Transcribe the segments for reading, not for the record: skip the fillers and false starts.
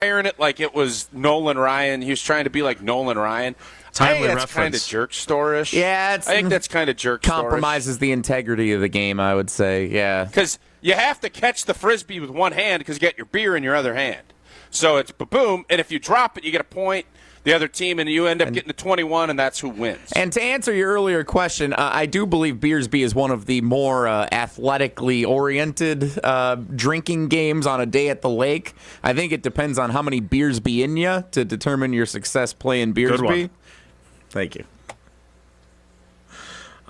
firing it like it was Nolan Ryan. He was trying to be like Nolan Ryan. Timely that's reference. kind of jerk store-ish. Yeah, I think that's kind of jerk store-ish. Compromises the integrity of the game, I would say. Yeah. Because you have to catch the Frisbee with one hand because you got your beer in your other hand. So it's boom, and if you drop it, you get a point. The other team, and you end up getting the 21, and that's who wins. And to answer your earlier question, I do believe Beersby is one of the more athletically oriented drinking games on a day at the lake. I think it depends on how many beers be in you to determine your success playing Beersby. Good one. Thank you.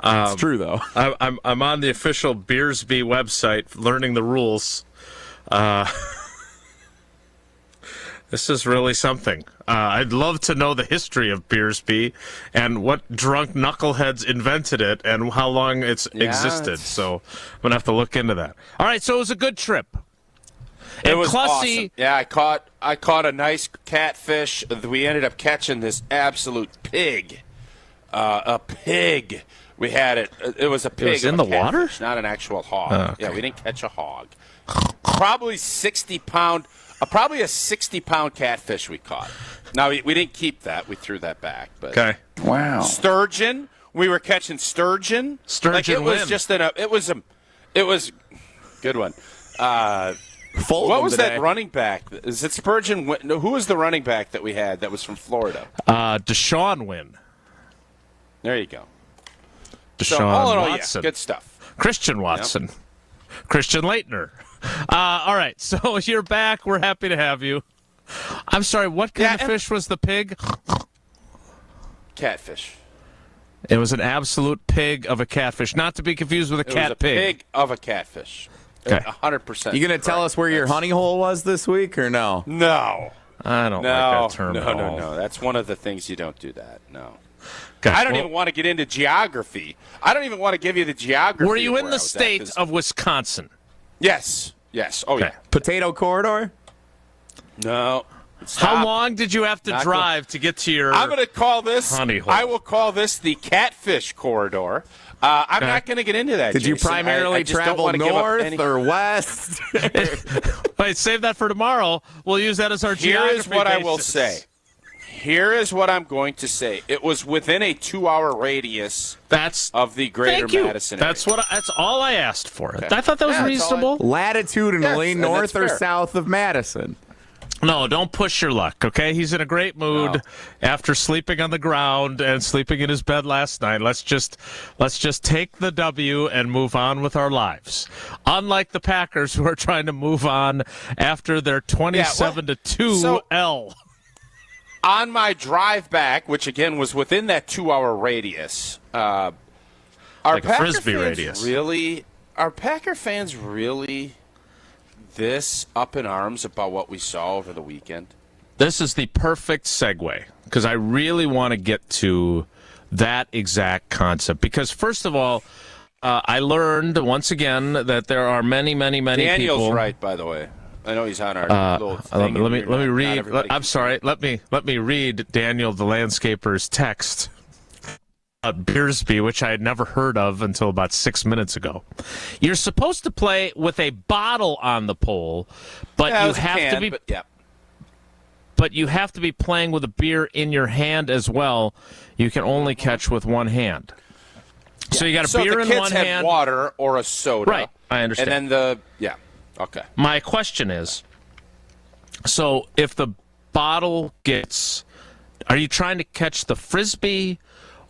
It's true, though. I'm on the official Beersby website, learning the rules. This is really something. I'd love to know the history of Beersby and what drunk knuckleheads invented it and how long it's existed. So I'm going to have to look into that. All right, so it was a good trip. It was awesome. Yeah, I caught a nice catfish. We ended up catching this absolute pig. A pig. We had it. It was a pig. It was in the water? Not an actual hog. Oh, okay. Yeah, we didn't catch a hog. Probably 60-pound. Probably a 60-pound catfish we caught. Now, we didn't keep that. We threw that back. But Okay. Wow. Sturgeon. We were catching sturgeon. Sturgeon like it was it was good one. What was that running back? Is it Spurgeon? No, who was the running back that we had that was from Florida? Deshaun Wynn. There you go. Deshaun So, all in all, Watson. yeah, good stuff. Christian Watson. Yep. Christian Leitner. All right, so you're back. We're happy to have you. I'm sorry, what kind of fish was the pig? Catfish. It was an absolute pig of a catfish, not to be confused with a cat pig. It was a pig of a catfish. Okay. 100%. You going to tell us where your honey hole was this week or no? No. I don't like that term at all. No. That's one of the things you don't do that. No. Okay. I don't even want to get into geography. I don't even want to give you the geography. Were you in the state of Wisconsin? Yes. Oh, okay. yeah. Potato corridor? No. Stop. How long did you have to drive to get to your I'm going to call this, honey hole? I will call this the catfish corridor. I'm not going to get into that, Did you Jason. primarily I just travel don't give up north or west? Wait, save that for tomorrow. We'll use that as our geography Here is what basis. I will say. Here is what I'm going to say. It was within a 2-hour radius of the greater Madison area. That's all I asked for. Okay. I thought that was reasonable. Latitudinally north or fair. south of Madison. No, don't push your luck, okay? He's in a great mood after sleeping on the ground and sleeping in his bed last night. Let's just take the W and move on with our lives. Unlike the Packers, who are trying to move on after their 27-2 L. On my drive back, which again was within that 2-hour radius, are like a Packer Frisbee fans radius. Are Packer fans really this up in arms about what we saw over the weekend? This is the perfect segue because I really want to get to that exact concept. Because first of all, I learned once again that there are many people. Daniel's right, by the way. I know he's on our little thing. Let me read. I'm sorry. Let me read Daniel the landscaper's text about Beersby, which I had never heard of until about 6 minutes ago. You're supposed to play with a bottle on the pole, but you have to be. But you have to be playing with a beer in your hand as well. You can only catch with one hand. So you got a beer in one hand. Had water or a soda. Right. I understand. And then okay. My question is, so if the bottle gets, are you trying to catch the Frisbee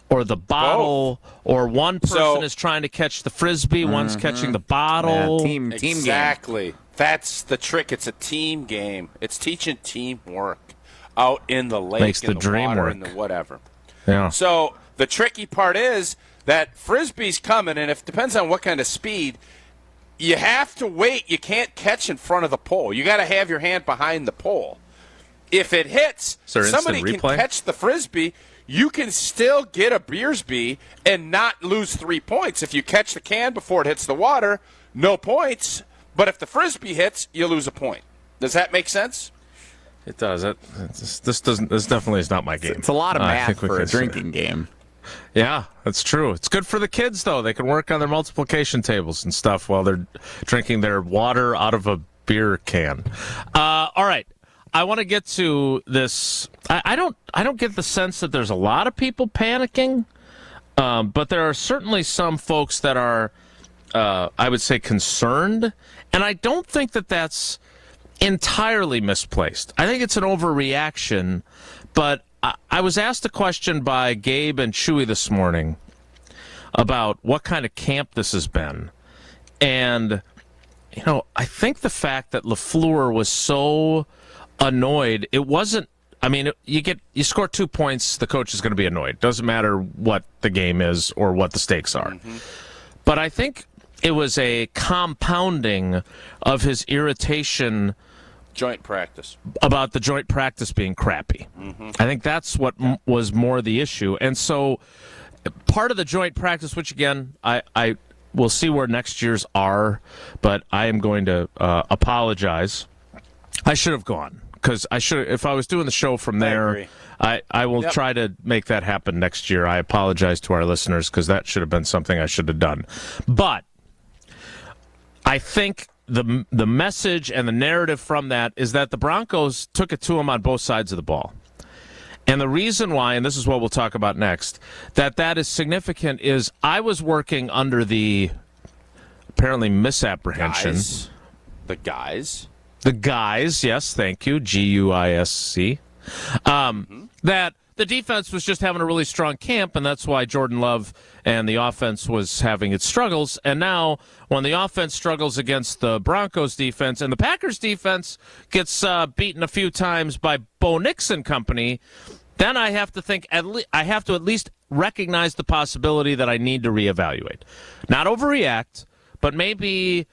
or the bottle, or one person is trying to catch the Frisbee, one's catching the bottle? Yeah, team exactly. Game. That's the trick. It's a team game. It's teaching teamwork out in the lake, Makes the dream water, work. and the whatever. Yeah. So the tricky part is that Frisbee's coming, and it depends on what kind of speed. You have to wait. You can't catch in front of the pole. You got to have your hand behind the pole. If it hits, somebody can catch the Frisbee. You can still get a Beersby and not lose 3 points. If you catch the can before it hits the water, no points. But if the Frisbee hits, you lose a point. Does that make sense? It does. This definitely is not my game. It's a lot of math for a drinking game. Yeah, that's true. It's good for the kids, though. They can work on their multiplication tables and stuff while they're drinking their water out of a beer can. All right. I want to get to this. I don't get the sense that there's a lot of people panicking, but there are certainly some folks that are, I would say, concerned, and I don't think that that's entirely misplaced. I think it's an overreaction, but I was asked a question by Gabe and Chewy this morning about what kind of camp this has been, and I think the fact that LaFleur was so annoyed, it wasn't. I mean, you score 2 points, the coach is going to be annoyed. Doesn't matter what the game is or what the stakes are. Mm-hmm. But I think it was a compounding of his irritation. Joint practice. About the joint practice being crappy. Mm-hmm. I think that's what was more the issue. And so part of the joint practice, which again, I will see where next year's are, but I am going to apologize. I should have gone. Because if I was doing the show from there, I will try to make that happen next year. I apologize to our listeners because that should have been something I should have done. But I think the message and the narrative from that is that the Broncos took it to them on both sides of the ball. And the reason why, and this is what we'll talk about next, that is significant is I was working under the apparently misapprehension. The guys, yes, thank you, Guisc, that the defense was just having a really strong camp, and that's why Jordan Love and the offense was having its struggles. And now when the offense struggles against the Broncos defense and the Packers defense gets beaten a few times by Bo Nix and company, then I have to think I have to at least recognize the possibility that I need to reevaluate. Not overreact, but maybe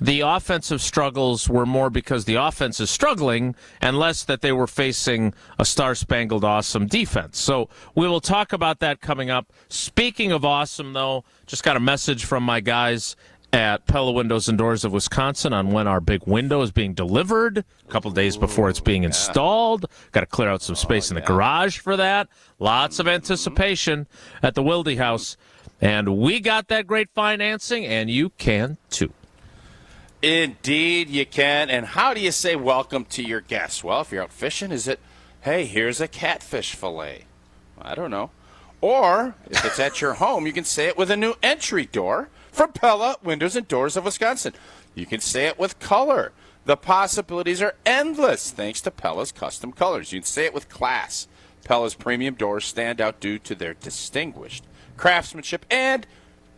the offensive struggles were more because the offense is struggling and less that they were facing a star-spangled awesome defense. So we will talk about that coming up. Speaking of awesome, though, just got a message from my guys at Pella Windows and Doors of Wisconsin on when our big window is being delivered, a couple of days before it's being installed. Got to clear out some space in the garage for that. Lots of anticipation at the Wilde House. And we got that great financing, and you can too. Indeed, you can. And how do you say welcome to your guests? Well, if you're out fishing, is it, hey, here's a catfish fillet? I don't know. Or if it's at your home, you can say it with a new entry door from Pella Windows and Doors of Wisconsin. You can say it with color. The possibilities are endless thanks to Pella's custom colors. You can say it with class. Pella's premium doors stand out due to their distinguished craftsmanship. And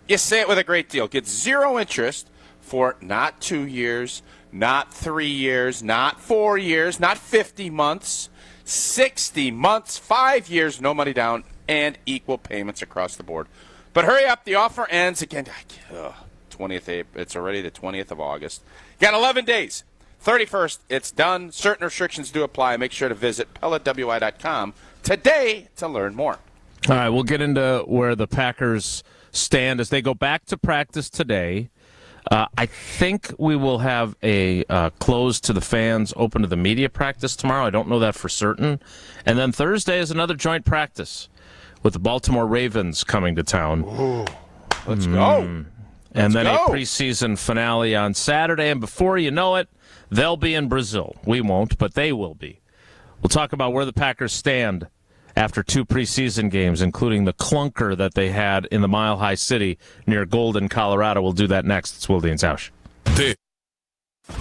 you say it with a great deal. Get 0 interest for not 2 years, not 3 years, not 4 years, not 50 months, 60 months, 5 years, no money down, and equal payments across the board. But hurry up, the offer ends again. 20th April. It's already the 20th of August. Got 11 days. 31st, it's done. Certain restrictions do apply. Make sure to visit PellaWI.com today to learn more. All right, we'll get into where the Packers stand as they go back to practice today. I think we will have a closed to the fans, open to the media practice tomorrow. I don't know that for certain. And then Thursday is another joint practice with the Baltimore Ravens coming to town. Ooh, let's go. And then a preseason finale on Saturday. And before you know it, they'll be in Brazil. We won't, but they will be. We'll talk about where the Packers stand after 2 preseason games, including the clunker that they had in the Mile High City near Golden, Colorado. We'll do that next. It's Wilde and Tauscher.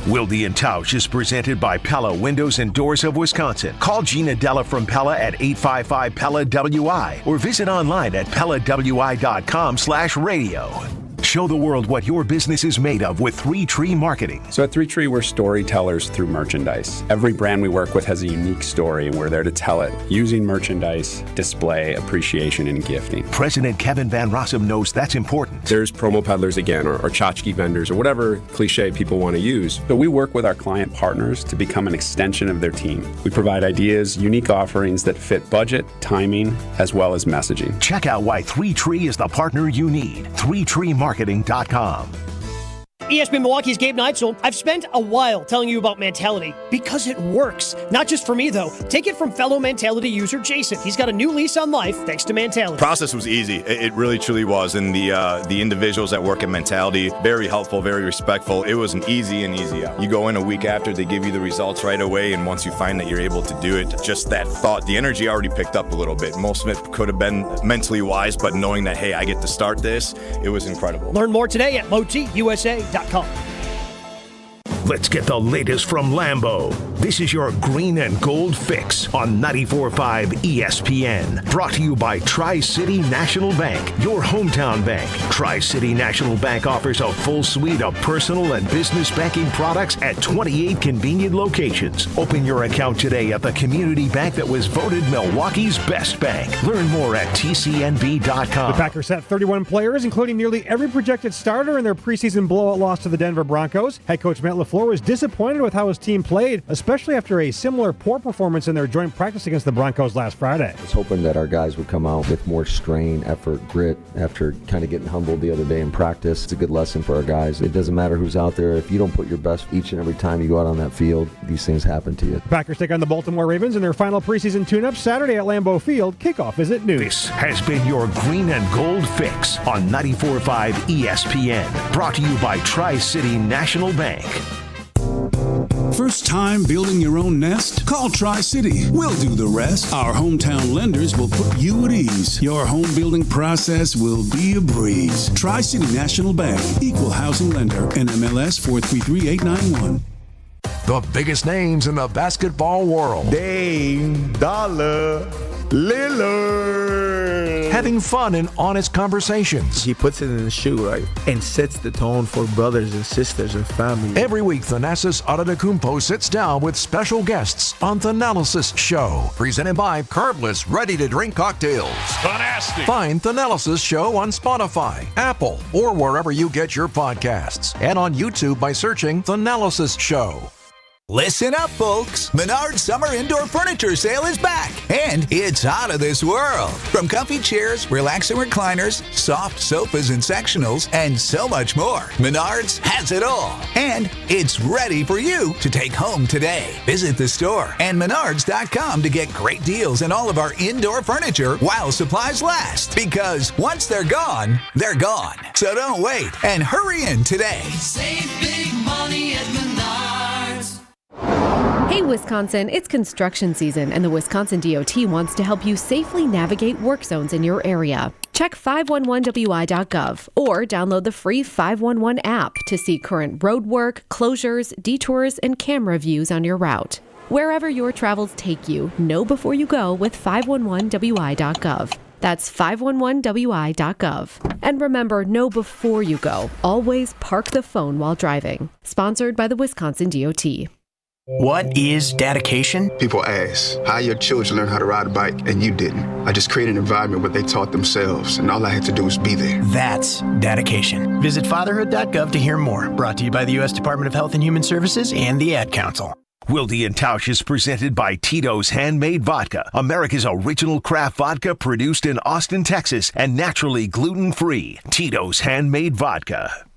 Wilde and Tauscher is presented by Pella Windows and Doors of Wisconsin. Call Gina Della from Pella at 855-PELLA-WI or visit online at PellaWI.com/radio. Show the world what your business is made of with 3 Tree Marketing. So at 3 Tree, we're storytellers through merchandise. Every brand we work with has a unique story, and we're there to tell it using merchandise, display, appreciation, and gifting. President Kevin Van Rossum knows that's important. There's promo peddlers again, or tchotchke vendors, or whatever cliche people want to use. But we work with our client partners to become an extension of their team. We provide ideas, unique offerings that fit budget, timing, as well as messaging. Check out why 3 Tree is the partner you need. 3treemarketing.com. ESPN Milwaukee's Gabe Neitzel. I've spent a while telling you about Mentality because it works. Not just for me, though. Take it from fellow Mentality user Jason. He's got a new lease on life thanks to Mentality. Process was easy. It really, truly was. And the individuals that work at Mentality, very helpful, very respectful. It was an easy in, easy out. You go in a week after, they give you the results right away. And once you find that you're able to do it, just that thought, the energy already picked up a little bit. Most of it could have been mentally wise, but knowing that, hey, I get to start this, it was incredible. Learn more today at LoTUSA.com. Let's get the latest from Lambeau. This is your green and gold fix on 94.5 ESPN. Brought to you by Tri-City National Bank, your hometown bank. Tri-City National Bank offers a full suite of personal and business banking products at 28 convenient locations. Open your account today at the community bank that was voted Milwaukee's best bank. Learn more at tcnb.com. The Packers sat 31 players, including nearly every projected starter in their preseason blowout loss to the Denver Broncos. Head coach Matt LaFleur was disappointed with how his team played, especially after a similar poor performance in their joint practice against the Broncos last Friday. I was hoping that our guys would come out with more strain, effort, grit after kind of getting humbled the other day in practice. It's a good lesson for our guys. It doesn't matter who's out there. If you don't put your best each and every time you go out on that field, these things happen to you. The Packers take on the Baltimore Ravens in their final preseason tune-up Saturday at Lambeau Field. Kickoff is at noon. This has been your green and gold fix on 94.5 ESPN. Brought to you by Tri-City National Bank. First time building your own nest? Call Tri-City. We'll do the rest. Our hometown lenders will put you at ease. Your home building process will be a breeze. Tri-City National Bank. Equal housing lender. NMLS 433891. The biggest names in the basketball world. Dame Dollar Lillard. Having fun and honest conversations. He puts it in the shoe, right? And sets the tone for brothers and sisters and family. Every week, Thanasis Adetokounmpo sits down with special guests on Thanalysis Show. Presented by Carbless Ready-to-Drink Cocktails. Fantastic. Find Thanalysis Show on Spotify, Apple, or wherever you get your podcasts. And on YouTube by searching Thanalysis Show. Listen up, folks. Menard's Summer Indoor Furniture Sale is back, and it's out of this world. From comfy chairs, relaxing recliners, soft sofas and sectionals, and so much more. Menard's has it all, and it's ready for you to take home today. Visit the store and menards.com to get great deals on all of our indoor furniture while supplies last. Because once they're gone, they're gone. So don't wait, and hurry in today. Save big money at Menards. Hey, Wisconsin, it's construction season, and the Wisconsin DOT wants to help you safely navigate work zones in your area. Check 511wi.gov or download the free 511 app to see current road work, closures, detours, and camera views on your route. Wherever your travels take you, know before you go with 511wi.gov. That's 511wi.gov. And remember, know before you go. Always park the phone while driving. Sponsored by the Wisconsin DOT. What is dedication? People ask, how your children learn how to ride a bike and you didn't? I just created an environment where they taught themselves, and all I had to do was be there. That's dedication. Visit fatherhood.gov to hear more. Brought to you by the U.S. Department of Health and Human Services and the Ad Council. Wilde and Tausch is presented by Tito's Handmade Vodka, America's original craft vodka produced in Austin, Texas, and naturally gluten-free. Tito's Handmade Vodka.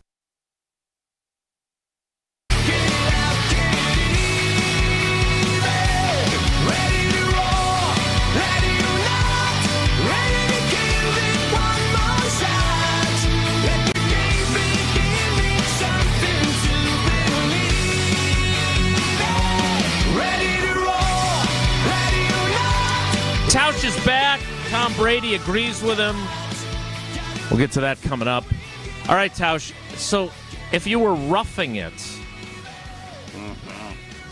Tausch is back. Tom Brady agrees with him. We'll get to that coming up. All right, Tausch. So, if you were roughing it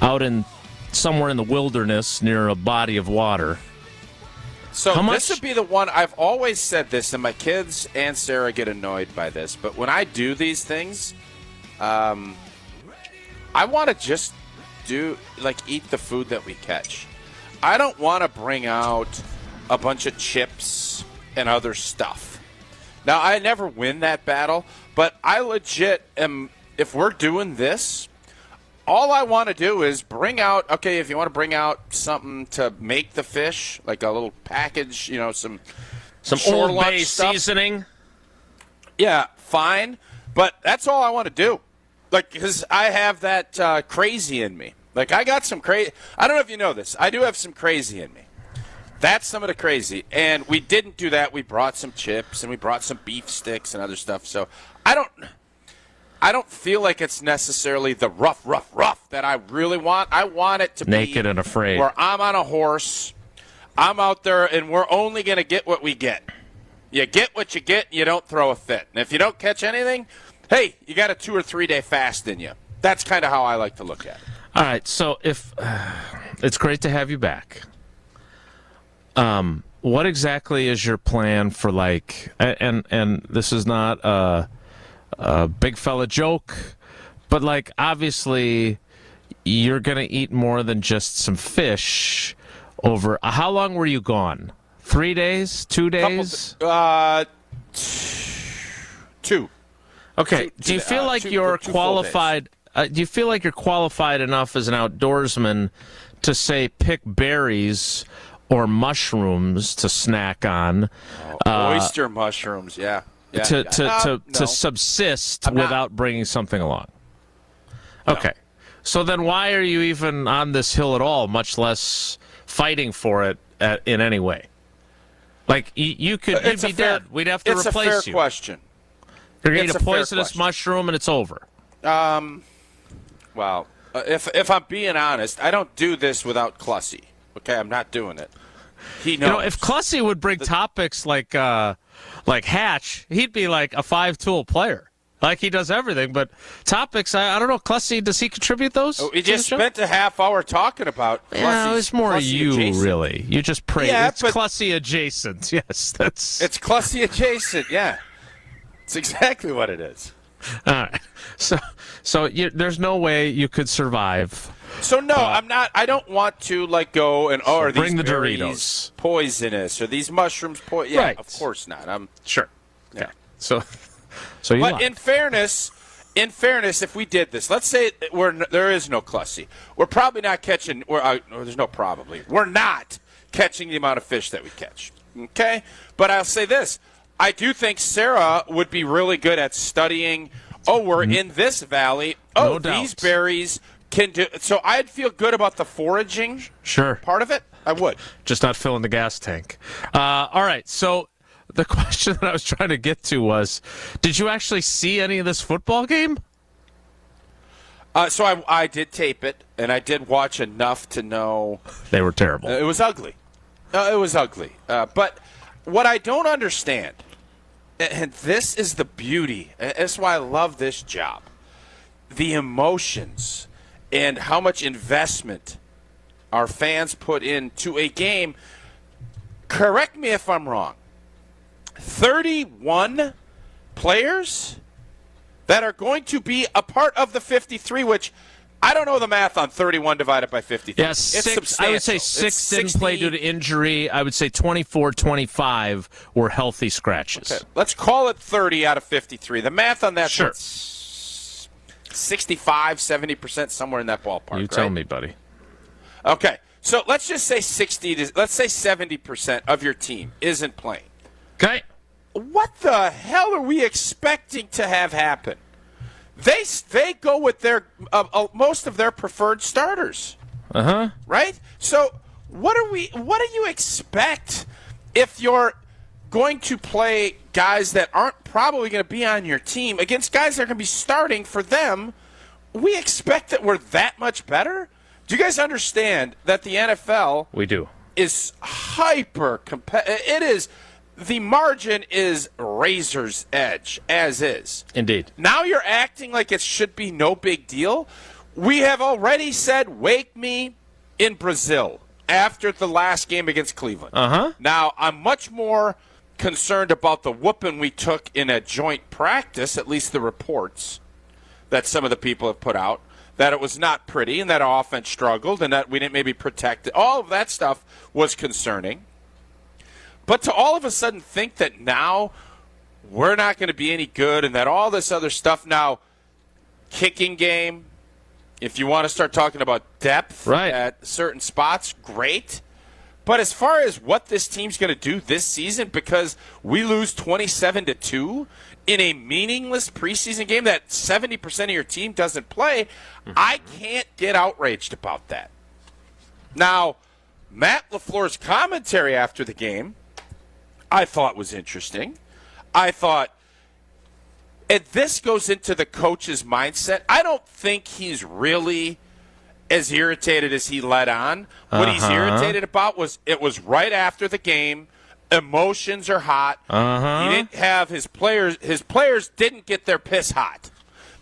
out in somewhere in the wilderness near a body of water, so this would be the one. I've always said this, and my kids and Sarah get annoyed by this. But when I do these things, I want to just eat the food that we catch. I don't want to bring out a bunch of chips and other stuff. Now, I never win that battle, but I legit am, if we're doing this, all I want to do is bring out, okay, if you want to bring out something to make the fish, like a little package, some shore Old lunch Bay stuff. seasoning. Yeah, fine, but that's all I want to do. Like, because I have that crazy in me. Like, I got some crazy. I don't know if you know this. I do have some crazy in me. That's some of the crazy. And we didn't do that. We brought some chips and we brought some beef sticks and other stuff. So I don't feel like it's necessarily the rough that I really want. I want it to be naked and afraid. Where I'm on a horse, I'm out there, and we're only going to get what we get. You get what you get, and you don't throw a fit. And if you don't catch anything, hey, you got a 2 or 3 day fast in you. That's kind of how I like to look at it. All right, so if it's great to have you back. What exactly is your plan for, like, and this is not a big fella joke, but, like, obviously you're going to eat more than just some fish over. How long were you gone? 3 days? 2 days? 2. Okay. Do you feel like you're qualified? Do you feel like you're qualified enough as an outdoorsman to, say, pick berries or mushrooms to snack on? Oyster mushrooms, yeah. To subsist without bringing something along. Okay. So then why are you even on this hill at all, much less fighting for it in any way? Like, you'd be dead. We'd have to replace you. It's a fair question. You're going to eat a poisonous mushroom and it's over. Well, if I'm being honest, I don't do this without Clussy. Okay, I'm not doing it. He knows. You know, if Clussy would bring topics like Hatch, he'd be like a 5-tool player. Like, he does everything, but topics, I don't know, Clussy, does he contribute those? We just spent a half hour talking about Clussy. Yeah, it's more you, adjacent. Really. You just praise. Yeah, it's Clussy adjacent. Yes, that's... It's Clussy adjacent, yeah. It's exactly what it is. All right. So there's no way you could survive. So, no, I'm not. I don't want to, like, go and, are these bring the berries Doritos poisonous? Or these mushrooms poisonous? Yeah, right. Of course not. I'm sure. Yeah. So you but lied. in fairness, if we did this, let's say there is no Clussy. We're probably not catching, there's no probably. We're not catching the amount of fish that we catch. Okay? But I'll say this. I do think Sarah would be really good at studying, we're in this valley. No these doubt. berries can do. So I'd feel good about the foraging part of it. I would. Just not filling the gas tank. All right. So the question that I was trying to get to was, did you actually see any of this football game? So I did tape it, and I did watch enough to know. They were terrible. It was ugly. It was ugly. But what I don't understand, and this is the beauty, and that's why I love this job, the emotions and how much investment our fans put into a game. Correct me if I'm wrong. 31 players that are going to be a part of the 53, which I don't know the math on 31 divided by 53. Yeah, it's six. substantial. I would say six didn't play due to injury. I would say 24, 25 were healthy scratches. Okay, let's call it 30 out of 53. The math on that, sure. 65, 70%, somewhere in that ballpark. You tell me, buddy. Okay, so let's just say 70% of your team isn't playing. Okay. What the hell are we expecting to have happen? They go with their most of their preferred starters. Right? So what do you expect if you're going to play guys that aren't probably going to be on your team against guys that are going to be starting for them? We expect that we're that much better? Do you guys understand that the NFL we do is hyper competitive? It is. The margin is razor's edge, as is. Indeed. Now you're acting like it should be no big deal. We have already said, wake me in Brazil after the last game against Cleveland. Now, I'm much more concerned about the whooping we took in a joint practice, at least the reports that some of the people have put out, that it was not pretty and that our offense struggled and that we didn't maybe protect it. All of that stuff was concerning. But to all of a sudden think that now we're not going to be any good and that all this other stuff now, kicking game, if you want to start talking about depth at certain spots, great. But as far as what this team's going to do this season, because we lose 27-2 in a meaningless preseason game that 70% of your team doesn't play, I can't get outraged about that. Now, Matt LaFleur's commentary after the game, I thought was interesting. I thought, and this goes into the coach's mindset. I don't think he's really as irritated as he let on. What he's irritated about was it was right after the game. Emotions are hot. He didn't have his players. His players didn't get their piss hot.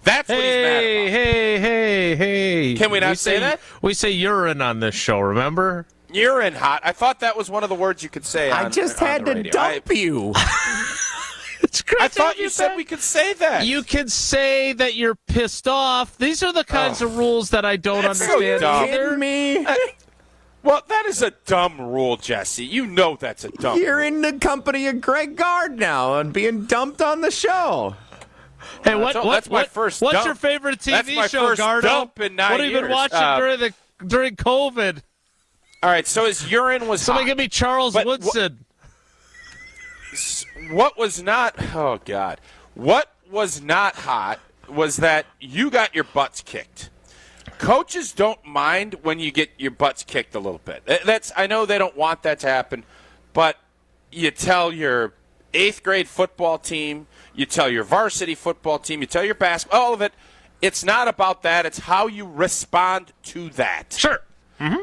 That's what he's mad about. Hey. Can we not say that? We say urine on this show, remember? Urine hot. I thought that was one of the words you could say on, I just on had the to radio. dump you. I thought you said we could say that. You could say that you're pissed off. These are the kinds of rules that I don't understand either. Me? Well, that is a dumb rule, Jesse. You know that's a dumb You're rule. in the company of Greg Gard now and being dumped on the show. Hey, that's my first what's dump. your favorite TV That's my show, first Gardo? dump in 9 What have you been years. watching during COVID? All right, so his urine was Somebody hot. give me Charles Woodson. What was not, oh, God. What was not hot was that you got your butts kicked. Coaches don't mind when you get your butts kicked a little bit. I know they don't want that to happen, but you tell your 8th grade football team, you tell your varsity football team, you tell your basketball, all of it. It's not about that. It's how you respond to that. Sure.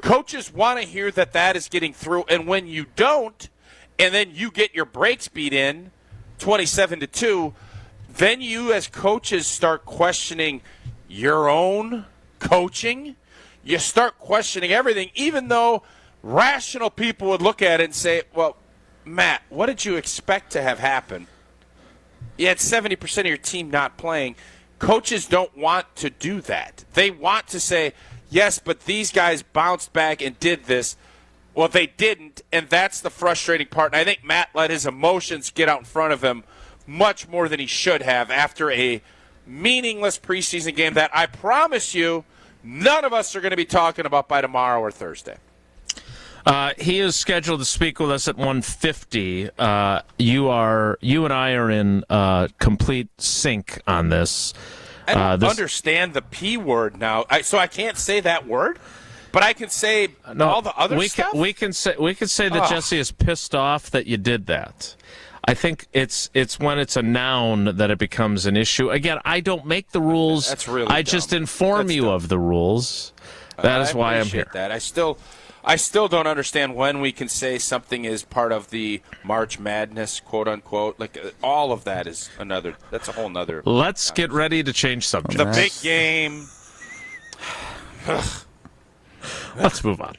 Coaches want to hear that is getting through, and when you don't, and then you get your brakes beat in 27-2, then you as coaches start questioning your own coaching. You start questioning everything, even though rational people would look at it and say, well, Matt, what did you expect to have happen? You had 70% of your team not playing. Coaches don't want to do that. They want to say, yes, but these guys bounced back and did this. Well, they didn't, and that's the frustrating part. And I think Matt let his emotions get out in front of him much more than he should have after a meaningless preseason game that I promise you none of us are going to be talking about by tomorrow or Thursday. He is scheduled to speak with us at 1:50. You and I are in complete sync on this. I don't understand the P word now, so I can't say that word. But I can say all the other stuff. We can say that Jesse is pissed off that you did that. I think it's when it's a noun that it becomes an issue. Again, I don't make the rules. That's really I dumb. just inform you of the rules. That is why I'm here. That. I still don't understand when we can say something is part of the March Madness, quote unquote. Like all of that is another. That's a whole nother. Let's get ready to change subjects. The big game. Let's move on.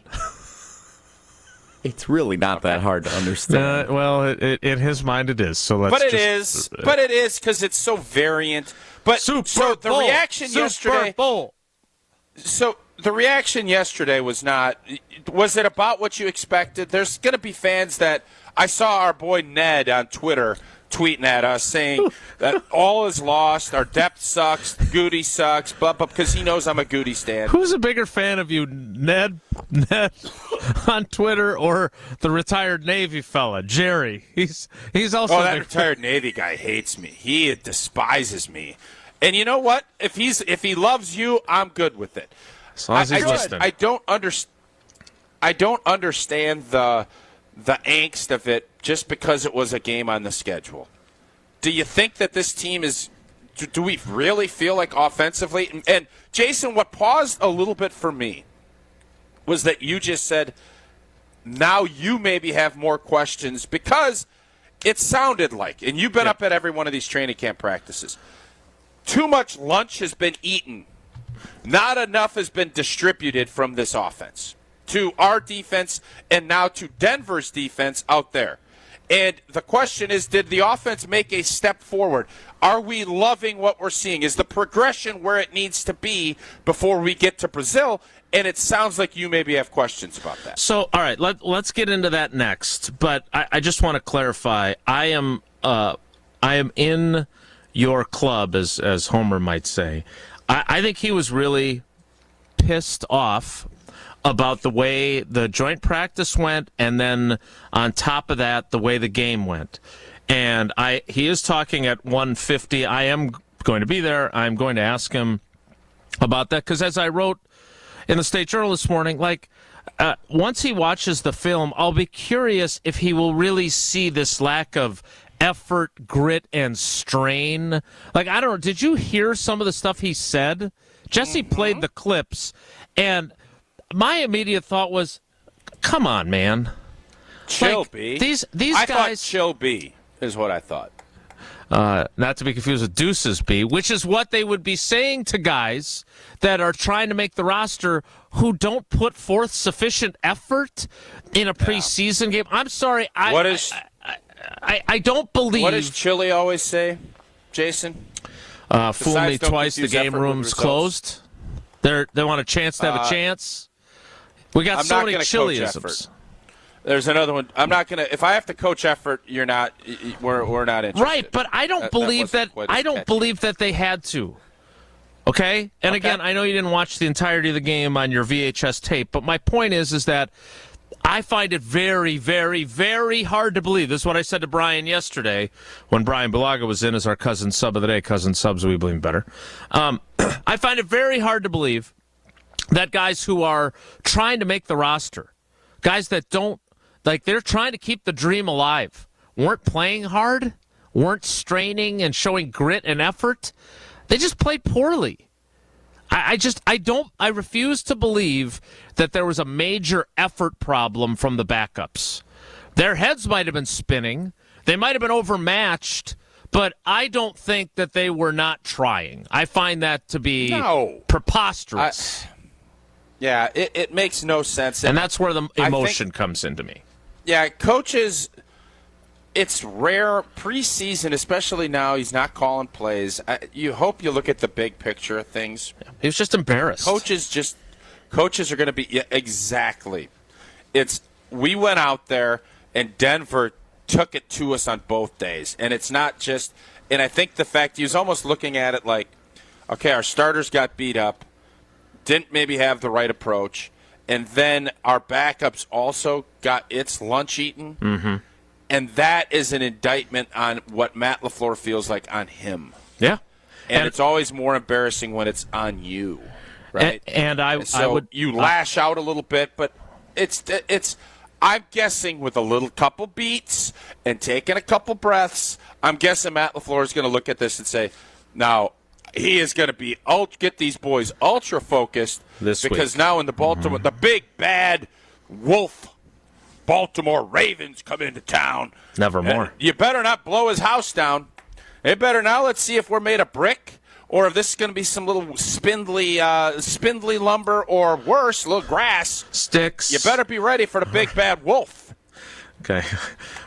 It's really not that hard to understand. Well, in his mind it is. So let's. But it is because it's so variant. But Super the Bowl. reaction yesterday. Super Bowl. So the reaction yesterday was not. Was it about what you expected? There's going to be fans that I saw our boy Ned on Twitter tweeting at us saying that all is lost, our depth sucks, Goody sucks, blah, blah, because he knows I'm a Goody stan. Who's a bigger fan of you, Ned on Twitter, or the retired Navy fella, Jerry? He's also. Oh, that retired Navy guy hates me. He despises me. And you know what? If he loves you, I'm good with it. As long as he's listening. I don't understand the angst of it just because it was a game on the schedule. Do you think that this team is – do we really feel like offensively – and, Jason, what paused a little bit for me was that you just said now you maybe have more questions because it sounded like – and you've been up at every one of these training camp practices. Too much lunch has been eaten. Not enough has been distributed from this offense to our defense and now to Denver's defense out there. And the question is, did the offense make a step forward? Are we loving what we're seeing? Is the progression where it needs to be before we get to Brazil? And it sounds like you maybe have questions about that. So, all right, let's get into that next. But I just want to clarify. I am in your club, as Homer might say. I think he was really pissed off about the way the joint practice went, and then on top of that, the way the game went. And he is talking at 1:50. I am going to be there. I'm going to ask him about that, because as I wrote in the State Journal this morning, once he watches the film, I'll be curious if he will really see this lack of effort, grit, and strain. I don't know. Did you hear some of the stuff he said? Jesse played the clips, and my immediate thought was, come on, man. Chill B. These I guys. thought chill B is what I thought. Not to be confused with deuces B, which is what they would be saying to guys that are trying to make the roster who don't put forth sufficient effort in a preseason game. I'm sorry. I don't believe. What does Chili always say, Jason? Fool me twice, the game room's closed. They want a chance to have a chance. We got so many Chiliisms. There's another one. I'm not gonna. If I have to coach effort, you're not. We're not interested. Right, but I don't believe that. I don't believe that they had to. Okay, and again, I know you didn't watch the entirety of the game on your VHS tape, but my point is that I find it very, very, very hard to believe. This is what I said to Brian yesterday when Brian Bulaga was in as our cousin sub of the day. Cousin subs, we believe better. I find it very hard to believe that guys who are trying to make the roster, guys that don't, they're trying to keep the dream alive, weren't playing hard, weren't straining and showing grit and effort. They just played poorly. I refuse to believe that there was a major effort problem from the backups. Their heads might have been spinning. They might have been overmatched, but I don't think that they were not trying. I find that to be preposterous. It makes no sense. And that's where the emotion comes into me. Yeah, coaches, it's rare preseason, especially now. He's not calling plays. You hope you look at the big picture of things. He was just embarrassed. Coaches are going to be exactly. We went out there and Denver took it to us on both days, and it's not just. And I think the fact he was almost looking at it like, okay, our starters got beat up, didn't maybe have the right approach, and then our backups also got its lunch eaten. Mm-hmm. And that is an indictment on what Matt LaFleur feels like on him. Yeah. And it's always more embarrassing when it's on you, right? You lash out a little bit, but it's I'm guessing with a little couple beats and taking a couple breaths, I'm guessing Matt LaFleur is going to look at this and say, now he is going to get these boys ultra focused because now in the Baltimore, the big bad wolf Baltimore Ravens come into town. Nevermore. You better not blow his house down. It better now. Let's see if we're made of brick or if this is going to be some little spindly lumber or worse, little grass. Sticks. You better be ready for the big bad wolf. Okay.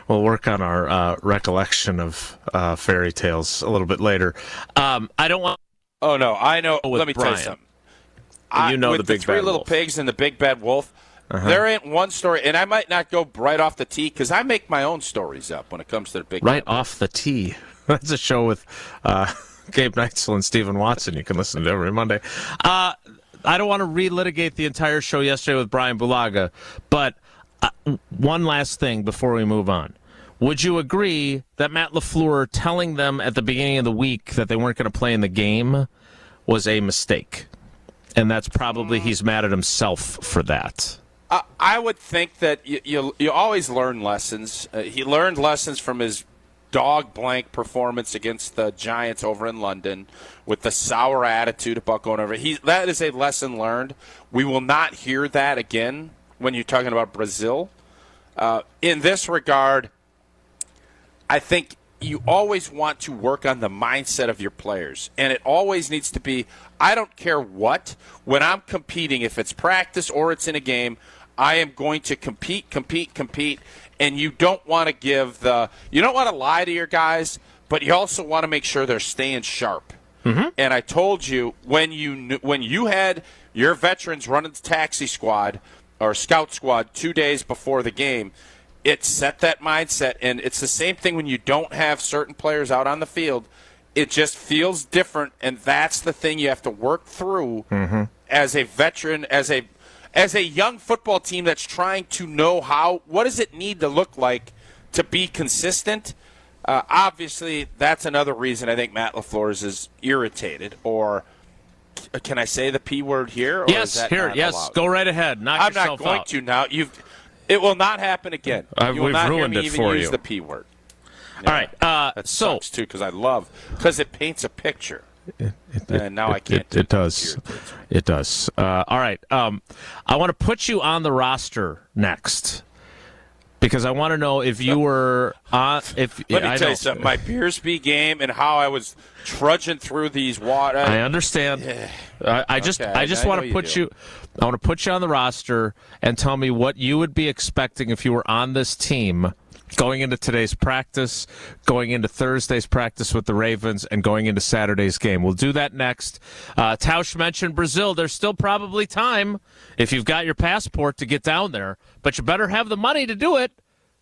We'll work on our recollection of fairy tales a little bit later. I don't want. Oh, no. I know. Let me Brian. tell you something. With the big three bad little wolf. pigs and the big bad wolf. There ain't one story, and I might not go right off the tee because I make my own stories up when it comes to the big. Right off the tee. That's a show with Gabe Neitzel and Stephen Watson. You can listen to every Monday. I don't want to relitigate the entire show yesterday with Brian Bulaga, but one last thing before we move on. Would you agree that Matt LaFleur telling them at the beginning of the week that they weren't going to play in the game was a mistake? And that's probably he's mad at himself for that. I would think that you always learn lessons. He learned lessons from his dog blank performance against the Giants over in London with the sour attitude about going over. That is a lesson learned. We will not hear that again when you're talking about Brazil. In this regard, I think you always want to work on the mindset of your players. And it always needs to be, I don't care what, when I'm competing, if it's practice or it's in a game, I am going to compete. And you don't want to you don't want to lie to your guys, but you also want to make sure they're staying sharp. Mm-hmm. And I told you, when you had your veterans running the taxi squad or scout squad 2 days before the game, it set that mindset, and it's the same thing when you don't have certain players out on the field. It just feels different, and that's the thing you have to work through as a veteran, as as a young football team that's trying to know what does it need to look like to be consistent, obviously that's another reason I think Matt LaFleur is irritated. Or can I say the P word here? Or yes, is that here, not yes, allowed? go right ahead. Knock I'm yourself not going out. to now. It will not happen again. You will we've not hear ruined me it even for use you. the P word. All right, that sucks too because it paints a picture. And now I can't. It does. It does. All right. I want to put you on the roster next because I want to know if you were on. Let me tell you something. My Beersby game and how I was trudging through these water. I understand. I just want to put you. I want to put you on the roster and tell me what you would be expecting if you were on this team. Going into today's practice, going into Thursday's practice with the Ravens, and going into Saturday's game. We'll do that next. Tauscher mentioned Brazil. There's still probably time if you've got your passport to get down there, but you better have the money to do it.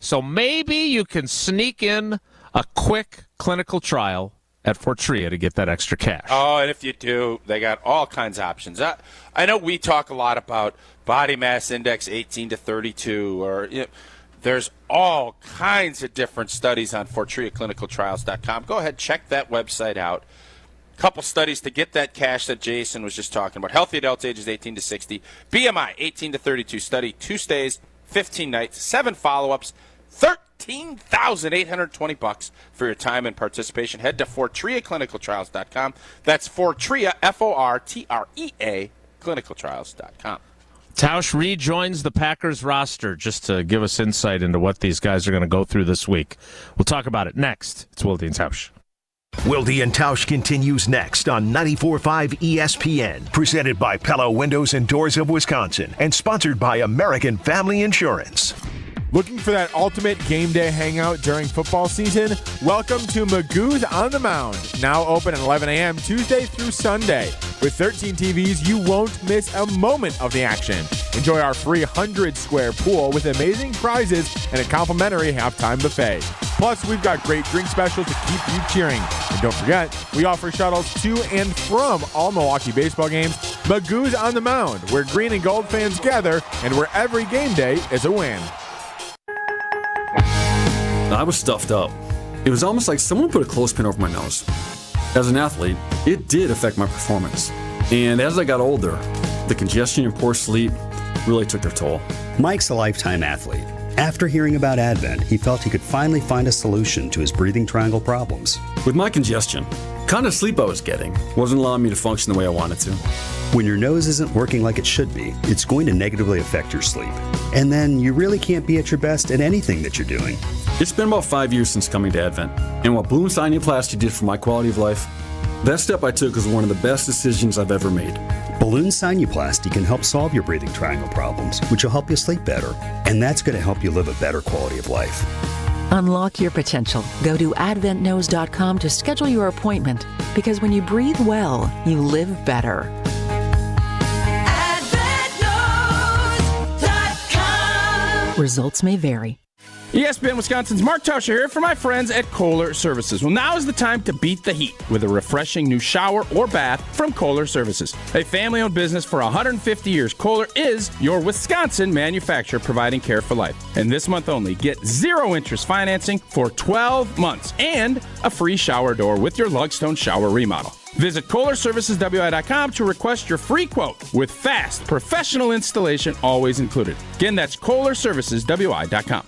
So maybe you can sneak in a quick clinical trial at Fortria to get that extra cash. Oh, and if you do, they got all kinds of options. I know we talk a lot about body mass index 18 to 32 or there's all kinds of different studies on FortriaClinicalTrials.com. Go ahead, check that website out. A couple studies to get that cash that Jason was just talking about. Healthy adults ages 18 to 60. BMI 18 to 32 study. 2 stays, 15 nights, 7 follow-ups, $13,820 for your time and participation. Head to FortriaClinicalTrials.com. That's Fortria, Fortrea, ClinicalTrials.com. Tausch rejoins the Packers roster just to give us insight into what these guys are going to go through this week. We'll talk about it next. It's Wilde and Tausch. Wilde and Tausch continues next on 94.5 ESPN, presented by Pella Windows and Doors of Wisconsin, and sponsored by American Family Insurance. Looking for that ultimate game day hangout during football season? Welcome to Magoo's on the Mound, now open at 11 a.m. Tuesday through Sunday. With 13 TVs, you won't miss a moment of the action. Enjoy our free 100-square pool with amazing prizes and a complimentary halftime buffet. Plus, we've got great drink specials to keep you cheering. And don't forget, we offer shuttles to and from all Milwaukee baseball games. Magoo's on the Mound, where green and gold fans gather and where every game day is a win. I was stuffed up. It was almost like someone put a clothespin over my nose. As an athlete, it did affect my performance. And as I got older, the congestion and poor sleep really took their toll. Mike's a lifetime athlete. After hearing about Advent, he felt he could finally find a solution to his breathing triangle problems. With my congestion, the kind of sleep I was getting wasn't allowing me to function the way I wanted to. When your nose isn't working like it should be, it's going to negatively affect your sleep. And then you really can't be at your best at anything that you're doing. It's been about 5 years since coming to Advent, and what Balloon Sinuplasty did for my quality of life, that step I took was one of the best decisions I've ever made. Balloon Sinuplasty can help solve your breathing triangle problems, which will help you sleep better, and that's going to help you live a better quality of life. Unlock your potential. Go to adventknows.com to schedule your appointment, because when you breathe well, you live better. AdventKnows.com. Results may vary. ESPN Wisconsin's Mark Tauscher here for my friends at Kohler Services. Well, now is the time to beat the heat with a refreshing new shower or bath from Kohler Services. A family-owned business for 150 years, Kohler is your Wisconsin manufacturer providing care for life. And this month only, get zero interest financing for 12 months and a free shower door with your Lugstone shower remodel. Visit KohlerServicesWI.com to request your free quote with fast, professional installation always included. Again, that's KohlerServicesWI.com.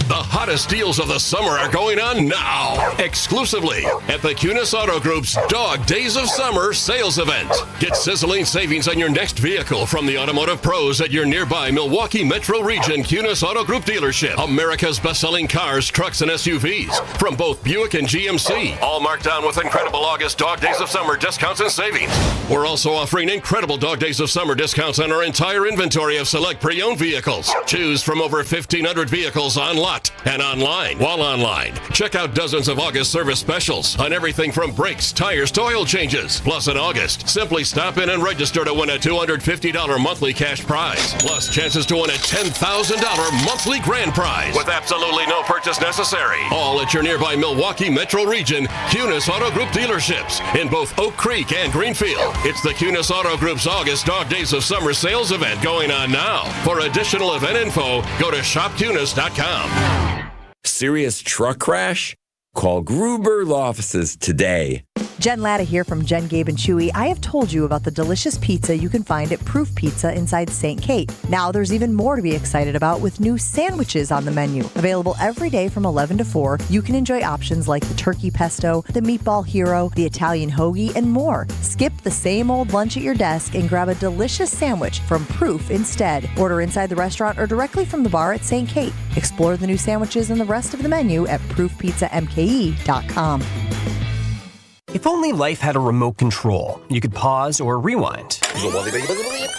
The hottest deals of the summer are going on now, exclusively at the Kunis Auto Group's Dog Days of Summer sales event. Get sizzling savings on your next vehicle from the automotive pros at your nearby Milwaukee Metro Region Kunis Auto Group dealership. America's best-selling cars, trucks, and SUVs from both Buick and GMC, all marked down with incredible August Dog Days of Summer discounts and savings. We're also offering incredible Dog Days of Summer discounts on our entire inventory of select pre-owned vehicles. Choose from over 1,500 vehicles on lot August. And online. While online, check out dozens of August service specials on everything from brakes, tires to oil changes. Plus, in August, simply stop in and register to win a $250 monthly cash prize. Plus, chances to win a $10,000 monthly grand prize with absolutely no purchase necessary. All at your nearby Milwaukee Metro Region Cunis Auto Group dealerships in both Oak Creek and Greenfield. It's the Cunis Auto Group's August Dog Days of Summer sales event going on now. For additional event info, go to shopcunis.com. Serious truck crash? Call Gruber Law Offices today. Jen Latta here from Jen, Gabe, and Chewy. I have told you about the delicious pizza you can find at Proof Pizza inside St. Kate. Now there's even more to be excited about with new sandwiches on the menu. Available every day from 11 to 4, you can enjoy options like the turkey pesto, the meatball hero, the Italian hoagie, and more. Skip the same old lunch at your desk and grab a delicious sandwich from Proof instead. Order inside the restaurant or directly from the bar at St. Kate. Explore the new sandwiches and the rest of the menu at proofpizzamke.com. If only life had a remote control, you could pause or rewind.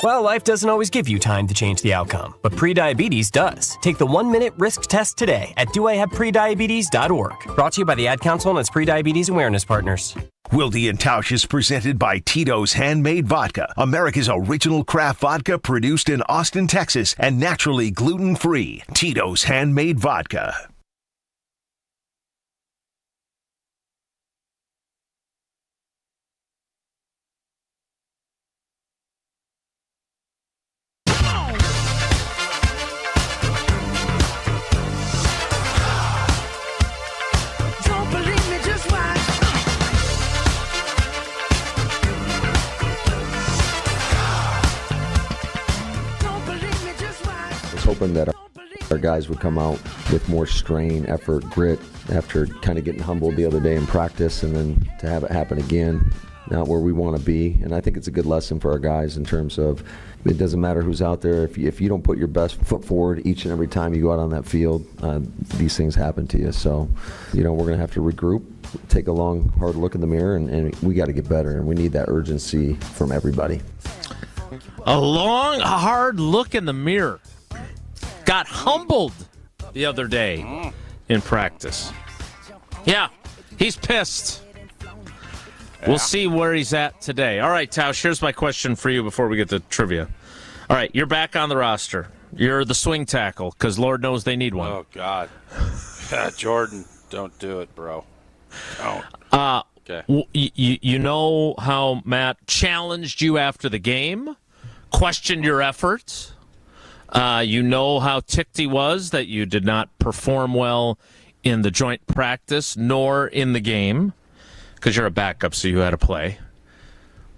Well, life doesn't always give you time to change the outcome, but prediabetes does. Take the 1-minute risk test today at doihaveprediabetes.org. Brought to you by the Ad Council and its prediabetes awareness partners. Wilde and Tausch is presented by Tito's Handmade Vodka, America's original craft vodka produced in Austin, Texas, and naturally gluten-free. Tito's Handmade Vodka. Hoping that our guys would come out with more strain, effort, grit after kind of getting humbled the other day in practice, and then to have it happen again, not where we want to be. And I think it's a good lesson for our guys in terms of it doesn't matter who's out there. If you don't put your best foot forward each and every time you go out on that field, these things happen to you. So, we're going to have to regroup, take a long, hard look in the mirror, and we got to get better. And we need that urgency from everybody. A long, hard look in the mirror. Got humbled the other day in practice. Yeah, he's pissed. We'll see where he's at today. All right, Tausch, here's my question for you before we get to trivia. All right, you're back on the roster. You're the swing tackle, because Lord knows they need one. Oh, God. Jordan, don't do it, bro. Don't. Okay. You know how Matt challenged you after the game, questioned your efforts. You know how ticked he was that you did not perform well in the joint practice nor in the game because you're a backup, so you had to play.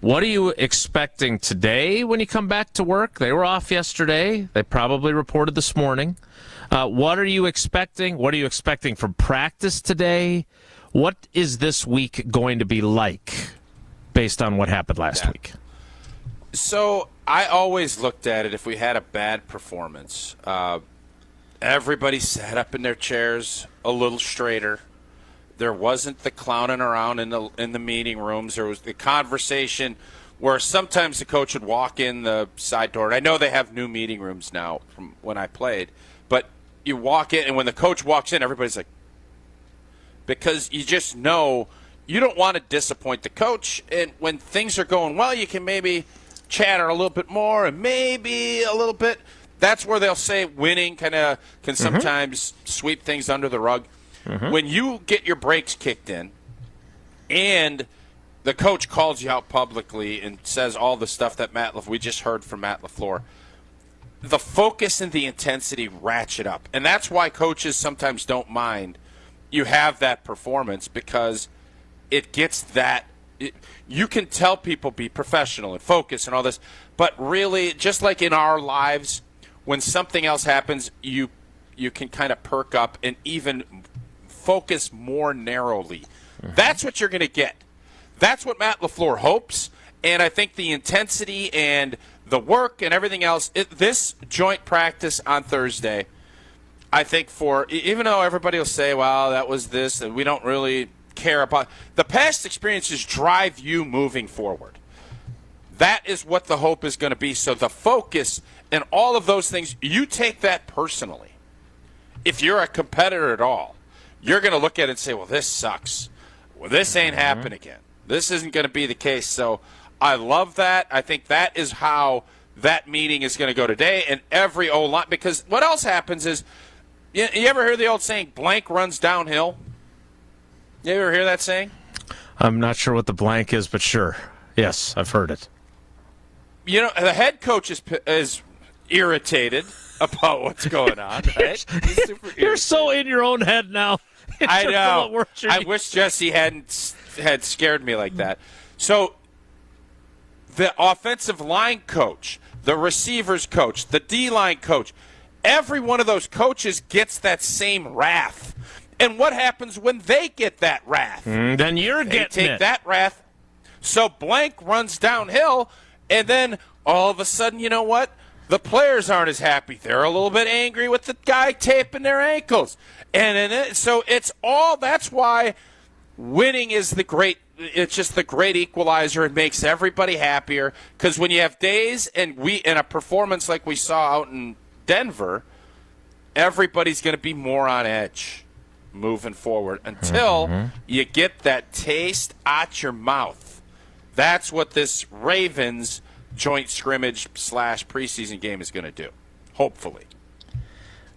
What are you expecting today when you come back to work? They were off yesterday. They probably reported this morning. What are you expecting? What are you expecting from practice today? What is this week going to be like based on what happened last week? So I always looked at it, if we had a bad performance, everybody sat up in their chairs a little straighter. There wasn't the clowning around in the meeting rooms. There was the conversation where sometimes the coach would walk in the side door. And I know they have new meeting rooms now from when I played, but you walk in, and when the coach walks in, everybody's like, because you just know you don't want to disappoint the coach. And when things are going well, you can maybe chatter a little bit more and maybe a little bit. That's where they'll say winning kind of can sometimes sweep things under the rug. When you get your brakes kicked in and the coach calls you out publicly and says all the stuff that we just heard from Matt LaFleur, the focus and the intensity ratchet up. And that's why coaches sometimes don't mind you have that performance, because it gets that. You can tell people be professional and focus and all this, but really, just like in our lives, when something else happens, you can kind of perk up and even focus more narrowly. That's what you're going to get. That's what Matt LaFleur hopes, and I think the intensity and the work and everything else, this joint practice on Thursday, I think even though everybody will say, well, that was this, and we don't really care about, the past experiences drive you moving forward. That is what the hope is going to be. So the focus and all of those things, you take that personally. if you're a competitor at all, you're going to look at it and say, well, this sucks. Well, this ain't happening again. This isn't going to be the case. So I love that. I think that is how that meeting is going to go today. And every O-line, because what else happens is, you ever hear the old saying, blank runs downhill? You ever hear that saying? I'm not sure what the blank is, but sure. Yes, I've heard it. You know, the head coach is irritated about what's going on, right? He's super You're so in your own head now. I know. I wish Jesse had scared me like that. So the offensive line coach, the receivers coach, the D-line coach, every one of those coaches gets that same wrath. And what happens when they get that wrath? Then you're getting They take it. that wrath. So blank runs downhill, and then all of a sudden, you know what? The players aren't as happy. They're a little bit angry with the guy taping their ankles. So it's all, that's why winning is it's just the great equalizer. It makes everybody happier. Because when you have days and a performance like we saw out in Denver, everybody's going to be more on edge moving forward until you get that taste at your mouth. That's what this Ravens joint scrimmage / preseason game is going to do, hopefully.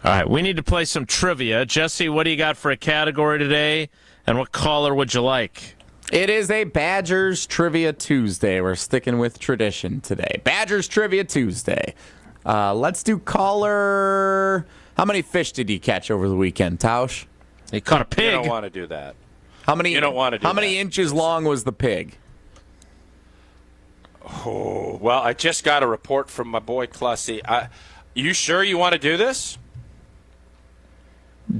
All right, we need to play some trivia. Jesse, what do you got for a category today, and what caller would you like? It is a Badgers Trivia Tuesday. We're sticking with tradition today. Badgers Trivia Tuesday. Let's do caller. How many fish did he catch over the weekend, Tausch? He caught a pig. You don't want to do that. You don't want to do How many inches long was the pig? Oh, well, I just got a report from my boy Clussy. You sure you want to do this?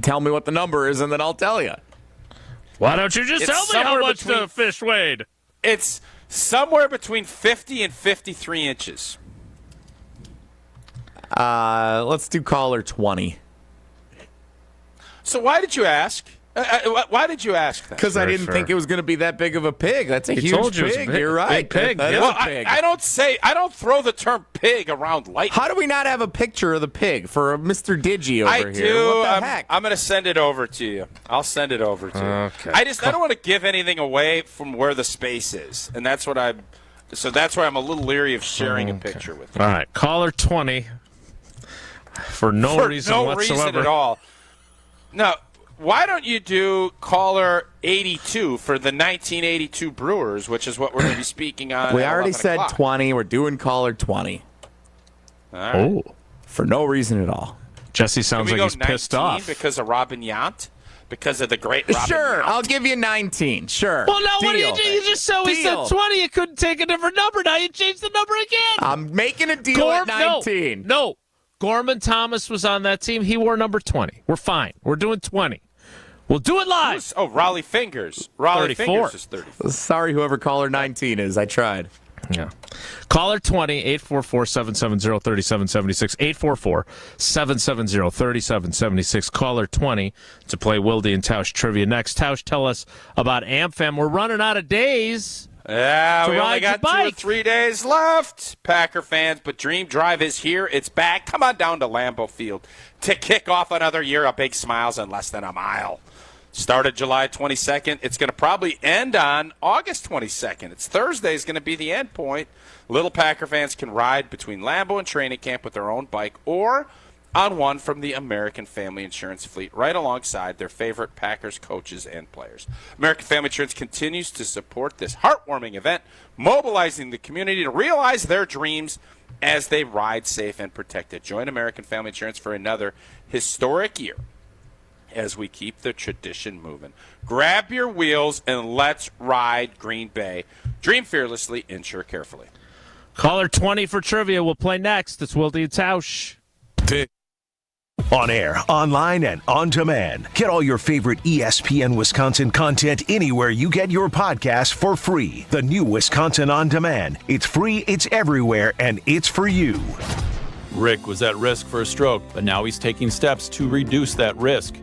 Tell me what the number is, and then I'll tell you. Why don't you just tell me how much the fish weighed? It's somewhere between 50 and 53 inches. Let's do caller 20. So why did you ask? Why did you ask that? Because I didn't think it was going to be that big of a pig. That's a huge pig. You're right. Big pig. That is Well, a pig. I don't throw the term pig around lightly. How do we not have a picture of the pig for Mr. Digi over I here? do. What the heck? I'm going to send it over to you. I'll send it over to you. Okay. I don't want to give anything away from where the space is, and that's what So that's why I'm a little leery of sharing a picture with you. All right, caller 20. For no reason whatsoever. Reason at all. No. Why don't you do caller 82 for the 1982 Brewers, which is what we're going to be speaking on? We at already 11 said o'clock. 20. We're doing caller 20. All right. Oh. For no reason at all. Jesse sounds like he's pissed off. Because of Robin Yount? Because of the great Robin Sure, Yount? I'll give you 19. Sure. Well, now, what do you Deal. do? You just said we said 20. You couldn't take a different number. Now you changed the number again. I'm making a deal at 19. No. Gorman Thomas was on that team. He wore number 20. We're fine. We're doing 20. We'll do it live. Oh, Raleigh Fingers. Raleigh 34. Fingers is 34. Sorry, whoever caller 19 is. I tried. Yeah. Caller 20, 844-770-3776. 844-770-3776. Caller 20 to play Wilde and Tausch Trivia next. Tausch, tell us about AmFam. We're running out of days. Yeah, to we only ride got your 2 or bike. 3 days left, Packer fans. But Dream Drive is here. It's back. Come on down to Lambeau Field to kick off another year of big smiles in less than a mile. Started July 22nd. It's going to probably end on August 22nd. It's Thursday is going to be the end point. Little Packer fans can ride between Lambeau and training camp with their own bike or on one from the American Family Insurance fleet right alongside their favorite Packers coaches and players. American Family Insurance continues to support this heartwarming event, mobilizing the community to realize their dreams as they ride safe and protected. Join American Family Insurance for another historic year as we keep the tradition moving. Grab your wheels and let's ride Green Bay. Dream fearlessly, insure carefully. Caller 20 for trivia. We'll play next. It's Wilde and Tausch. On air, online, and on demand. Get all your favorite ESPN Wisconsin content anywhere you get your podcast for free. The new Wisconsin On Demand. It's free, it's everywhere, and it's for you. Rick was at risk for a stroke, but now he's taking steps to reduce that risk.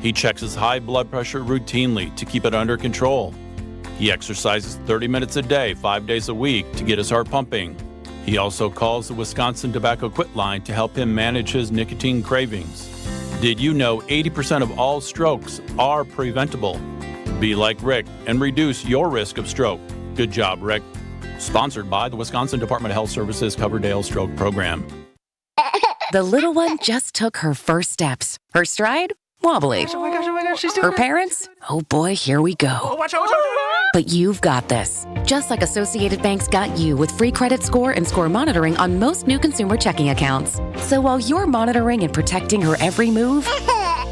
He checks his high blood pressure routinely to keep it under control. He exercises 30 minutes a day, 5 days a week to get his heart pumping. He also calls the Wisconsin Tobacco Quit line to help him manage his nicotine cravings. Did you know 80% of all strokes are preventable? Be like Rick and reduce your risk of stroke. Good job, Rick. Sponsored by the Wisconsin Department of Health Services Coverdale Stroke Program. The little one just took her first steps. Her stride? Wobbly. Oh my gosh, she's doing Her parents? Oh boy, here we go. Oh, watch out. But you've got this. Just like Associated Bank's got you with free credit score and score monitoring on most new consumer checking accounts. So while you're monitoring and protecting her every move,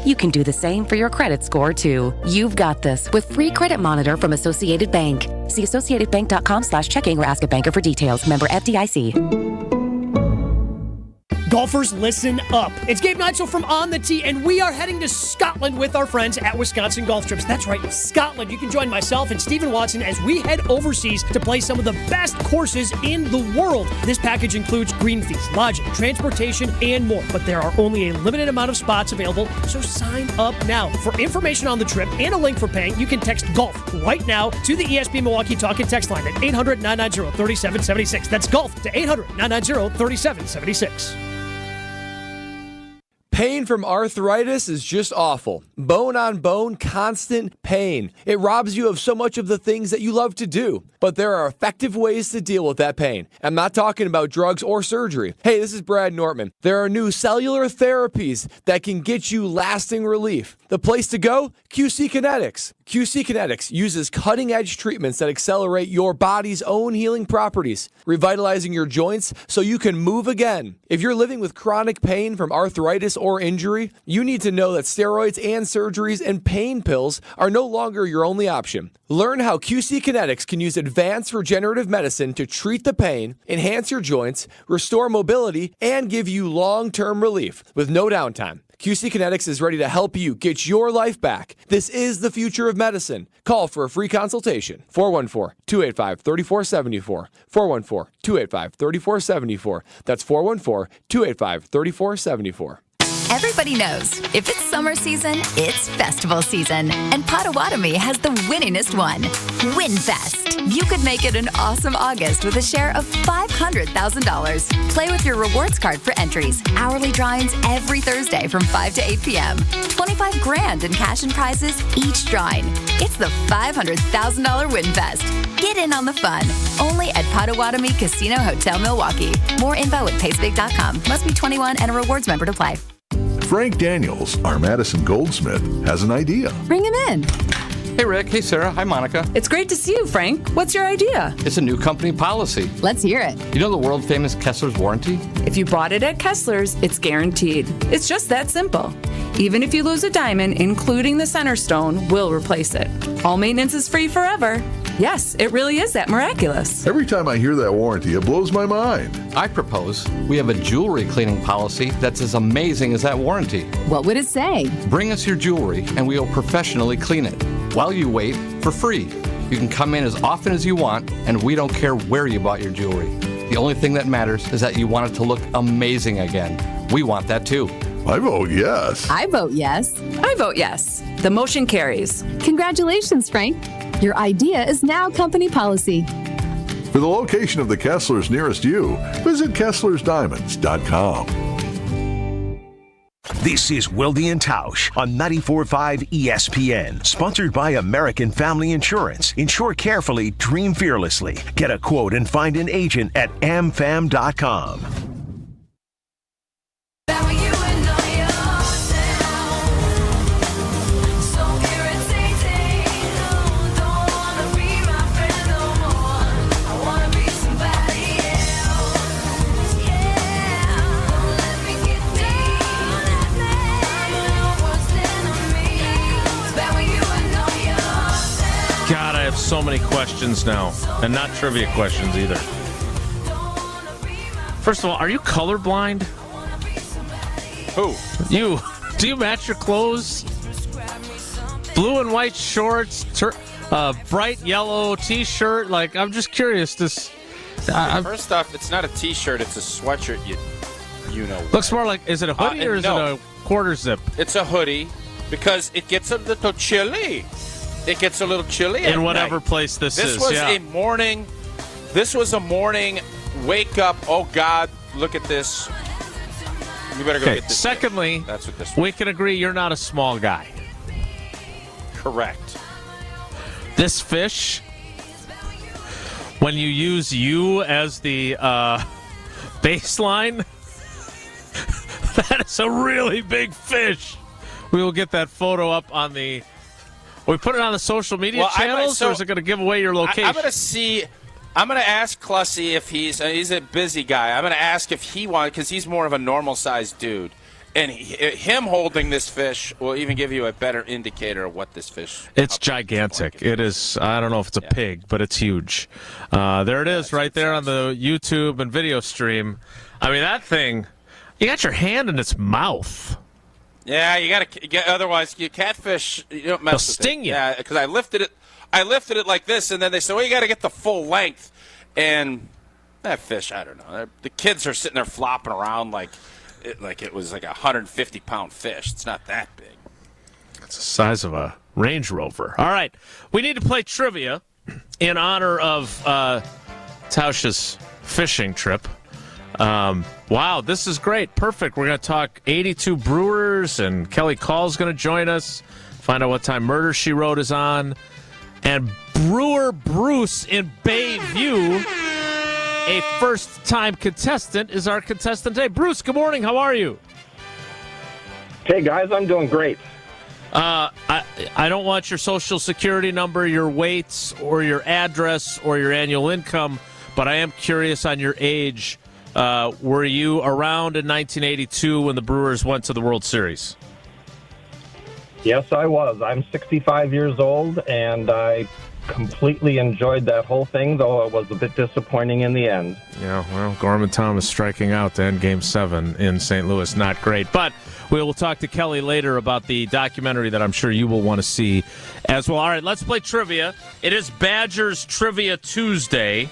you can do the same for your credit score, too. You've got this with free credit monitor from Associated Bank. See associatedbank.com/checking or ask a banker for details. Member FDIC. Golfers, listen up. It's Gabe Neitzel from On the Tee, and we are heading to Scotland with our friends at Wisconsin Golf Trips. That's right, Scotland. You can join myself and Stephen Watson as we head overseas to play some of the best courses in the world. This package includes green fees, lodging, transportation, and more. But there are only a limited amount of spots available, so sign up now. For information on the trip and a link for paying, you can text GOLF right now to the ESPN Milwaukee Talk and Text line at 800-990-3776. That's GOLF to 800-990-3776. Pain from arthritis is just awful. Bone on bone, constant pain. It robs you of so much of the things that you love to do. But there are effective ways to deal with that pain. I'm not talking about drugs or surgery. Hey, this is Brad Nortman. There are new cellular therapies that can get you lasting relief. The place to go? QC Kinetics. QC Kinetics uses cutting-edge treatments that accelerate your body's own healing properties, revitalizing your joints so you can move again. If you're living with chronic pain from arthritis or injury, you need to know that steroids and surgeries and pain pills are no longer your only option. Learn how QC Kinetics can use advanced regenerative medicine to treat the pain, enhance your joints, restore mobility, and give you long-term relief with no downtime. QC Kinetics is ready to help you get your life back. This is the future of medicine. Call for a free consultation. 414-285-3474. 414-285-3474. That's 414-285-3474. Everybody knows if it's summer season, it's festival season. And Potawatomi has the winningest one, WinFest. You could make it an awesome August with a share of $500,000. Play with your rewards card for entries. Hourly drawings every Thursday from 5 to 8 p.m. $25,000 in cash and prizes each drawing. It's the $500,000 WinFest. Get in on the fun. Only at Potawatomi Casino Hotel Milwaukee. More info at pacebig.com. Must be 21 and a rewards member to play. Frank Daniels, our Madison Goldsmith, has an idea. Bring him in. Hey, Rick. Hey, Sarah. Hi, Monica. It's great to see you, Frank. What's your idea? It's a new company policy. Let's hear it. You know the world-famous Kessler's warranty? If you bought it at Kessler's, it's guaranteed. It's just that simple. Even if you lose a diamond, including the center stone, we'll replace it. All maintenance is free forever. Yes, it really is that miraculous. Every time I hear that warranty, it blows my mind. I propose we have a jewelry cleaning policy that's as amazing as that warranty. What would it say? Bring us your jewelry and we will professionally clean it. While you wait, for free. You can come in as often as you want, and we don't care where you bought your jewelry. The only thing that matters is that you want it to look amazing again. We want that too. I vote yes. I vote yes. I vote yes. The motion carries. Congratulations, Frank. Your idea is now company policy. For the location of the Kesslers nearest you, visit KesslersDiamonds.com. This is Wilde and Tausch on 94.5 ESPN. Sponsored by American Family Insurance. Insure carefully, dream fearlessly. Get a quote and find an agent at amfam.com. God, I have so many questions now, and not trivia questions either. First of all, are you colorblind? Who? You. Do you match your clothes? Blue and white shorts, bright yellow T-shirt. Like, I'm just curious. First off, it's not a T-shirt; it's a sweatshirt. You know. Looks more like, is it a hoodie or is it a quarter zip? It's a hoodie because it gets a little chilly. It gets a little chilly in whatever place this is. This was a morning wake up. Oh God, look at this. You better go get this. Secondly, that's what this we can agree you're not a small guy. Correct. This fish, when you use you as the baseline, that is a really big fish. We will get that photo up on the... We put it on the social media channels, or is it going to give away your location? I'm going to see... I'm going to ask Clussy if he's a busy guy. I'm going to ask if he wants, because he's more of a normal-sized dude. And him holding this fish will even give you a better indicator of what this fish... It's gigantic. It is, I don't know if it's a pig, but it's huge. There it is right there on the YouTube and video stream. I mean, that thing, you got your hand in its mouth. Yeah, you got to... Otherwise, you catfish, you don't mess They'll with sting it. you. Yeah, because I lifted it like this, and then they said, well, you got to get the full length. And that fish, I don't know. The kids are sitting there flopping around like it was like a 150-pound fish. It's not that big. It's the size of a Range Rover. All right. We need to play trivia in honor of Tauscher's fishing trip. Wow, this is great. Perfect. We're going to talk 82 Brewers, and Kelly Call's going to join us, find out what time Murder, She Wrote is on. And Brewer Bruce in Bayview, a first-time contestant, is our contestant today. Bruce, good morning. How are you? Hey, guys, I'm doing great. I don't want your social security number, your weight, or your address, or your annual income, but I am curious on your age. Were you around in 1982 when the Brewers went to the World Series? Yes, I was. I'm 65 years old, and I completely enjoyed that whole thing, though it was a bit disappointing in the end. Yeah, well, Gorman Thomas striking out to end Game 7 in St. Louis. Not great. But we will talk to Kelly later about the documentary that I'm sure you will want to see as well. All right, let's play trivia. It is Badgers Trivia Tuesday.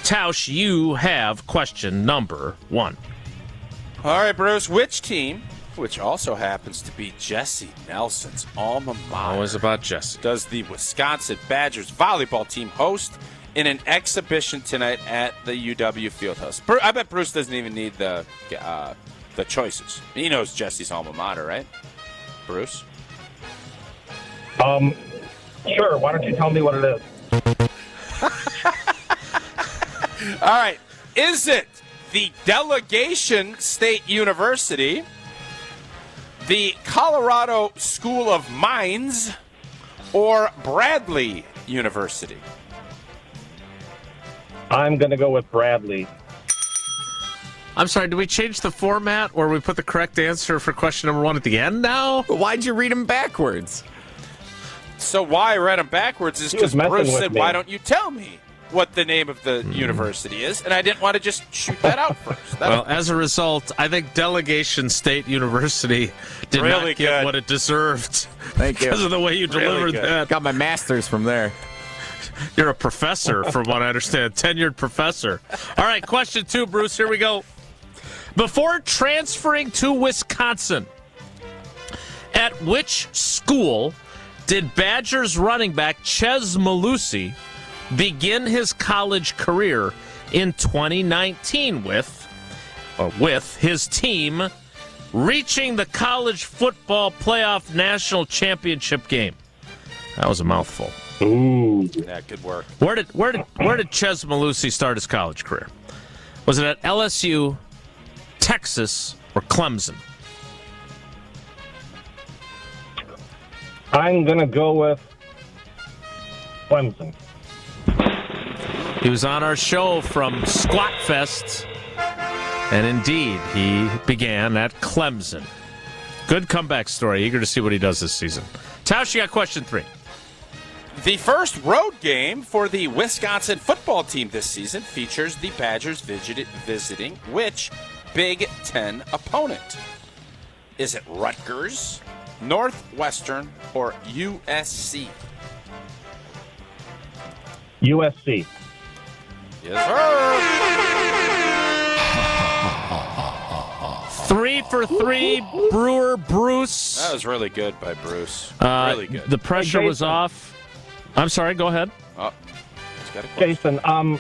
Tausch, you have question number 1. All right, Bruce. Which team, which also happens to be Jesse Nelson's alma mater, always about Jesse, does the Wisconsin Badgers volleyball team host in an exhibition tonight at the UW Fieldhouse? I bet Bruce doesn't even need the choices. He knows Jesse's alma mater, right? Bruce? Sure. Why don't you tell me what it is? All right. Is it the Delegation State University, the Colorado School of Mines, or Bradley University? I'm going to go with Bradley. I'm sorry, did we change the format or we put the correct answer for question number 1 at the end now? Why'd you read them backwards? So why I read them backwards is because Bruce said, why don't you tell me what the name of the university is? And I didn't want to just shoot that out first. Well, as a result, I think Delegation State University did really not get good. what it deserved. Thank you. Because of the way you delivered that. Got my master's from there. You're a professor, from what I understand. Tenured professor. All right, question 2, Bruce. Here we go. Before transferring to Wisconsin, at which school did Badgers running back Ches Malusi begin his college career in 2019 with his team reaching the college football playoff national championship game? That was a mouthful. Ooh. Yeah, good work. Where did Ches Malusi start his college career? Was it at LSU, Texas, or Clemson? I'm going to go with Clemson. He was on our show from Squat Fest, and indeed, he began at Clemson. Good comeback story. Eager to see what he does this season. Tausch, you got question 3. The first road game for the Wisconsin football team this season features the Badgers visiting which Big Ten opponent? Is it Rutgers, Northwestern, or USC? USC. Yes, sir. 3 for 3, Brewer Bruce. That was really good by Bruce. Really good. The pressure was off. I'm sorry, go ahead. Oh, he's got a question. Jason,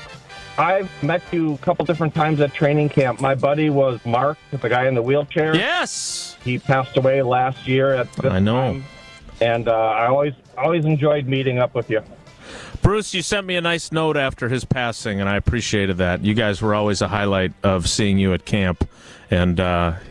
I've met you a couple different times at training camp. My buddy was Mark, the guy in the wheelchair. Yes. He passed away last year at this I know. time. And I always enjoyed meeting up with you. Bruce, you sent me a nice note after his passing, and I appreciated that. You guys were always a highlight of seeing you at camp, and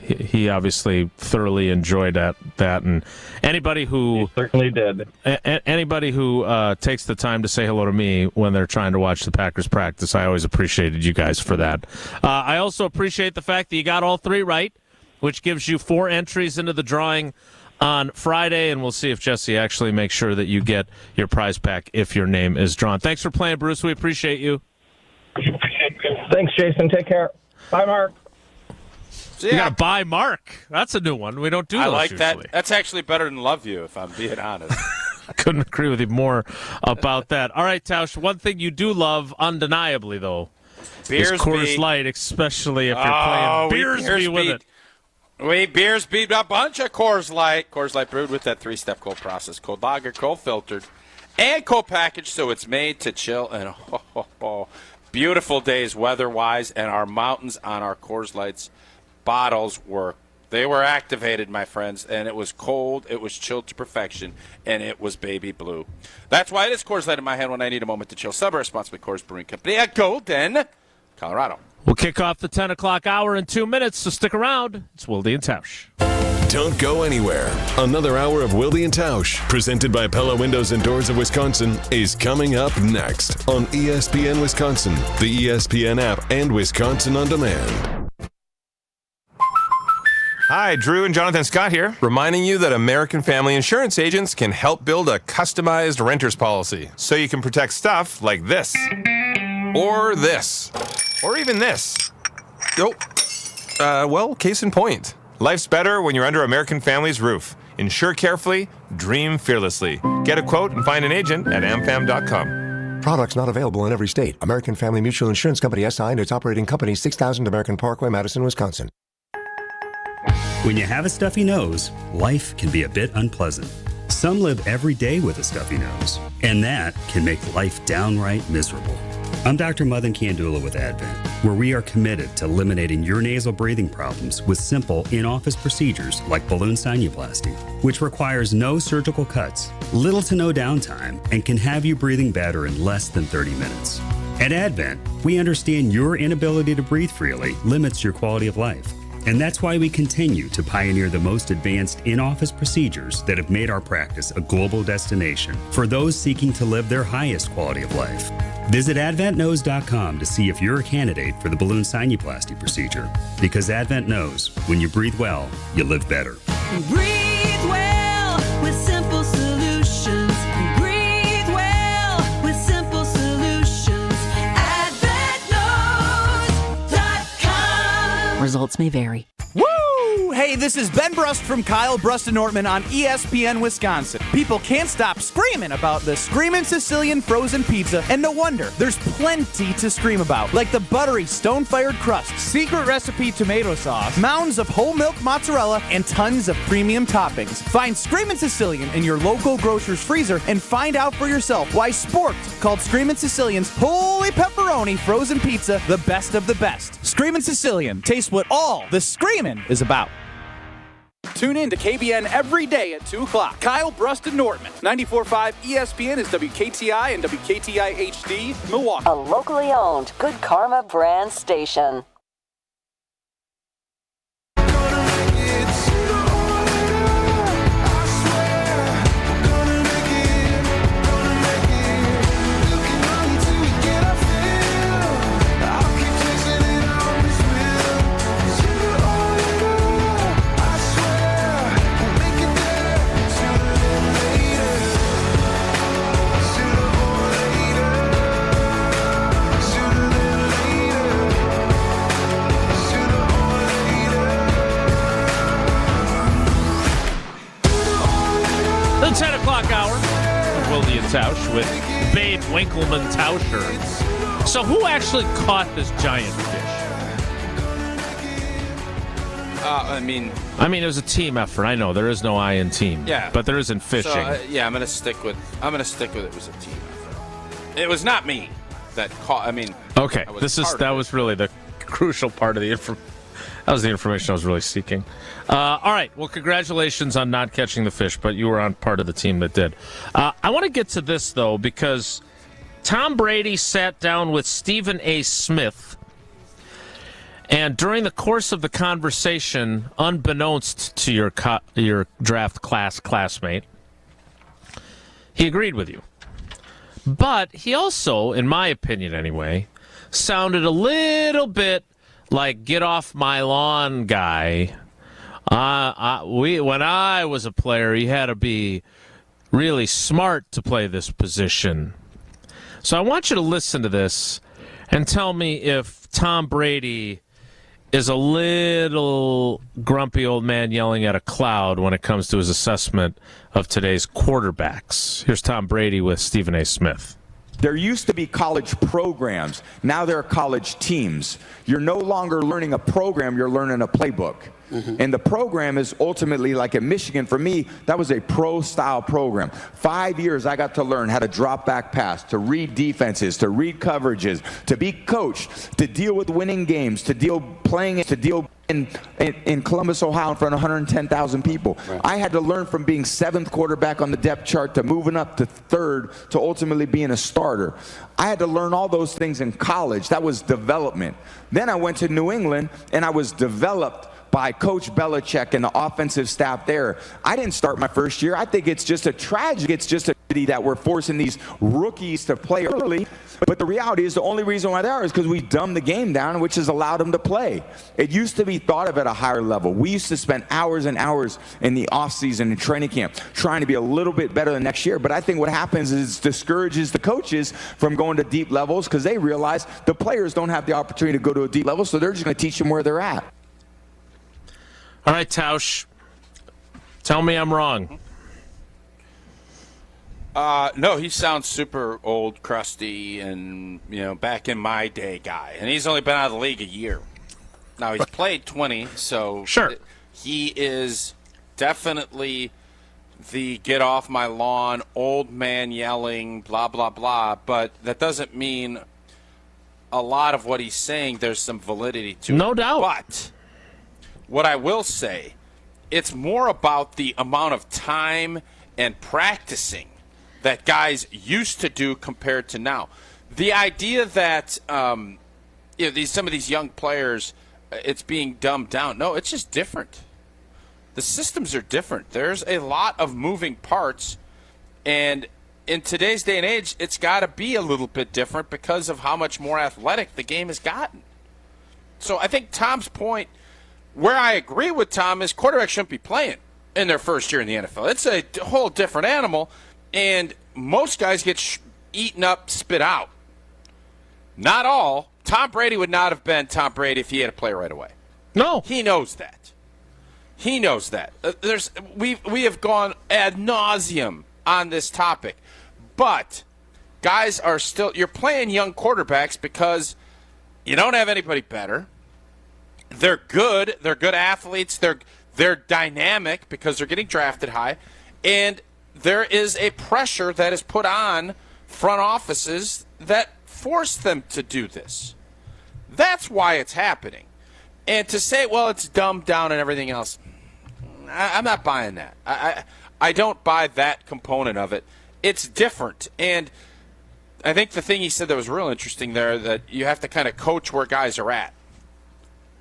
he obviously thoroughly enjoyed that. And anybody who certainly did. Anybody who takes the time to say hello to me when they're trying to watch the Packers practice, I always appreciated you guys for that. I also appreciate the fact that you got all 3 right, which gives you 4 entries into the drawing on Friday, and we'll see if Jesse actually makes sure that you get your prize pack if your name is drawn. Thanks for playing, Bruce. We appreciate you. Thanks, Jason. Take care. Bye, Mark. You got to buy Mark. That's a new one. We don't do those I like usually. that. That's actually better than love you, if I'm being honest. I couldn't agree with you more about that. All right, Tausch, one thing you do love, undeniably, though, is Coors Light, especially if you're playing Beersby with it. We Beersby a bunch of Coors Light. Coors Light brewed with that 3-step cold process. Cold lager, cold filtered, and cold packaged, so it's made to chill. And beautiful days weather-wise, and our mountains on our Coors Light's bottles were activated, my friends, and it was cold, it was chilled to perfection, and it was baby blue. That's why it is Coors Light in my hand when I need a moment to chill. Summer, sponsored by Coors Brewing Company at Golden, Colorado. We'll kick off the 10 o'clock hour in 2 minutes, so stick around. It's Wilde and Tausch. Don't go anywhere. Another hour of Wilde and Tausch, presented by Pella Windows and Doors of Wisconsin, is coming up next on ESPN Wisconsin, the ESPN app, and Wisconsin On Demand. Hi, Drew and Jonathan Scott here, reminding you that American Family Insurance agents can help build a customized renter's policy so you can protect stuff like this, or this, or even this. Well, case in point. Life's better when you're under American Family's roof. Insure carefully, dream fearlessly. Get a quote and find an agent at amfam.com. Products not available in every state. American Family Mutual Insurance Company SI and its operating company, 6000 American Parkway, Madison, Wisconsin. When you have a stuffy nose, life can be a bit unpleasant. Some live every day with a stuffy nose, and that can make life downright miserable. I'm Dr. Madan Kandula with Advent, where we are committed to eliminating your nasal breathing problems with simple in-office procedures like balloon sinuplasty, which requires no surgical cuts, little to no downtime, and can have you breathing better in less than 30 minutes. At Advent, we understand your inability to breathe freely limits your quality of life. And that's why we continue to pioneer the most advanced in-office procedures that have made our practice a global destination for those seeking to live their highest quality of life. Visit AdventKnows.com to see if you're a candidate for the balloon sinuplasty procedure. Because Advent knows when you breathe well, you live better. Breathe well with simple solutions. Breathe well with simple solutions. AdventKnows.com. Results may vary. Woo! Hey, this is Ben Brust from Kyle Brust and Nortman on ESPN Wisconsin. People can't stop screaming about the Screamin' Sicilian frozen pizza, and no wonder. There's plenty to scream about, like the buttery stone-fired crust, secret recipe tomato sauce, mounds of whole milk mozzarella, and tons of premium toppings. Find Screamin' Sicilian in your local grocer's freezer and find out for yourself why Sport called Screamin' Sicilian's Holy Pepperoni frozen pizza the best of the best. Screamin' Sicilian. Taste what all the screamin' is about. Tune in to KBN every day at 2 o'clock. Kyle Brust and Nortman. 94.5 ESPN is WKTI and WKTI HD, Milwaukee. A locally owned Good Karma brand station. The 10 o'clock hour of Wilde and Tausch with Babe Winkleman Tauscher. So who actually caught this giant fish? I mean, it was a team effort. I know there is no I in team. Yeah, but there is in fishing. So, I'm gonna stick with it was a team effort. It was not me. that caught. I mean, Okay, that was really the crucial part of the that was the information I was really seeking. All right, well, congratulations on not catching the fish, but you were on part of the team that did. I want to get to this, though, because Tom Brady sat down with Stephen A. Smith, and during the course of the conversation, unbeknownst to your draft classmate, he agreed with you. But he also, in my opinion anyway, sounded a little bit like get off my lawn guy. When I was a player, you had to be really smart to play this position. So I want you to listen to this and tell me if Tom Brady is a little grumpy old man yelling at a cloud when it comes to his assessment of today's quarterbacks. Here's Tom Brady with Stephen A. Smith. There used to be college programs. Now there are college teams. You're no longer learning a program, you're learning a playbook. And the program is ultimately, like at Michigan, for me, that was a pro-style program. 5 years I got to learn how to drop back pass, to read defenses, to read coverages, to be coached, to deal with winning games, to deal in Columbus, Ohio, in front of 110,000 people. Right. I had to learn from being 7th quarterback on the depth chart to moving up to 3rd to ultimately being a starter. I had to learn all those things in college. That was development. Then I went to New England, and I was developed by Coach Belichick and the offensive staff there. I didn't start my first year. I think it's just a tragedy. It's just a tragedy that we're forcing these rookies to play early. But the reality is the only reason why they are is because we dumbed the game down, which has allowed them to play. It used to be thought of at a higher level. We used to spend hours and hours in the offseason and training camp trying to be a little bit better than next year. But I think what happens is it discourages the coaches from going to deep levels because they realize the players don't have the opportunity to go to a deep level, so they're just going to teach them where they're at. All right, Tausch, tell me I'm wrong. No, he sounds super old, crusty, and, back in my day guy. And he's only been out of the league a year. Now, he's played 20, so sure. He is definitely the get off my lawn, old man yelling, blah, blah, blah. But that doesn't mean a lot of what he's saying, there's some validity to it. No doubt. But what I will say, it's more about the amount of time and practicing that guys used to do compared to now. The idea that some of these young players, it's being dumbed down. No, it's just different. The systems are different. There's a lot of moving parts, and in today's day and age, it's got to be a little bit different because of how much more athletic the game has gotten. So I think Tom's point, where I agree with Tom, is quarterbacks shouldn't be playing in their first year in the NFL. It's a whole different animal, and most guys get eaten up, spit out. Not all. Tom Brady would not have been Tom Brady if he had to play right away. No. He knows that. He knows that. We have gone ad nauseum on this topic, but guys are still – you're playing young quarterbacks because you don't have anybody better. They're good. They're good athletes. They're dynamic because they're getting drafted high. And there is a pressure that is put on front offices that force them to do this. That's why it's happening. And to say, well, it's dumbed down and everything else, I'm not buying that. I don't buy that component of it. It's different. And I think the thing he said that was real interesting there, that you have to kind of coach where guys are at.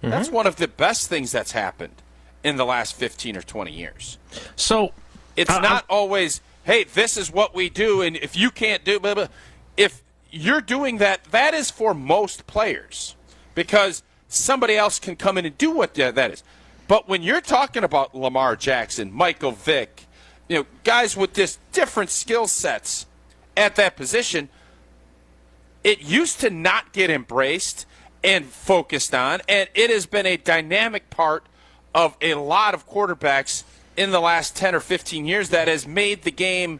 Mm-hmm. That's one of the best things that's happened in the last 15 or 20 years. So it's not always, hey, this is what we do, and if you can't do blah, blah. If you're doing that, that is for most players because somebody else can come in and do what that is. But when you're talking about Lamar Jackson, Michael Vick, guys with this different skill sets at that position, it used to not get embraced and focused on, and it has been a dynamic part of a lot of quarterbacks in the last 10 or 15 years that has made the game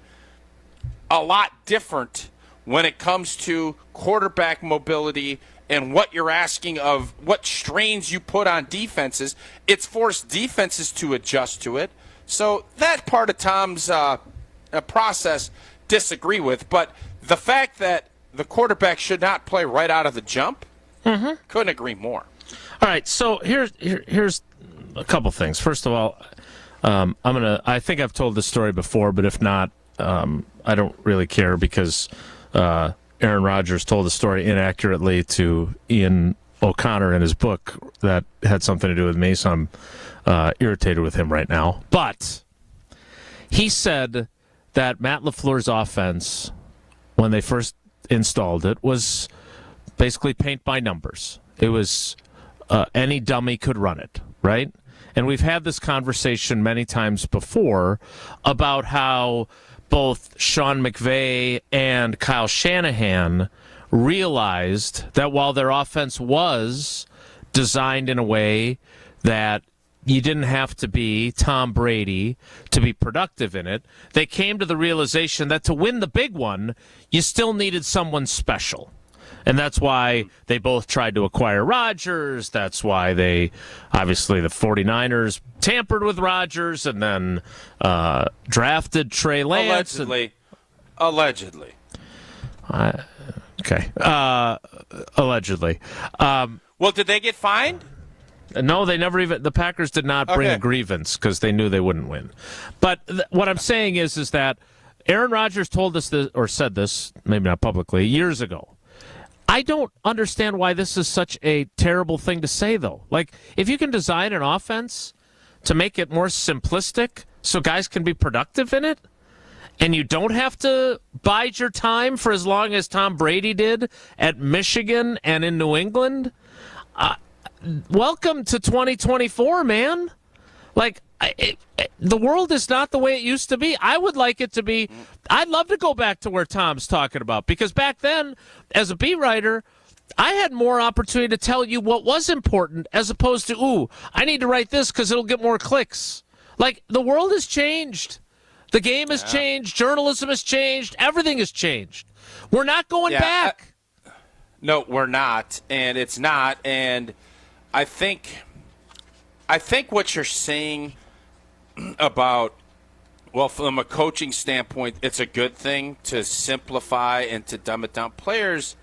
a lot different when it comes to quarterback mobility and what you're asking of what strains you put on defenses. It's forced defenses to adjust to it. So that part of Tom's process disagree with, but the fact that the quarterback should not play right out of the jump. Mm-hmm. Couldn't agree more. All right, so here's a couple things. First of all, I think I've told this story before, but if not, I don't really care because Aaron Rodgers told the story inaccurately to Ian O'Connor in his book that had something to do with me, so I'm irritated with him right now. But he said that Matt LaFleur's offense, when they first installed it, was basically paint by numbers. It was any dummy could run it, right? And we've had this conversation many times before about how both Sean McVay and Kyle Shanahan realized that while their offense was designed in a way that you didn't have to be Tom Brady to be productive in it, they came to the realization that to win the big one, you still needed someone special. And that's why they both tried to acquire Rodgers. That's why obviously the 49ers tampered with Rodgers and then drafted Trey Lance. Allegedly. Okay. Allegedly. Well, did they get fined? No, they never even. The Packers did not bring a grievance because they knew they wouldn't win. But what I'm saying is that Aaron Rodgers told us this, or said this, maybe not publicly, years ago. I don't understand why this is such a terrible thing to say, though. Like, if you can design an offense to make it more simplistic so guys can be productive in it, and you don't have to bide your time for as long as Tom Brady did at Michigan and in New England, welcome to 2024, man. Like, the world is not the way it used to be. I would like it to be. I'd love to go back to where Tom's talking about, because back then, as a beat writer, I had more opportunity to tell you what was important as opposed to, I need to write this because it'll get more clicks. Like, the world has changed. The game has changed. Journalism has changed. Everything has changed. We're not going back. No, we're not, and it's not. And I think what you're saying about, well, from a coaching standpoint, it's a good thing to simplify and to dumb it down. Players,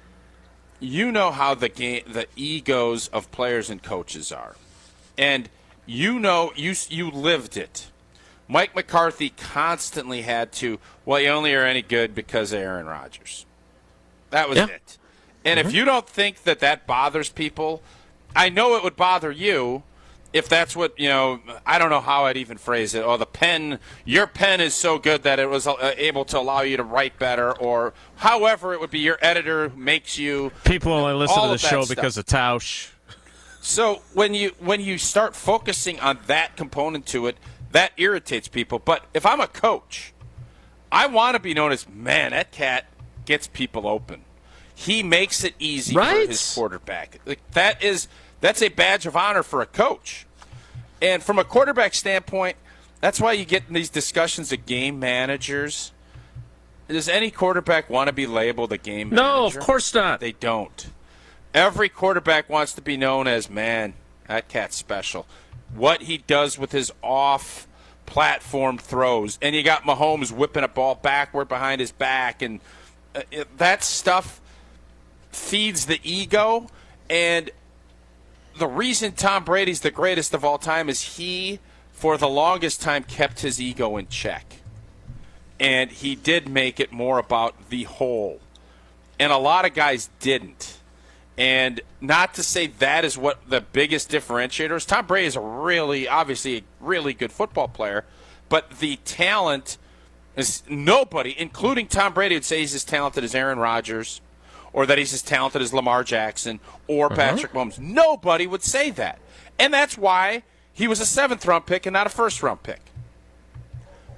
you know how the egos of players and coaches are, and you know you lived it. Mike McCarthy constantly had to, well, you only are any good because of Aaron Rodgers. That was it. And if you don't think that bothers people, I know it would bother you. If that's what, I don't know how I'd even phrase it. Or your pen is so good that it was able to allow you to write better, or however it would be your editor makes you. People only listen to the show because of Tauscher. So when you start focusing on that component to it, that irritates people. But if I'm a coach, I want to be known as, man, that cat gets people open. He makes it easy for his quarterback. Like, that's a badge of honor for a coach. And from a quarterback standpoint, that's why you get in these discussions of game managers. Does any quarterback want to be labeled a game manager? No, of course not. They don't. Every quarterback wants to be known as, man, that cat's special. What he does with his off-platform throws. And you got Mahomes whipping a ball backward behind his back. And that stuff feeds the ego. And the reason Tom Brady's the greatest of all time is he, for the longest time, kept his ego in check. And he did make it more about the whole. And a lot of guys didn't. And not to say that is what the biggest differentiator is. Tom Brady is obviously a really good football player, but the talent is nobody, including Tom Brady, would say he's as talented as Aaron Rodgers, or that he's as talented as Lamar Jackson or Patrick Mahomes. Nobody would say that. And that's why he was a 7th-round pick and not a 1st-round pick.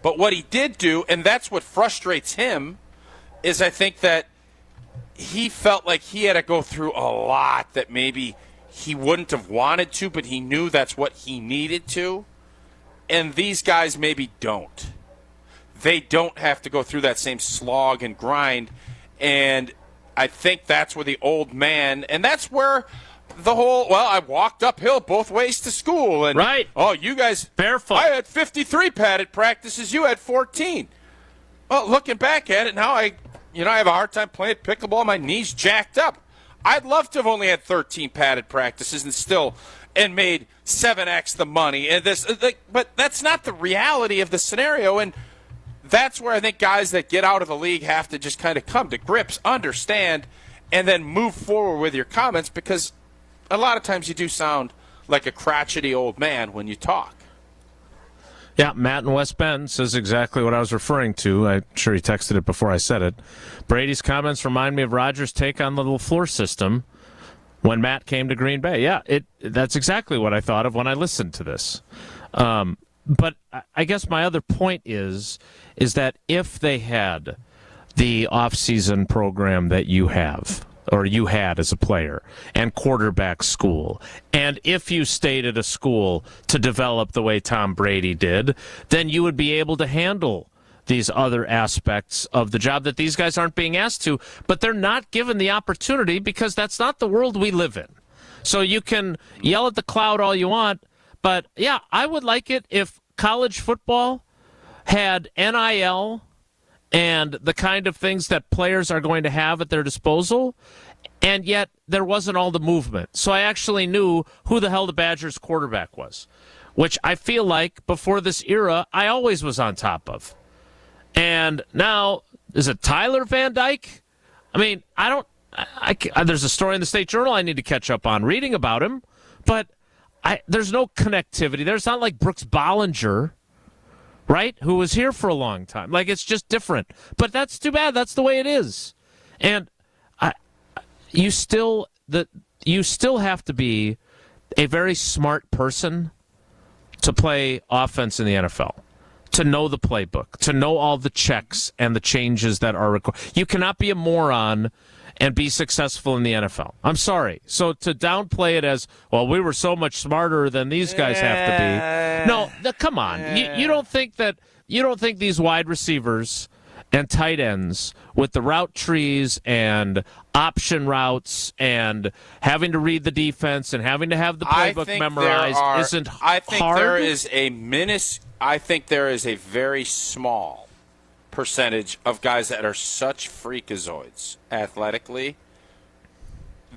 But what he did do, and that's what frustrates him, is I think that he felt like he had to go through a lot that maybe he wouldn't have wanted to, but he knew that's what he needed to. And these guys maybe don't. They don't have to go through that same slog and grind. And I think that's where the old man, and that's where the whole, well, I walked uphill both ways to school. And, oh, you guys, barefoot. I had 53 padded practices. You had 14. Well, looking back at it now, I have a hard time playing pickleball. My knee's jacked up. I'd love to have only had 13 padded practices and made 7x the money. And but that's not the reality of the scenario. And that's where I think guys that get out of the league have to just kind of come to grips, understand, and then move forward with your comments, because a lot of times you do sound like a crotchety old man when you talk. Yeah, Matt in West Bend says exactly what I was referring to. I'm sure he texted it before I said it. Brady's comments remind me of Rodgers' take on the LaFleur system when Matt came to Green Bay. Yeah, that's exactly what I thought of when I listened to this. But I guess my other point is that if they had the off-season program that you have, or you had as a player, and quarterback school, and if you stayed at a school to develop the way Tom Brady did, then you would be able to handle these other aspects of the job that these guys aren't being asked to, but they're not given the opportunity because that's not the world we live in. So you can yell at the cloud all you want, but yeah, I would like it if college football had NIL and the kind of things that players are going to have at their disposal, and yet there wasn't all the movement. So I actually knew who the hell the Badgers quarterback was, which I feel like before this era, I always was on top of. And now, is it Tyler Van Dyke? I mean, there's a story in the State Journal I need to catch up on reading about him, but there's no connectivity. There's not like Brooks Bollinger, right, who was here for a long time. Like, it's just different. But that's too bad. That's the way it is. And you still have to be a very smart person to play offense in the NFL, to know the playbook, to know all the checks and the changes that are required. You cannot be a moron and be successful in the NFL. I'm sorry. So to downplay it as, well, we were so much smarter than these guys have to be. No, come on. You don't think these wide receivers and tight ends with the route trees and option routes and having to read the defense and having to have the playbook memorized isn't hard? I think there is a very small percentage of guys that are such freakazoids athletically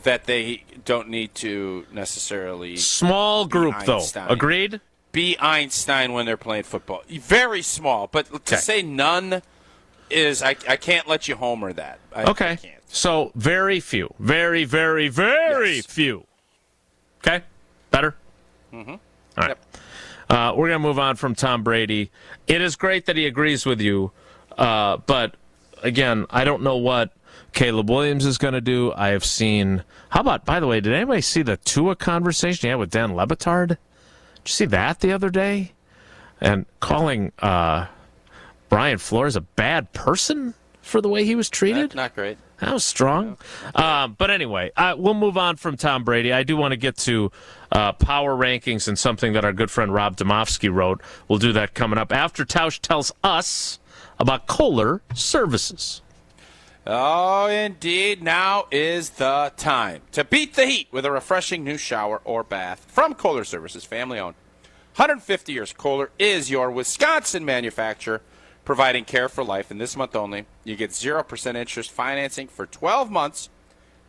that they don't need to necessarily small group though. Agreed? Be Einstein when they're playing football. Very small, but to say none is I can't let you homer that. I can't. So very few. Very, very, very few. Okay? Better? Mm-hmm. All right. We're going to move on from Tom Brady. It is great that he agrees with you. But, again, I don't know what Caleb Williams is going to do. I have seen – how about, by the way, did anybody see the Tua conversation he had with Dan Le Batard? Did you see that the other day? And calling Brian Flores a bad person for the way he was treated? That's not great. That was strong. But anyway, we'll move on from Tom Brady. I do want to get to power rankings and something that our good friend Rob Domofsky wrote. We'll do that coming up after Tausch tells us about Kohler Services. Oh, indeed. Now is the time to beat the heat with a refreshing new shower or bath from Kohler Services, family owned. 150 years. Kohler is your Wisconsin manufacturer, providing care for life. And this month only, you get 0% interest financing for 12 months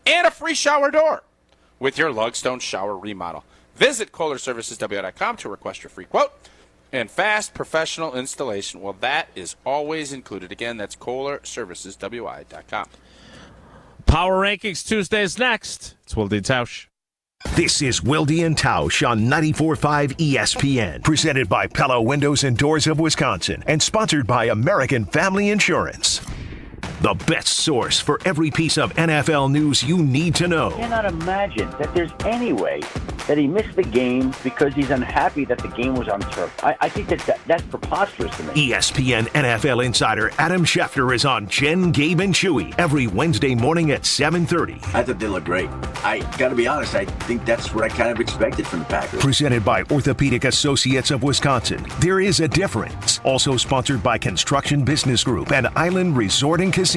and a free shower door with your Lugstone shower remodel. Visit KohlerServicesWI.com to request your free quote. And fast professional installation, well, that is always included. Again, that's KohlerServicesWI.com. Power Rankings Tuesday is next. It's Wilde Tausch. This is Wilde and Tausch on 94.5 ESPN, presented by Pella Windows and Doors of Wisconsin, and sponsored by American Family Insurance. The best source for every piece of NFL news you need to know. I cannot imagine that there's any way that he missed the game because he's unhappy that the game was on turf. I think that's preposterous to me. ESPN NFL insider Adam Schefter is on Jen, Gabe, and Chewy every Wednesday morning at 7:30. I thought they looked great. I got to be honest, I think that's what I kind of expected from the Packers. Presented by Orthopedic Associates of Wisconsin. There is a difference. Also sponsored by Construction Business Group and Island Resort and Casino.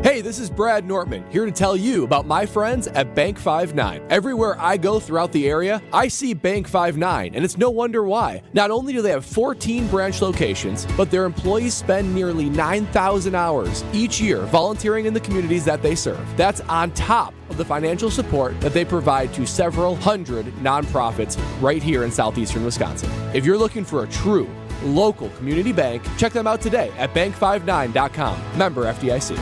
Hey, this is Brad Nortman, here to tell you about my friends at Bank 5-9. Everywhere I go throughout the area, I see Bank 5-9, and it's no wonder why. Not only do they have 14 branch locations, but their employees spend nearly 9,000 hours each year volunteering in the communities that they serve. That's on top of the financial support that they provide to several hundred nonprofits right here in southeastern Wisconsin. If you're looking for a true local community bank, check them out today at bank59.com. Member FDIC.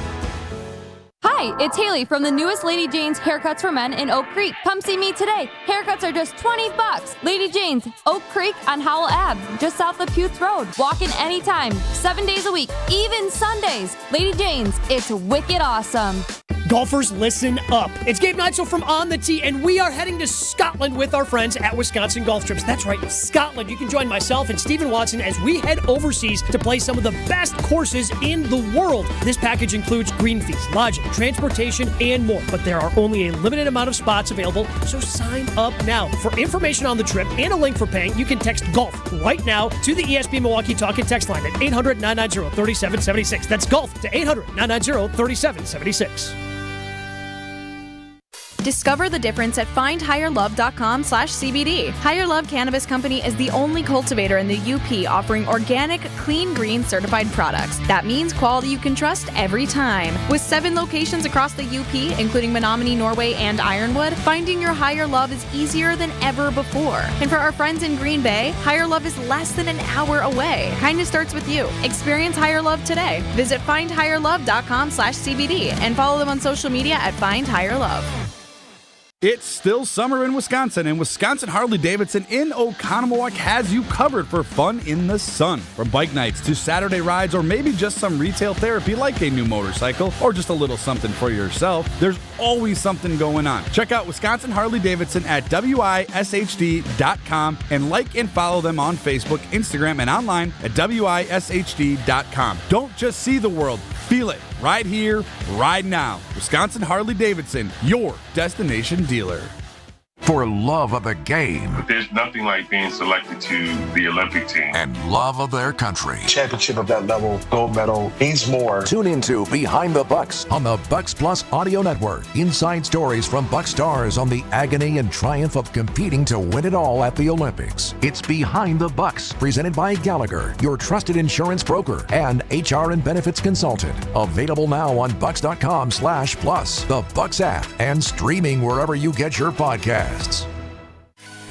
Hi, it's Haley from the newest Lady Jane's Haircuts for Men in Oak Creek. Come see me today. Haircuts are just $20. Lady Jane's, Oak Creek on Howell Ave, just south of Putes Road. Walk in anytime, 7 days a week, even Sundays. Lady Jane's, it's wicked awesome. Golfers, listen up. It's Gabe Neitzel from On the Tee, and we are heading to Scotland with our friends at Wisconsin Golf Trips. That's right, Scotland. You can join myself and Stephen Watson as we head overseas to play some of the best courses in the world. This package includes green fees, lodging, transportation, and more. But there are only a limited amount of spots available, so sign up now. For information on the trip and a link for paying, you can text GOLF right now to the ESPN Milwaukee Talk and Text line at 800-990-3776. That's GOLF to 800-990-3776. Discover the difference at findhigherlove.com/CBD. Higher Love Cannabis Company is the only cultivator in the UP offering organic, clean green certified products. That means quality you can trust every time. With 7 locations across the UP, including Menominee, Norway, and Ironwood, finding your higher love is easier than ever before. And for our friends in Green Bay, Higher Love is less than an hour away. Kindness starts with you. Experience Higher Love today. Visit findhigherlove.com/CBD and follow them on social media at Find Higher Love. It's still summer in Wisconsin, and Wisconsin Harley-Davidson in Oconomowoc has you covered for fun in the sun. From bike nights to Saturday rides, or maybe just some retail therapy like a new motorcycle, or just a little something for yourself, there's always something going on. Check out Wisconsin Harley-Davidson at wishd.com and like and follow them on Facebook, Instagram, and online at wishd.com. Don't just see the world, feel it. Right here, right now. Wisconsin Harley-Davidson, your destination dealer. For love of the game. But there's nothing like being selected to the Olympic team. And love of their country. Championship of that level, gold medal, means more. Tune into Behind the Bucks on the Bucks Plus Audio Network. Inside stories from Bucks stars on the agony and triumph of competing to win it all at the Olympics. It's Behind the Bucks, presented by Gallagher, your trusted insurance broker and HR and benefits consultant. Available now on bucks.com/plus, the Bucks app, and streaming wherever you get your podcasts.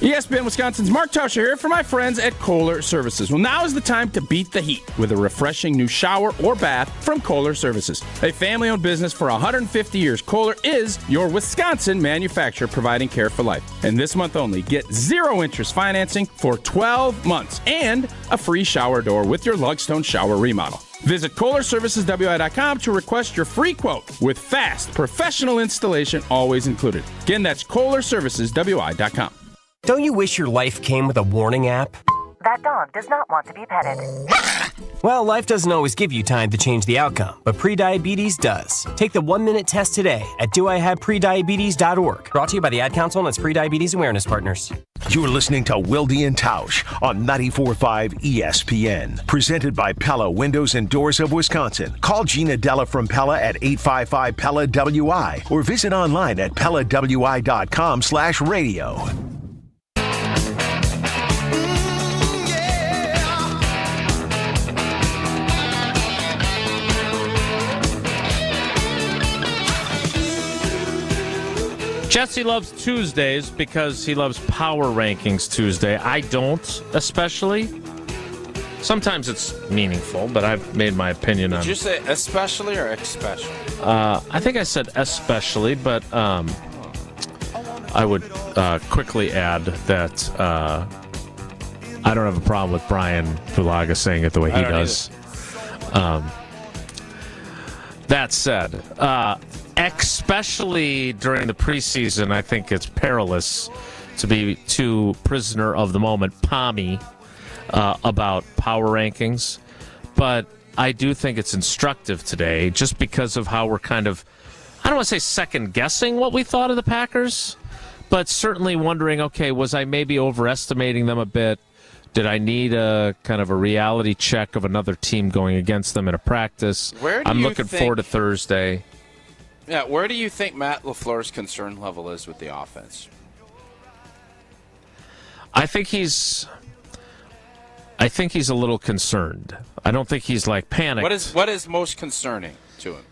ESPN Wisconsin's Mark Tauscher here for my friends at Kohler Services. Well, now is the time to beat the heat with a refreshing new shower or bath from Kohler Services. A family-owned business for 150 years, Kohler is your Wisconsin manufacturer providing care for life. And this month only, get 0 interest financing for 12 months and a free shower door with your Lugstone shower remodel. Visit KohlerServicesWI.com to request your free quote with fast, professional installation always included. Again, that's KohlerServicesWI.com. Don't you wish your life came with a warning app? That dog does not want to be petted. Well, life doesn't always give you time to change the outcome, but prediabetes does. Take the 1-minute test today at doihaveprediabetes.org. Brought to you by the Ad Council and its Prediabetes Awareness Partners. You're listening to Wilde and Tausch on 94.5 ESPN. Presented by Pella Windows and Doors of Wisconsin. Call Gina Della from Pella at 855-PELLA-WI or visit online at PellaWI.com/radio. Jesse loves Tuesdays because he loves Power Rankings Tuesday. I don't, especially. Sometimes it's meaningful, but I've made my opinion on it. Did you say especially or especially? I think I said especially, but I would quickly add that I don't have a problem with Brian Bulaga saying it the way he does. That said, especially during the preseason, I think it's perilous to be too prisoner of the moment, pommy, about power rankings. But I do think it's instructive today just because of how we're kind of, I don't want to say second-guessing what we thought of the Packers, but certainly wondering, okay, was I maybe overestimating them a bit? Did I need a kind of a reality check of another team going against them in a practice? I'm looking forward to Thursday. Yeah, where do you think Matt LaFleur's concern level is with the offense? I think he's a little concerned. I don't think he's like panicked. What is most concerning to him?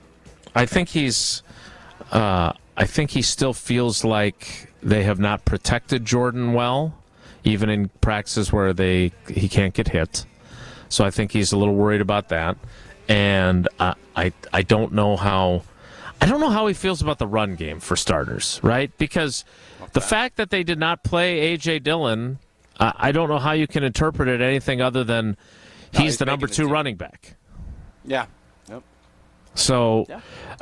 I think he still feels like they have not protected Jordan well, even in practices where he can't get hit. So I think he's a little worried about that. And I don't know how he feels about the run game for starters, right? Because the fact that they did not play A.J. Dillon, I don't know how you can interpret it anything other than he's the number 2 running back. Yeah. Yep. So,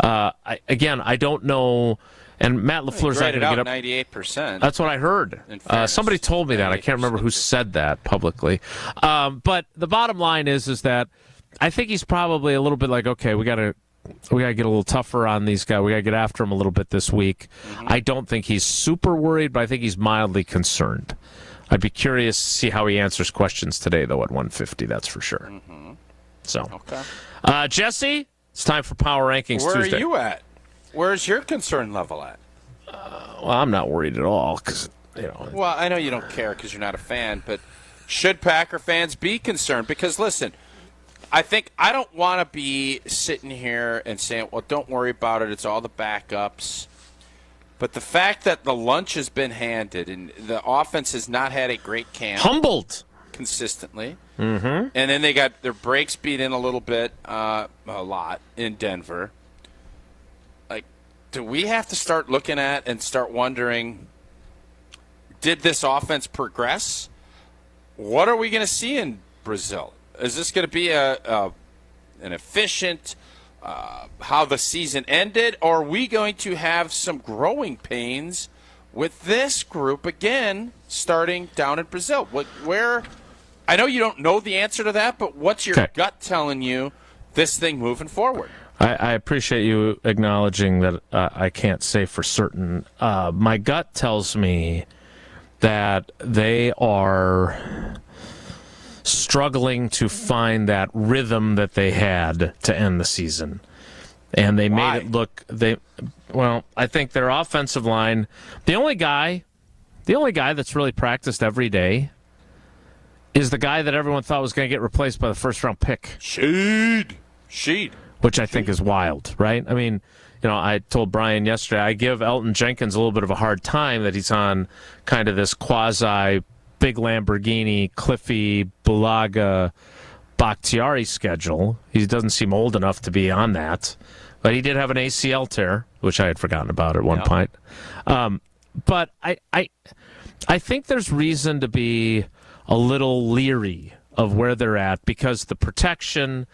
I don't know. And Matt LaFleur's not going to get up 98%. That's what I heard. Somebody told me that. I can't remember who said that publicly. But the bottom line is that I think he's probably a little bit like, okay, we got to get a little tougher on these guys. We got to get after them a little bit this week. Mm-hmm. I don't think he's super worried, but I think he's mildly concerned. I'd be curious to see how he answers questions today, though, at 150. That's for sure. Mm-hmm. So, okay. Jesse, it's time for Power Rankings Where Tuesday. Where are you at? Where's your concern level at? Well, I'm not worried at all because, Well, I know you don't care because you're not a fan, but should Packer fans be concerned? Because, listen, I don't want to be sitting here and saying, well, don't worry about it. It's all the backups. But the fact that the lunch has been handed and the offense has not had a great camp. Humbled. Consistently. Mm-hmm. And then they got their brakes beat in a little bit, a lot, in Denver. Do we have to start looking at and start wondering, did this offense progress? What are we going to see in Brazil? Is this going to be an efficient how the season ended, or are we going to have some growing pains with this group again starting down in Brazil? Where? I know you don't know the answer to that, but what's your gut telling you this thing moving forward? I appreciate you acknowledging that I can't say for certain. My gut tells me that they are struggling to find that rhythm that they had to end the season. And they made it look I think their offensive line, the only guy that's really practiced every day is the guy that everyone thought was going to get replaced by the first-round pick. Sheed. Which I think is wild, right? I mean, I told Brian yesterday, I give Elton Jenkins a little bit of a hard time that he's on kind of this quasi big Lamborghini, Cliffy, Bulaga, Bakhtiari schedule. He doesn't seem old enough to be on that. But he did have an ACL tear, which I had forgotten about at one point. But I think there's reason to be a little leery of where they're at because the protection,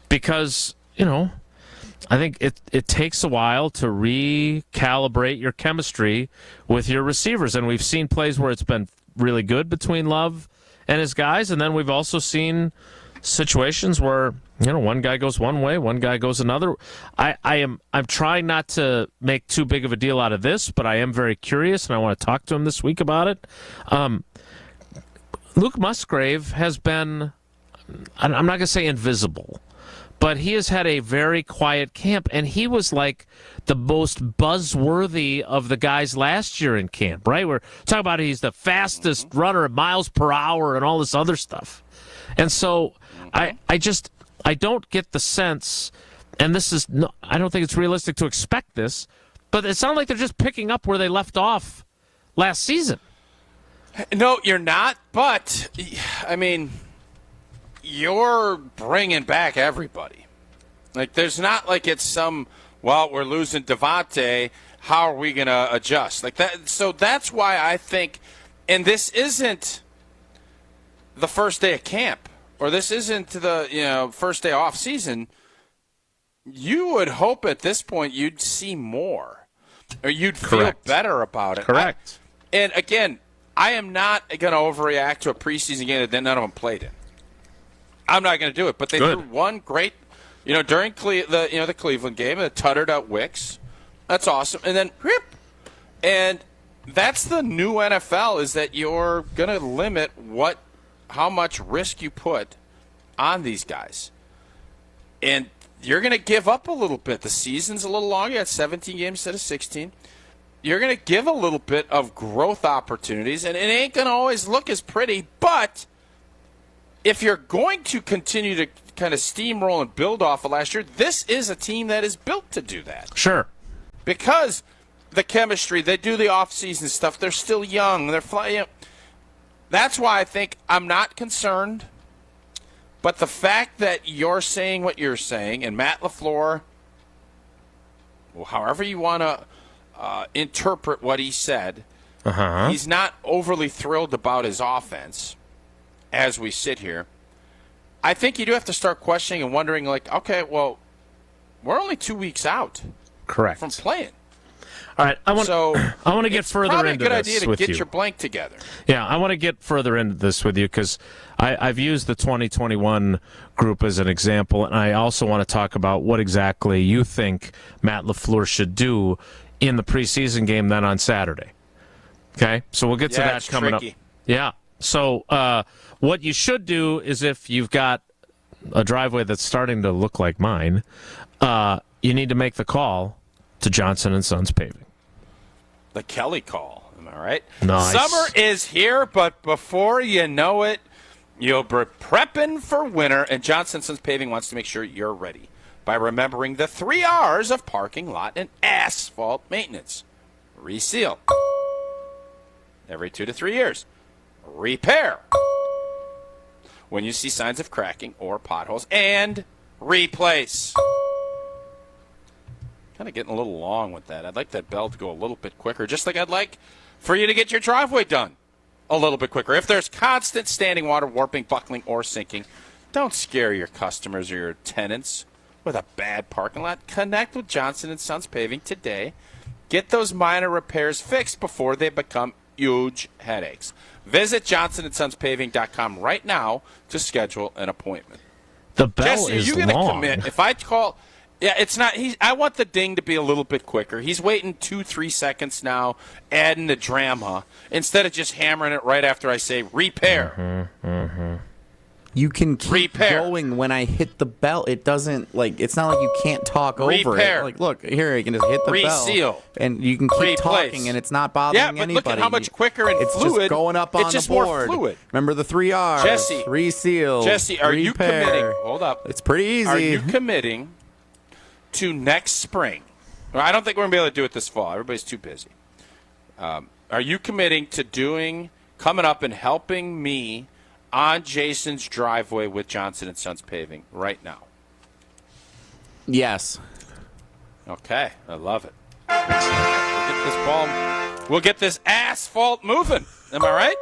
because, I think it takes a while to recalibrate your chemistry with your receivers. And we've seen plays where it's been really good between Love and his guys. And then we've also seen situations where, one guy goes one way, one guy goes another. I'm trying not to make too big of a deal out of this, but I am very curious, and I want to talk to him this week about it. Luke Musgrave has been, I'm not going to say invisible, but he has had a very quiet camp, and he was like the most buzzworthy of the guys last year in camp, right? We're talking about he's the fastest runner at miles per hour and all this other stuff. And so I don't get the sense, and this is, I don't think it's realistic to expect this, but it sounds like they're just picking up where they left off last season. No, you're not, but, I mean, you're bringing back everybody. Like, there's not like it's some, we're losing Devontae, how are we going to adjust? Like that. So that's why I think, and this isn't the first day of camp, or this isn't the, first day off season. You would hope at this point you'd see more, or you'd feel better about it. Correct. And again, I am not going to overreact to a preseason game that none of them played in. I'm not going to do it. But they threw one great, during the Cleveland game, they tuttered out Wicks. That's awesome. And then, and that's the new NFL, is that you're going to limit how much risk you put on these guys. And you're going to give up a little bit. The season's a little longer. You got 17 games instead of 16. You're going to give a little bit of growth opportunities, and it ain't going to always look as pretty. But if you're going to continue to kind of steamroll and build off of last year, this is a team that is built to do that. Sure. Because the chemistry, they do the off-season stuff. They're still young. They're flying. That's why I think I'm not concerned. But the fact that you're saying what you're saying, and Matt LaFleur, however you want to interpret what he said, he's not overly thrilled about his offense as we sit here. I think you do have to start questioning and wondering, like, okay, well, we're only 2 weeks out Correct. from playing. All right, I want to get further into this with you. It's probably a good idea to get your blank together. Yeah, I want to get further into this with you because I've used the 2021 group as an example, and I also want to talk about what exactly you think Matt LaFleur should do in the preseason game then on Saturday. Okay, so we'll get to that coming tricky. up. Yeah, so what you should do is if you've got a driveway that's starting to look like mine, you need to make the call to Johnson & Sons Paving. The Kelly call, am I right? Nice. Summer is here, but before you know it, you'll be prepping for winter, and Johnson & Sons Paving wants to make sure you're ready by remembering the 3 R's of parking lot and asphalt maintenance. Reseal. Every 2 to 3 years. Repair. When you see signs of cracking or potholes. And replace. Kind of getting a little long with that. I'd like that bell to go a little bit quicker, just like I'd like for you to get your driveway done a little bit quicker. If there's constant standing water, warping, buckling, or sinking, don't scare your customers or your tenants with a bad parking lot. Connect with Johnson & Sons Paving today. Get those minor repairs fixed before they become huge headaches. Visit johnsonsonspaving.com right now to schedule an appointment. The bell Jesse, is are you gonna long. commit? If I call... Yeah, it's not. I want the ding to be a little bit quicker. He's waiting 2-3 seconds now, adding the drama instead of just hammering it right after I say repair. You can keep going when I hit the bell. It doesn't it's not like you can't talk over Repair. it. Like, look here, you can just hit the Reseal. bell, and you can keep Replace. talking, and it's not bothering Yeah, but anybody. look at how much quicker and it's fluid. just going up on It's just the board. more fluid. Remember the 3 R's. Jesse. Reseal. Jesse, are you repair. committing? Hold up. It's pretty easy. Are you committing to next spring? Well, I don't think we're going to be able to do it this fall. Everybody's too busy. Are you committing to coming up and helping me on Jason's driveway with Johnson & Sons Paving right now? Yes. Okay, I love it. We'll get this asphalt moving. Am I right?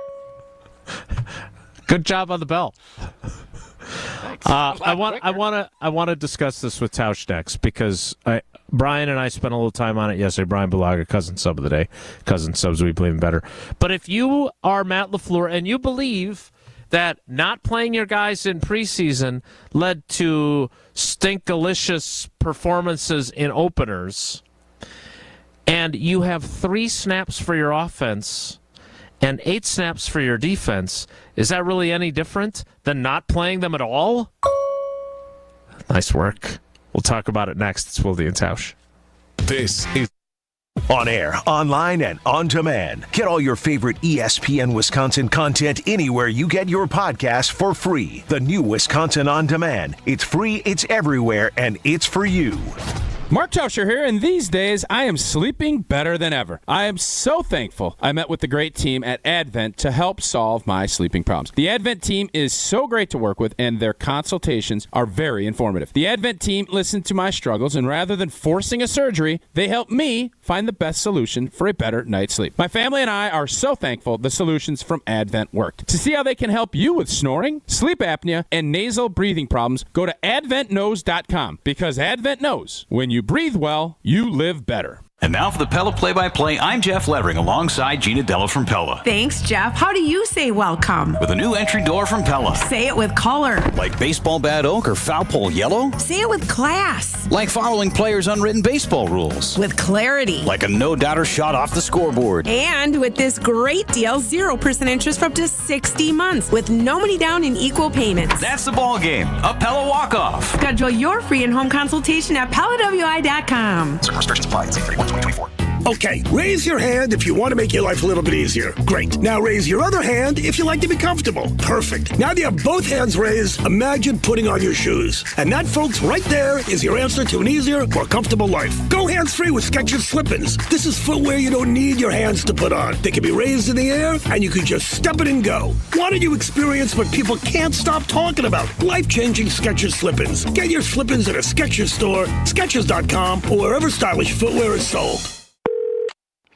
Good job on the bell. I want to discuss this with Tausch next because Brian and I spent a little time on it yesterday. Brian Balaga, cousin sub of the day, cousin subs we believe in better. But if you are Matt LaFleur and you believe that not playing your guys in preseason led to stinkalicious performances in openers, and you have 3 snaps for your offense and 8 snaps for your defense, is that really any different than not playing them at all? Nice work. We'll talk about it next. It's Wilde and Tausch. This is on air, online, and on demand. Get all your favorite ESPN Wisconsin content anywhere you get your podcast for free. The new Wisconsin On Demand. It's free, it's everywhere, and it's for you. Mark Tauscher here, and these days I am sleeping better than ever. I am so thankful I met with the great team at Advent to help solve my sleeping problems. The Advent team is so great to work with, and their consultations are very informative. The Advent team listened to my struggles, and rather than forcing a surgery, they helped me find the best solution for a better night's sleep. My family and I are so thankful the solutions from Advent worked. To see how they can help you with snoring, sleep apnea, and nasal breathing problems, go to adventknows.com, because Advent knows when you breathe well, you live better. And now for the Pella play-by-play, I'm Jeff Levering alongside Gina Della from Pella. Thanks, Jeff. How do you say welcome? With a new entry door from Pella. Say it with color. Like baseball bat oak or foul pole yellow? Say it with class. Like following players' unwritten baseball rules. With clarity. Like a no-doubter shot off the scoreboard. And with this great deal, 0% interest for up to 60 months with no money down and equal payments. That's the ball game. A Pella walk-off. Schedule your free in-home consultation at PellaWI.com. Certain restrictions apply. See 31/2024. Okay, raise your hand if you want to make your life a little bit easier. Great. Now raise your other hand if you like to be comfortable. Perfect. Now that you have both hands raised, imagine putting on your shoes. And that, folks, right there is your answer to an easier, more comfortable life. Go hands-free with Skechers Slip-ins. This is footwear you don't need your hands to put on. They can be raised in the air, and you can just step it and go. Why don't you experience what people can't stop talking about? Life-changing Skechers Slip-ins. Get your Slip-ins at a Skechers store, Skechers.com, or wherever stylish footwear is sold.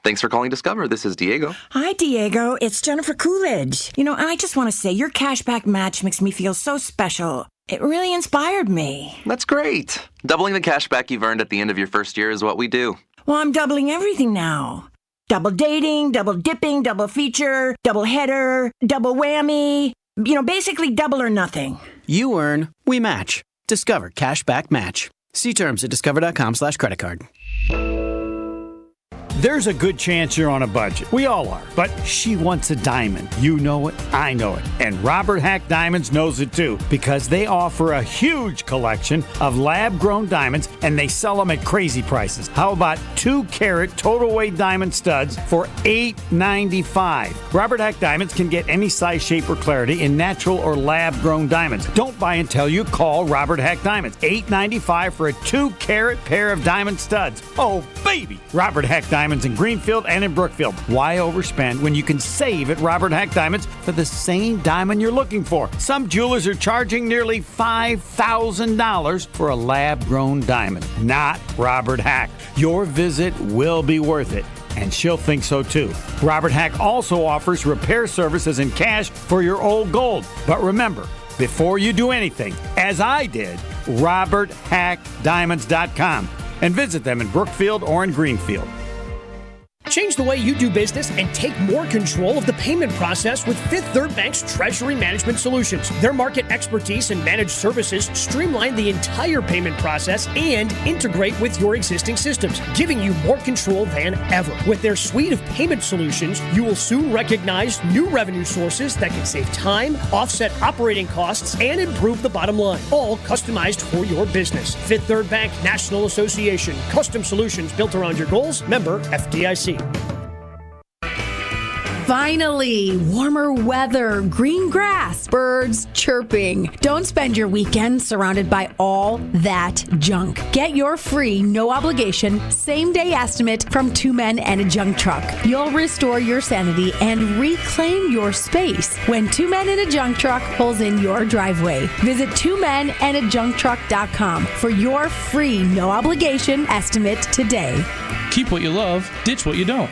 Thanks for calling Discover. This is Diego. Hi, Diego. It's Jennifer Coolidge. I just want to say your cashback match makes me feel so special. It really inspired me. That's great. Doubling the cashback you've earned at the end of your first year is what we do. Well, I'm doubling everything now. Double dating, double dipping, double feature, double header, double whammy. Basically double or nothing. You earn, we match. Discover Cashback Match. See terms at discover.com/creditcard. There's a good chance you're on a budget. We all are. But she wants a diamond. You know it. I know it. And Robert Hack Diamonds knows it too, because they offer a huge collection of lab-grown diamonds, and they sell them at crazy prices. How about 2-carat total weight diamond studs for $8.95? Robert Hack Diamonds can get any size, shape, or clarity in natural or lab-grown diamonds. Don't buy until you call Robert Hack Diamonds. $8.95 for a 2-carat pair of diamond studs. Oh, baby! Robert Hack Diamonds in Greenfield and in Brookfield. Why overspend when you can save at Robert Hack Diamonds for the same diamond you're looking for? Some jewelers are charging nearly $5,000 for a lab-grown diamond. Not Robert Hack. Your visit will be worth it, and she'll think so too. Robert Hack also offers repair services and cash for your old gold. But remember, before you do anything, as I did, RobertHackDiamonds.com, and visit them in Brookfield or in Greenfield. Change the way you do business and take more control of the payment process with Fifth Third Bank's Treasury Management Solutions. Their market expertise and managed services streamline the entire payment process and integrate with your existing systems, giving you more control than ever. With their suite of payment solutions, you will soon recognize new revenue sources that can save time, offset operating costs, and improve the bottom line, all customized for your business. Fifth Third Bank National Association. Custom solutions built around your goals. Member FDIC. Finally, warmer weather, green grass, birds chirping. Don't spend your weekend surrounded by all that junk. Get your free, no obligation, same-day estimate from Two Men and a Junk Truck. You'll restore your sanity and reclaim your space when Two Men and a Junk Truck pulls in your driveway. Visit twomenandajuncktruck.com for your free, no obligation estimate today. Keep what you love, ditch what you don't.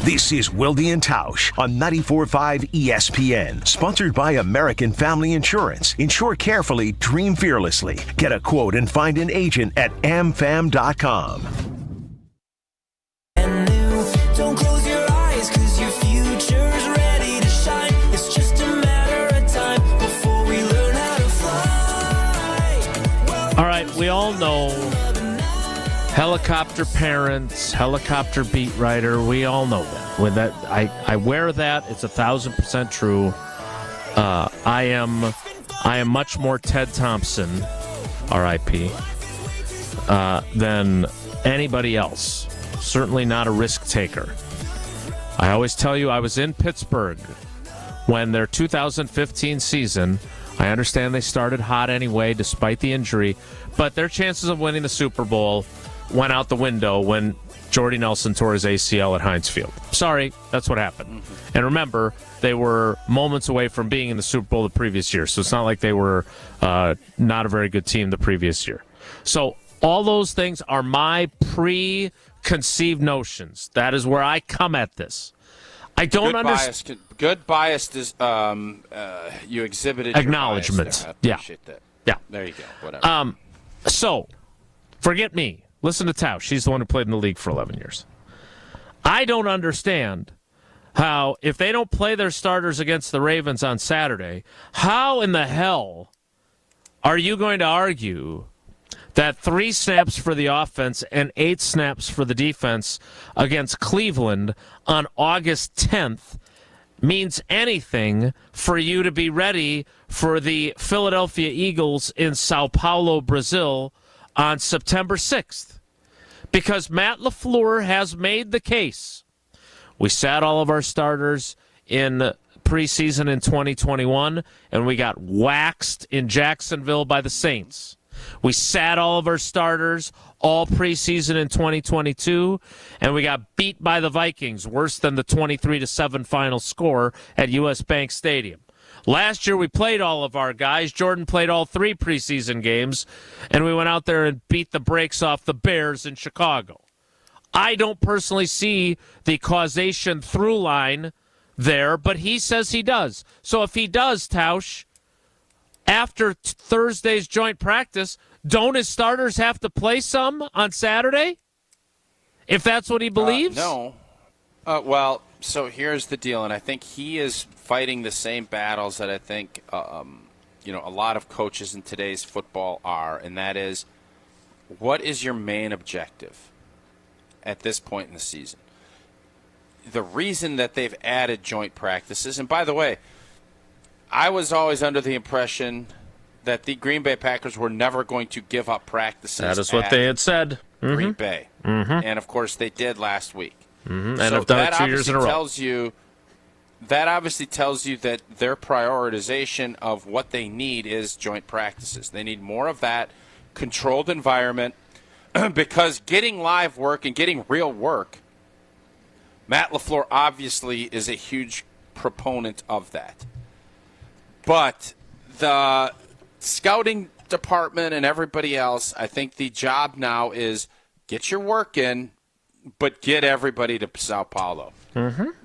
This is Wilde and Tausch on 94.5 ESPN. Sponsored by American Family Insurance. Insure carefully, dream fearlessly. Get a quote and find an agent at amfam.com. Don't close your eyes, 'cause your future's ready to shine. It's just a matter of time before we learn how to fly. All right, we all know helicopter parents, helicopter beat writer. We all know that. With that, I wear that. It's 1,000% true. I am much more Ted Thompson, R.I.P., than anybody else. Certainly not a risk taker. I always tell you, I was in Pittsburgh when their 2015 season. I understand they started hot anyway, despite the injury, but their chances of winning the Super Bowl went out the window when Jordy Nelson tore his ACL at Heinz Field. Sorry, that's what happened. And remember, they were moments away from being in the Super Bowl the previous year, so it's not like they were not a very good team the previous year. So all those things are my preconceived notions. That is where I come at this. I don't understand. Good bias is you exhibited acknowledgement. Your bias there. I appreciate that. Yeah. There you go. Whatever. So, forget me. Listen to Tausch. She's the one who played in the league for 11 years. I don't understand how, if they don't play their starters against the Ravens on Saturday, how in the hell are you going to argue that 3 snaps for the offense and 8 snaps for the defense against Cleveland on August 10th means anything for you to be ready for the Philadelphia Eagles in Sao Paulo, Brazil on September 6th? Because Matt LaFleur has made the case. We sat all of our starters in preseason in 2021, and we got waxed in Jacksonville by the Saints. We sat all of our starters all preseason in 2022, and we got beat by the Vikings, worse than the 23-7 final score at U.S. Bank Stadium. Last year, we played all of our guys. Jordan played all 3 preseason games, and we went out there and beat the brakes off the Bears in Chicago. I don't personally see the causation through line there, but he says he does. So if he does, Tausch, after Thursday's joint practice, don't his starters have to play some on Saturday? If that's what he believes? No. Well, so here's the deal, and I think he is fighting the same battles that I think a lot of coaches in today's football are, and that is, what is your main objective at this point in the season? The reason that they've added joint practices, and by the way, I was always under the impression that the Green Bay Packers were never going to give up practices. That is what they had said. Green Bay. And, of course, they did last week. And so have done that it 2 years in a row. That obviously tells you that their prioritization of what they need is joint practices. They need more of that controlled environment because getting live work and getting real work, Matt LaFleur obviously is a huge proponent of that. But the scouting department and everybody else, I think the job now is get your work in, but get everybody to Sao Paulo.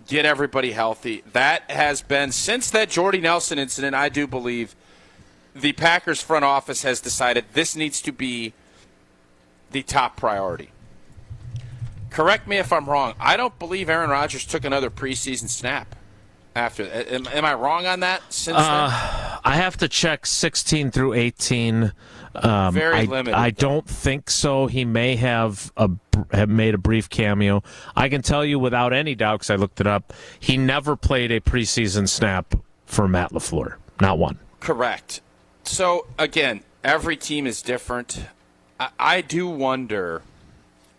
Get everybody healthy. That has been, since that Jordy Nelson incident, I do believe the Packers front office has decided this needs to be the top priority. Correct me if I'm wrong. I don't believe Aaron Rodgers took another preseason snap after. Am I wrong on that since then? I have to check 16 through 18. Very limited. I don't think so. He may have made a brief cameo. I can tell you without any doubt, because I looked it up, he never played a preseason snap for Matt LaFleur. Not one. Correct. So, again, every team is different. I do wonder,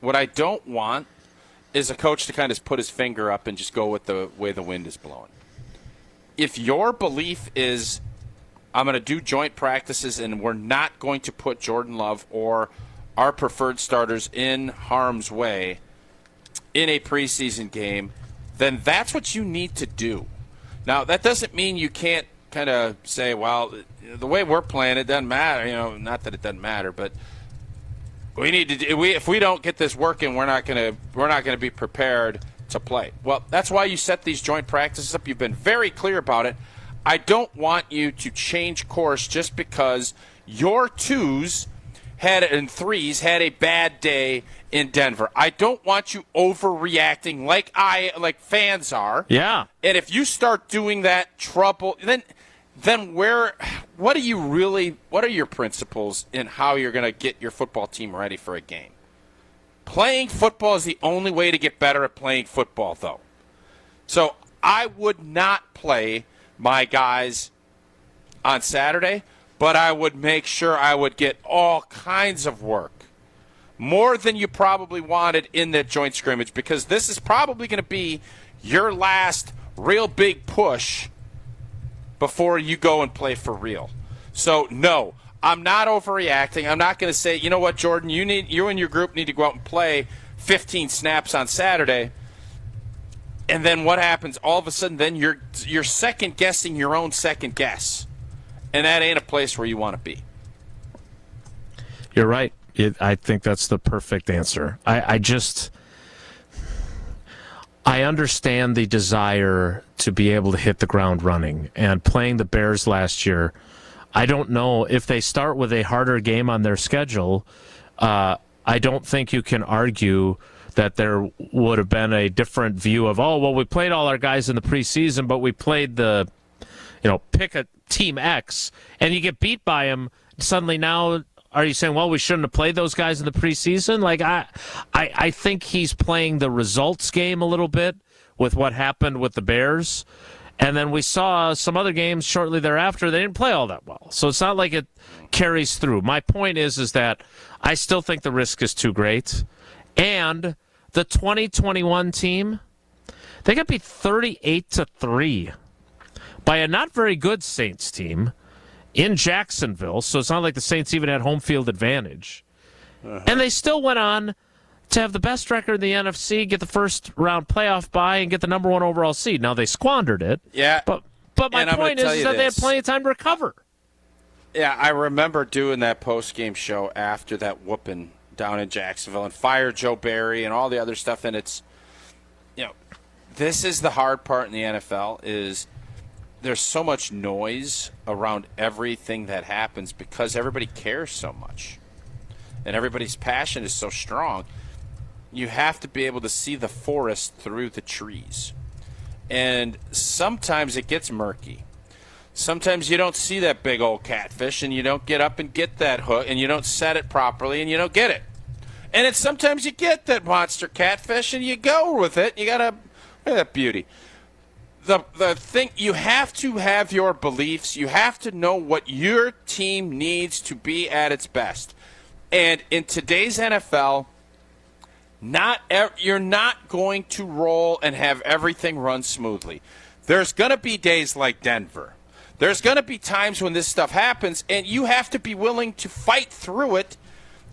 what I don't want is a coach to kind of put his finger up and just go with the way the wind is blowing. If your belief is, I'm going to do joint practices and we're not going to put Jordan Love or our preferred starters in harm's way in a preseason game, then that's what you need to do. Now, that doesn't mean you can't kind of say, well, the way we're playing, it doesn't matter. Not that it doesn't matter, but we need to. If we don't get this working, we're not going to be prepared to play. Well, that's why you set these joint practices up. You've been very clear about it. I don't want you to change course just because your 2s and 3s had a bad day in Denver. I don't want you overreacting like fans are. Yeah. And if you start doing that, trouble, then what are your principles in how you're going to get your football team ready for a game? Playing football is the only way to get better at playing football, though. So I would not play my guys on Saturday, but I would make sure I would get all kinds of work, more than you probably wanted in that joint scrimmage, because this is probably going to be your last real big push before you go and play for real. So, no, I'm not overreacting. I'm not going to say, you know what, Jordan, you and your group need to go out and play 15 snaps on Saturday. And then what happens? All of a sudden, then you're second-guessing your own second guess. And that ain't a place where you want to be. You're right. I think that's the perfect answer. I understand the desire to be able to hit the ground running. And playing the Bears last year, I don't know if they start with a harder game on their schedule. I don't think you can argue that there would have been a different view of, we played all our guys in the preseason, but we played pick a team X, and you get beat by them. Suddenly now, are you saying, we shouldn't have played those guys in the preseason? Like, I think he's playing the results game a little bit with what happened with the Bears. And then we saw some other games shortly thereafter, they didn't play all that well. So it's not like it carries through. My point is that I still think the risk is too great. And the 2021 team, they got beat 38-3 by a not very good Saints team in Jacksonville. So it's not like the Saints even had home field advantage. And they still went on to have the best record in the NFC, get the first round playoff bye, and get the number 1 overall seed. Now they squandered it. Yeah. But my point is that they had plenty of time to recover. Yeah, I remember doing that post-game show after that whooping down in Jacksonville and fire Joe Barry and all the other stuff. And it's, this is the hard part in the NFL is there's so much noise around everything that happens because everybody cares so much. And everybody's passion is so strong. You have to be able to see the forest through the trees. And sometimes it gets murky. Sometimes you don't see that big old catfish and you don't get up and get that hook and you don't set it properly and you don't get it. And it's sometimes you get that monster catfish and you go with it. You got to, look at that beauty. The thing, you have to have your beliefs. You have to know what your team needs to be at its best. And in today's NFL, you're not going to roll and have everything run smoothly. There's going to be days like Denver. There's going to be times when this stuff happens, and you have to be willing to fight through it,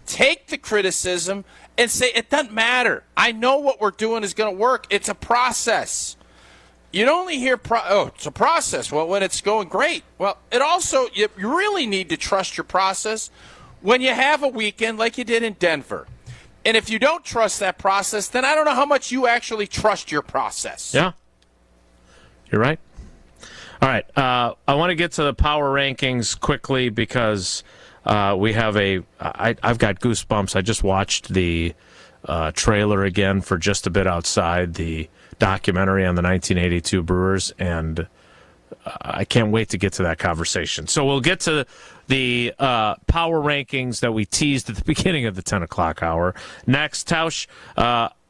take the criticism, and say, it doesn't matter. I know what we're doing is going to work. It's a process. You don't only hear, it's a process. Well, when it's going great. Well, it also, you really need to trust your process when you have a weekend like you did in Denver. And if you don't trust that process, then I don't know how much you actually trust your process. Yeah. You're right. All right. I want to get to the power rankings quickly because we have I've got goosebumps. I just watched the trailer again for Just a Bit Outside, the documentary on the 1982 Brewers, and I can't wait to get to that conversation. So we'll get to the power rankings that we teased at the beginning of the 10 o'clock hour. Next, Tausch,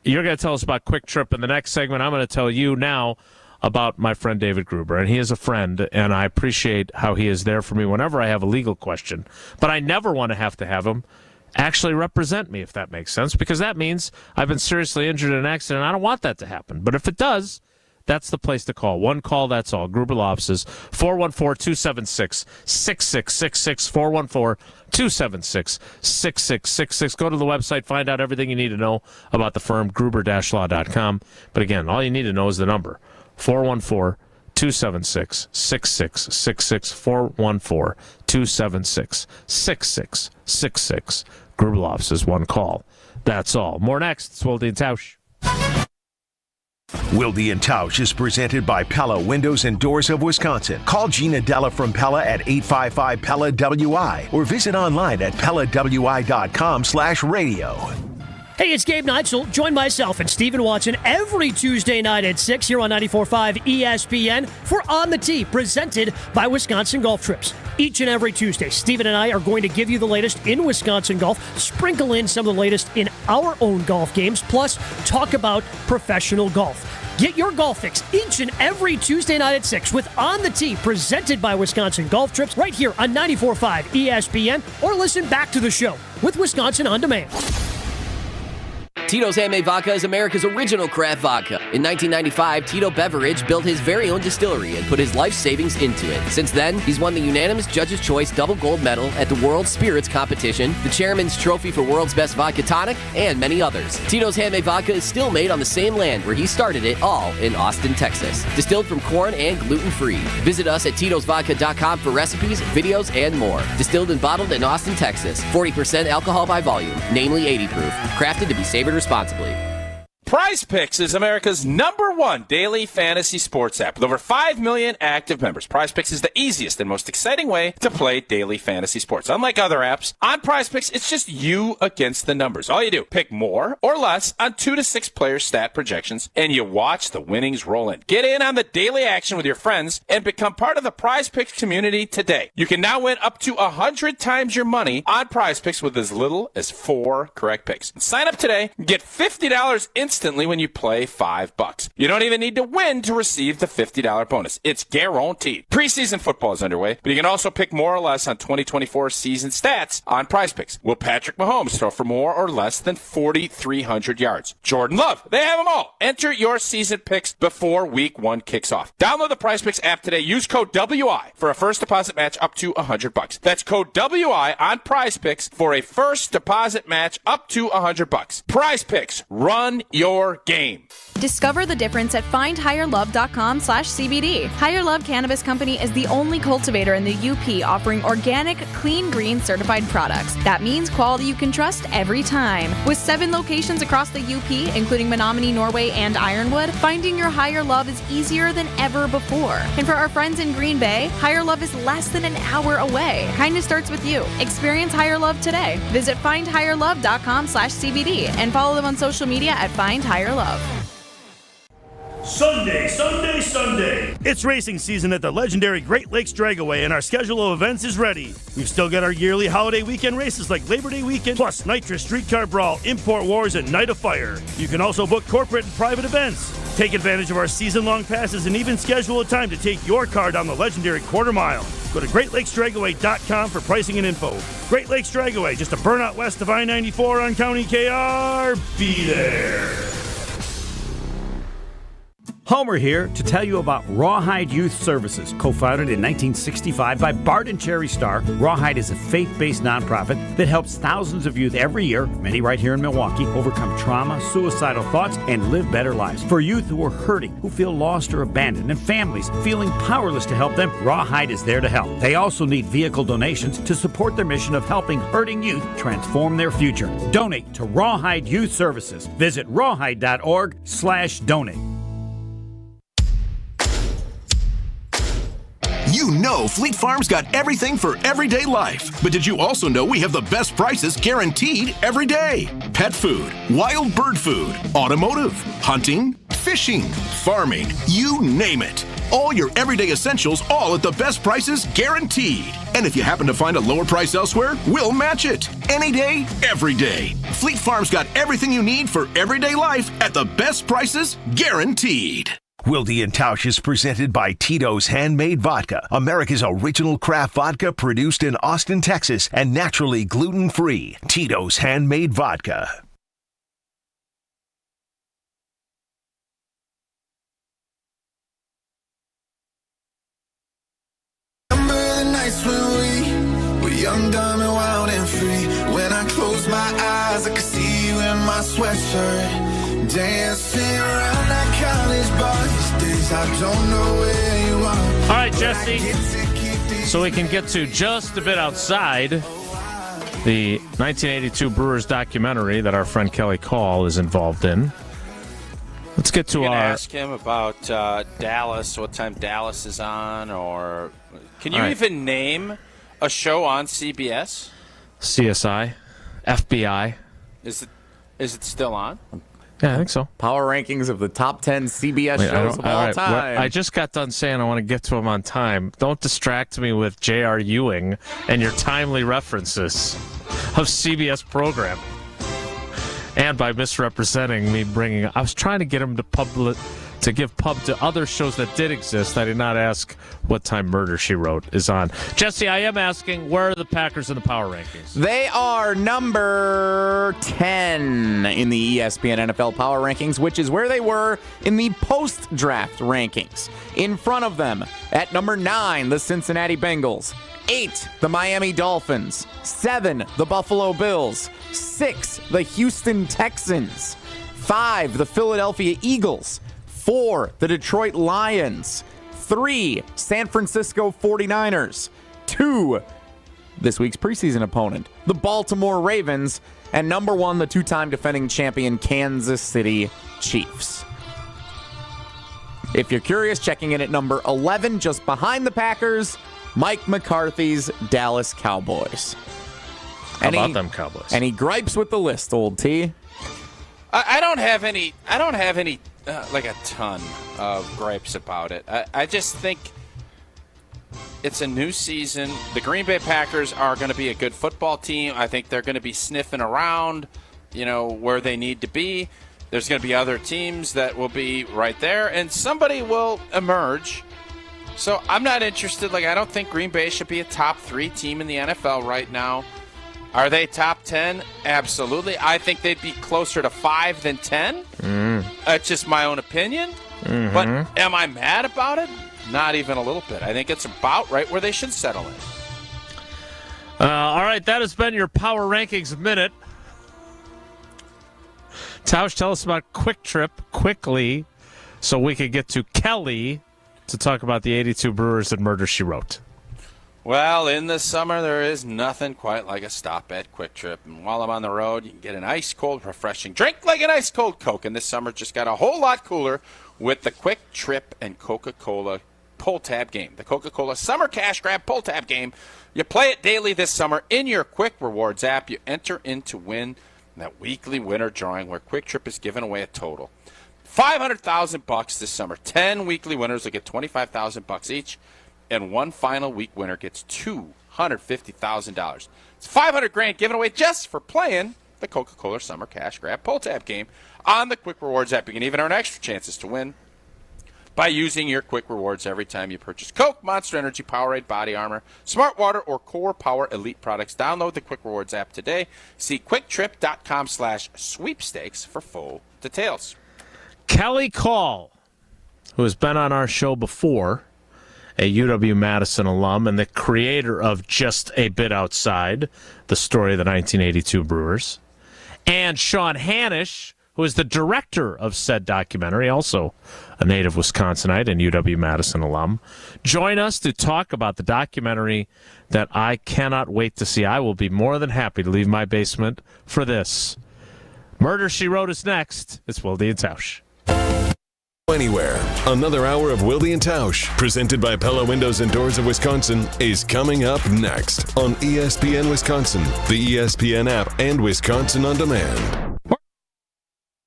you're going to tell us about Quick Trip. In the next segment, I'm going to tell you now about my friend David Gruber. And he is a friend, and I appreciate how he is there for me whenever I have a legal question. But I never want to have him actually represent me, if that makes sense, because that means I've been seriously injured in an accident. I don't want that to happen. But if it does, that's the place to call. One call, that's all. Gruber Law Offices, 414-276-6666, 414-276-6666. Go to the website, find out everything you need to know about the firm, gruber-law.com. But again, all you need to know is the number, 414-276-6666, 414-276-6666. Gruber Law Offices, one call. That's all. More next. It's Wilde and Tausch. Wilde and Tausch is presented by Pella Windows and Doors of Wisconsin. Call Gina Della from Pella at 855-PELLA-WI or visit online at PellaWI.com/radio. Hey, it's Gabe Neitzel. Join myself and Stephen Watson every Tuesday night at 6 here on 94.5 ESPN for On the Tee, presented by Wisconsin Golf Trips. Each and every Tuesday, Stephen and I are going to give you the latest in Wisconsin golf, sprinkle in some of the latest in our own golf games, plus talk about professional golf. Get your golf fix each and every Tuesday night at 6 with On the Tee, presented by Wisconsin Golf Trips, right here on 94.5 ESPN, or listen back to the show with Wisconsin On Demand. Tito's Handmade Vodka is America's original craft vodka. In 1995, Tito Beveridge built his very own distillery and put his life savings into it. Since then, he's won the unanimous Judge's Choice Double Gold Medal at the World Spirits Competition, the Chairman's Trophy for World's Best Vodka Tonic, and many others. Tito's Handmade Vodka is still made on the same land where he started it, all in Austin, Texas. Distilled from corn and gluten-free. Visit us at Tito'sVodka.com for recipes, videos, and more. Distilled and bottled in Austin, Texas. 40% alcohol by volume, namely 80 proof. Crafted to be savored responsibly. Prize Picks is America's #1 daily fantasy sports app with over 5 million active members. Prize Picks is the easiest and most exciting way to play daily fantasy sports. Unlike other apps, on Prize Picks, it's just you against the numbers. All you do, pick more or less on 2 to 6 player stat projections, and you watch the winnings roll in. Get in on the daily action with your friends and become part of the Prize Picks community today. You can now win up to 100 times your money on Prize Picks with as little as 4 correct picks. Sign up today and get $50 instantly when you play $5. You don't even need to win to receive the $50 bonus. It's guaranteed. Preseason football is underway, but you can also pick more or less on 2024 season stats on Prize Picks. Will Patrick Mahomes throw for more or less than 4,300 yards? Jordan Love, they have them all. Enter your season picks before week 1 kicks off. Download the Prize Picks app today. Use code WI for a first deposit match up to $100. That's code WI on Prize Picks for a first deposit match up to $100. Prize Picks, run your game. Discover the difference at findhigherlove.com/CBD. Higher Love Cannabis Company is the only cultivator in the UP offering organic, clean green certified products. That means quality you can trust every time. With 7 locations across the UP, including Menominee, Norway, and Ironwood, finding your Higher Love is easier than ever before. And for our friends in Green Bay, Higher Love is less than an hour away. Kindness starts with you. Experience Higher Love today. Visit findhigherlove.com/CBD and follow them on social media at Find Higher Love. Sunday, Sunday, Sunday. It's racing season at the legendary Great Lakes Dragaway, and our schedule of events is ready. We've still got our yearly holiday weekend races like Labor Day weekend, plus Nitrous Streetcar Brawl, Import Wars, and Night of Fire. You can also book corporate and private events. Take advantage of our season-long passes and even schedule a time to take your car down the legendary quarter mile. Go to GreatLakesDragaway.com for pricing and info. Great Lakes Dragaway, just a burnout west of I-94 on County KR. Be there. Homer here to tell you about Rawhide Youth Services. Co-founded in 1965 by Bart and Cherry Starr, Rawhide is a faith-based nonprofit that helps thousands of youth every year, many right here in Milwaukee, overcome trauma, suicidal thoughts, and live better lives. For youth who are hurting, who feel lost or abandoned, and families feeling powerless to help them, Rawhide is there to help. They also need vehicle donations to support their mission of helping hurting youth transform their future. Donate to Rawhide Youth Services. Visit rawhide.org/donate. You know Fleet Farm's got everything for everyday life. But did you also know we have the best prices guaranteed every day? Pet food, wild bird food, automotive, hunting, fishing, farming, you name it. All your everyday essentials, all at the best prices guaranteed. And if you happen to find a lower price elsewhere, we'll match it. Any day, every day. Fleet Farm's got everything you need for everyday life at the best prices guaranteed. Wilde and Tauscher is presented by Tito's Handmade Vodka, America's original craft vodka produced in Austin, Texas, and naturally gluten-free. Tito's Handmade Vodka. Remember the nights when we were young, dumb, and wild and free. When I close my eyes, I could see you in my sweatshirt. Dancing around that college bar these days, I don't know where you are. All right, Jesse. So we can get to just a bit outside the 1982 Brewers documentary that our friend Kelly Call is involved in. Let's get to ask him about Dallas, what time Dallas is on, or can you even name a show on CBS? CSI, FBI. Is it still on? Yeah, I think so. Power rankings of the top 10 CBS shows of all time. I just got done saying I want to get to them on time. Don't distract me with J.R. Ewing and your timely references of CBS programming. And by misrepresenting me I was trying to get him to give pub to other shows that did exist. I did not ask what time Murder, She Wrote is on. Jesse, I am asking, where are the Packers in the power rankings? They are number 10 in the ESPN NFL power rankings, which is where they were in the post-draft rankings. In front of them, at number 9, the Cincinnati Bengals. 8, the Miami Dolphins. 7, the Buffalo Bills. 6, the Houston Texans. 5, the Philadelphia Eagles. 4, the Detroit Lions. 3, San Francisco 49ers. 2, this week's preseason opponent, the Baltimore Ravens, and number 1, the two-time defending champion Kansas City Chiefs. If you're curious, checking in at number 11, just behind the Packers, Mike McCarthy's Dallas Cowboys. How about them Cowboys? And he gripes with the list, old T. I don't have any like a ton of gripes about it. I just think it's a new season. The Green Bay Packers are going to be a good football team. I think they're going to be sniffing around, where they need to be. There's going to be other teams that will be right there, and somebody will emerge. So I'm not interested. I don't think Green Bay should be a top 3 team in the NFL right now. Are they top 10? Absolutely. I think they'd be closer to 5 than 10. That's just my own opinion. Mm-hmm. But am I mad about it? Not even a little bit. I think it's about right where they should settle in. All right, that has been your Power Rankings Minute. Tausch, tell us about Quick Trip quickly so we could get to Kelly to talk about the 82 Brewers and Murder, She Wrote. Well, in the summer, there is nothing quite like a stop at Quick Trip. And while I'm on the road, you can get an ice-cold, refreshing drink like an ice-cold Coke. And this summer just got a whole lot cooler with the Quick Trip and Coca-Cola pull-tab game. The Coca-Cola Summer Cash Grab pull-tab game. You play it daily this summer in your Quick Rewards app. You enter in to win that weekly winner drawing where Quick Trip is giving away a total $500,000 this summer. 10 weekly winners will get $25,000 each. And one final week winner gets $250,000. It's $500,000 given away just for playing the Coca-Cola Summer Cash Grab Pull Tab game on the Quick Rewards app. You can even earn extra chances to win by using your Quick Rewards every time you purchase Coke, Monster Energy, Powerade, Body Armor, Smart Water, or Core Power Elite products. Download the Quick Rewards app today. See quicktrip.com/sweepstakes for full details. Kelly Call, who has been on our show before, a UW-Madison alum and the creator of Just a Bit Outside, the story of the 1982 Brewers, and Sean Hanisch, who is the director of said documentary, also a native Wisconsinite and UW-Madison alum, join us to talk about the documentary that I cannot wait to see. I will be more than happy to leave my basement for this. Murder, She Wrote is next. It's Wilde and Tausch. Anywhere. Another hour of Wilde and Tausch, presented by Pella Windows and Doors of Wisconsin, is coming up next on ESPN Wisconsin, the ESPN app, and Wisconsin On Demand.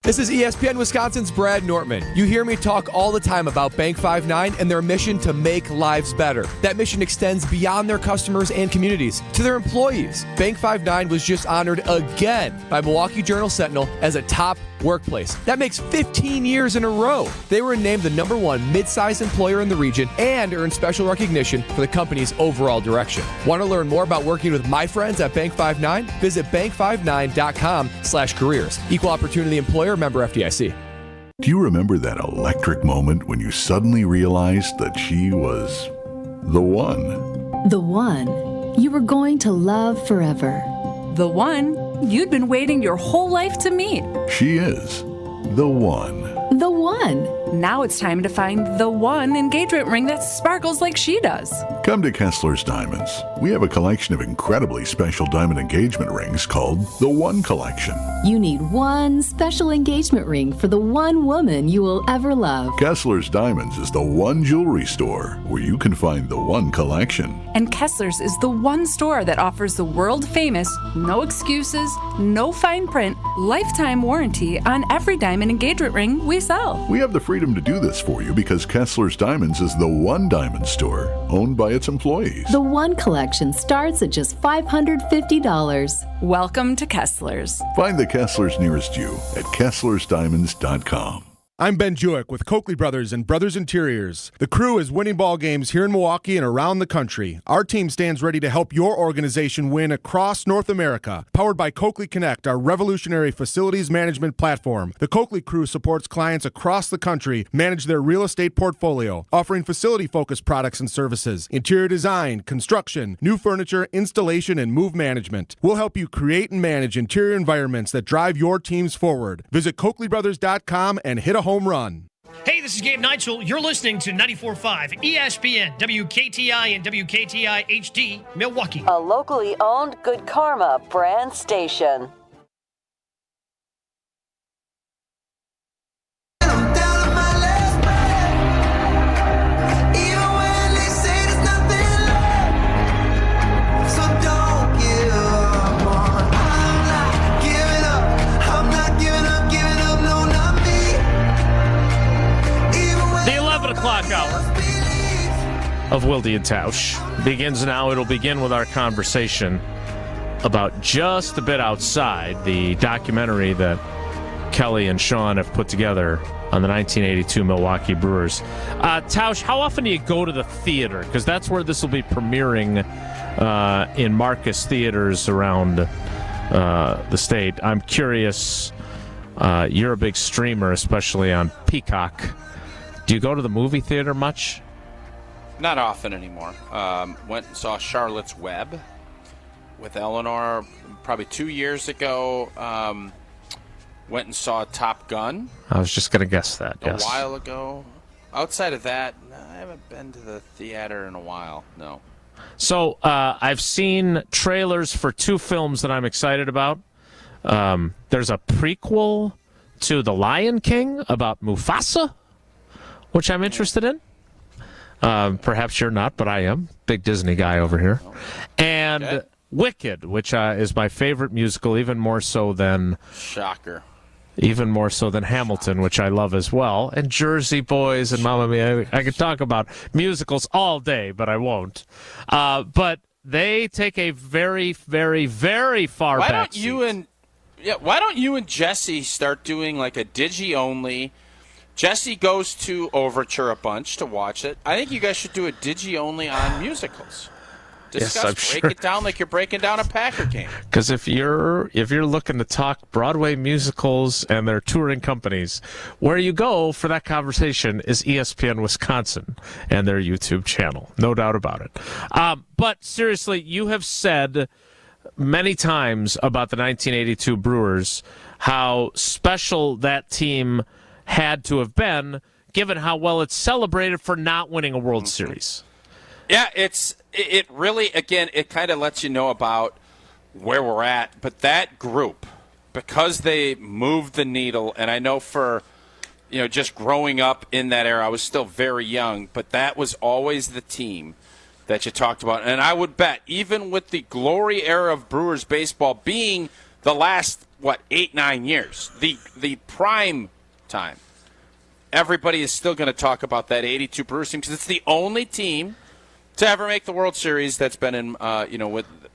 This is ESPN Wisconsin's Brad Nortman. You hear me talk all the time about Bank 5-9 and their mission to make lives better. That mission extends beyond their customers and communities to their employees. Bank 5-9 was just honored again by Milwaukee Journal-Sentinel as a top workplace. That makes 15 years in a row. They were named the #1 mid-sized employer in the region and earned special recognition for the company's overall direction. Want to learn more about working with my friends at Bank 5-9? Visit bank59.com/careers. Equal opportunity employer, member FDIC. Do you remember that electric moment when you suddenly realized that she was the one? The one you were going to love forever. The one you'd been waiting your whole life to meet. She is the one. The one. Now it's time to find the one engagement ring that sparkles like she does. Come to Kessler's Diamonds. We have a collection of incredibly special diamond engagement rings called the One Collection. You need one special engagement ring for the one woman you will ever love. Kessler's Diamonds is the one jewelry store where you can find the One Collection. And Kessler's is the one store that offers the world-famous, no excuses, no fine print, lifetime warranty on every diamond engagement ring we sell. We have the freedom to do this for you because Kessler's Diamonds is the one diamond store owned by its employees. The One Collection starts at just $550. Welcome to Kessler's. Find the Kesslers nearest you at KesslersDiamonds.com. I'm Ben Jewick with Coakley Brothers and Brothers Interiors. The crew is winning ball games here in Milwaukee and around the country. Our team stands ready to help your organization win across North America. Powered by Coakley Connect, our revolutionary facilities management platform. The Coakley crew supports clients across the country manage their real estate portfolio, offering facility-focused products and services, interior design, construction, new furniture, installation, and move management. We'll help you create and manage interior environments that drive your teams forward. Visit CoakleyBrothers.com and hit a home run. Hey, this is Gabe Neitzel. You're listening to 94.5 ESPN, WKTI and WKTI HD, Milwaukee. A locally owned Good Karma brand station. O'clock hour of Wilde and Tausch begins now. It'll begin with our conversation about just a bit outside the documentary that Kelly and Sean have put together on the 1982 Milwaukee Brewers. Tausch, how often do you go to the theater? Because that's where this will be premiering in Marcus theaters around the state. I'm curious. You're a big streamer, especially on Peacock. Do you go to the movie theater much? Not often anymore. Went and saw Charlotte's Web with Eleanor probably 2 years ago. Went and saw Top Gun. I was just going to guess that, yes. A while ago. Outside of that, I haven't been to the theater in a while, no. So I've seen trailers for 2 films that I'm excited about. There's a prequel to The Lion King about Mufasa, which I'm interested in. Perhaps you're not, but I am. Big Disney guy over here. And Wicked, which is my favorite musical, even more so than... Shocker. Even more so than Hamilton, which I love as well. And Jersey Boys and Mamma Mia. I could talk about musicals all day, but I won't. But they take a very, very, very far back Why don't you and Jesse start doing like a digi-only... Jesse goes to Overture a bunch to watch it. I think you guys should do a digi-only on musicals. Discuss, yes, break it down like you're breaking down a Packer game. Because if you're looking to talk Broadway musicals and their touring companies, where you go for that conversation is ESPN Wisconsin and their YouTube channel. No doubt about it. But seriously, you have said many times about the 1982 Brewers how special that team had to have been, given how well it's celebrated for not winning a World Series. Yeah, it really, again, it kind of lets you know about where we're at. But that group, because they moved the needle, and I know for, just growing up in that era, I was still very young, but that was always the team that you talked about. And I would bet, even with the glory era of Brewers baseball being the last, 8-9 years, the prime time, everybody is still going to talk about that 82 Brewers team because it's the only team to ever make the World Series that's been in,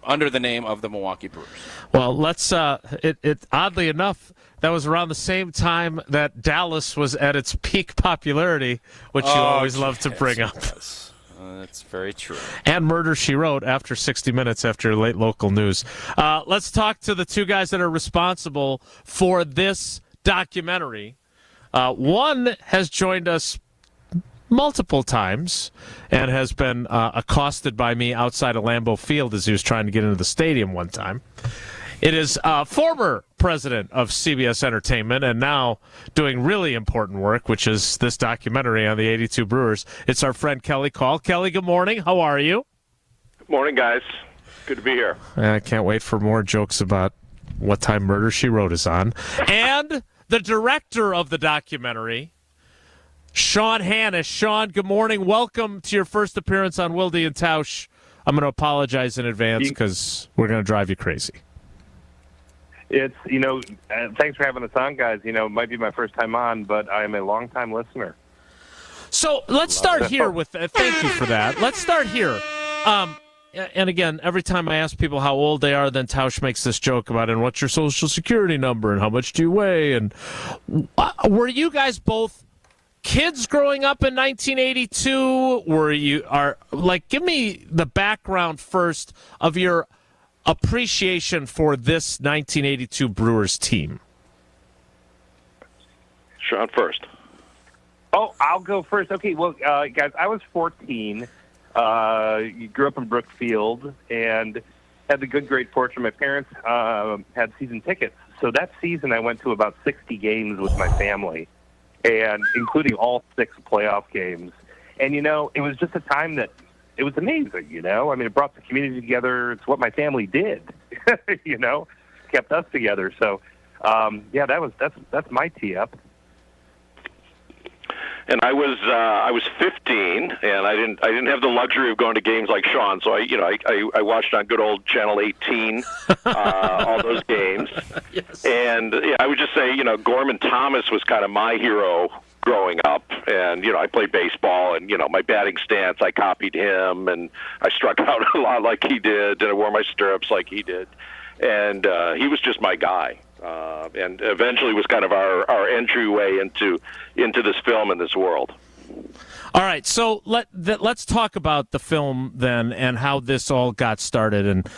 under the name of the Milwaukee Brewers. Well, let's. Oddly enough, that was around the same time that Dallas was at its peak popularity, which you always love to bring up. That's very true. And Murder, She Wrote after 60 Minutes after late local news. Let's talk to the 2 guys that are responsible for this documentary. One has joined us multiple times and has been accosted by me outside of Lambeau Field as he was trying to get into the stadium one time. It is former president of CBS Entertainment and now doing really important work, which is this documentary on the 82 Brewers. It's our friend Kelly Call. Kelly, good morning. How are you? Good morning, guys. Good to be here. I can't wait for more jokes about what time Murder, She Wrote is on. And the director of the documentary, Sean Hannis. Sean, good morning. Welcome to your first appearance on Wilde and Tausch. I'm going to apologize in advance because we're going to drive you crazy. It's, thanks for having us on, guys. It might be my first time on, but I'm a long-time listener. So let's start here with, thank you for that. Let's start here. And again, every time I ask people how old they are, then Tausch makes this joke about, and what's your social security number, and how much do you weigh? And were you guys both kids growing up in 1982? Give me the background first of your appreciation for this 1982 Brewers team. Sean first. Oh, I'll go first. Okay, well, guys, I was 14. You grew up in Brookfield and had the great fortune. My parents had season tickets. So that season I went to about 60 games with my family. and including all 6 playoff games. And, it was just a time that it was amazing, I mean, it brought the community together. It's what my family did, kept us together. So, that's my tee up. And I was 15, and I didn't have the luxury of going to games like Sean. So I watched on good old Channel 18 all those games. Yes. And I would just say, Gorman Thomas was kind of my hero growing up, and I played baseball, and my batting stance, I copied him, and I struck out a lot like he did, and I wore my stirrups like he did, and he was just my guy. And eventually was kind of our entryway into this film and this world. All right, so let's talk about the film then and how this all got started. And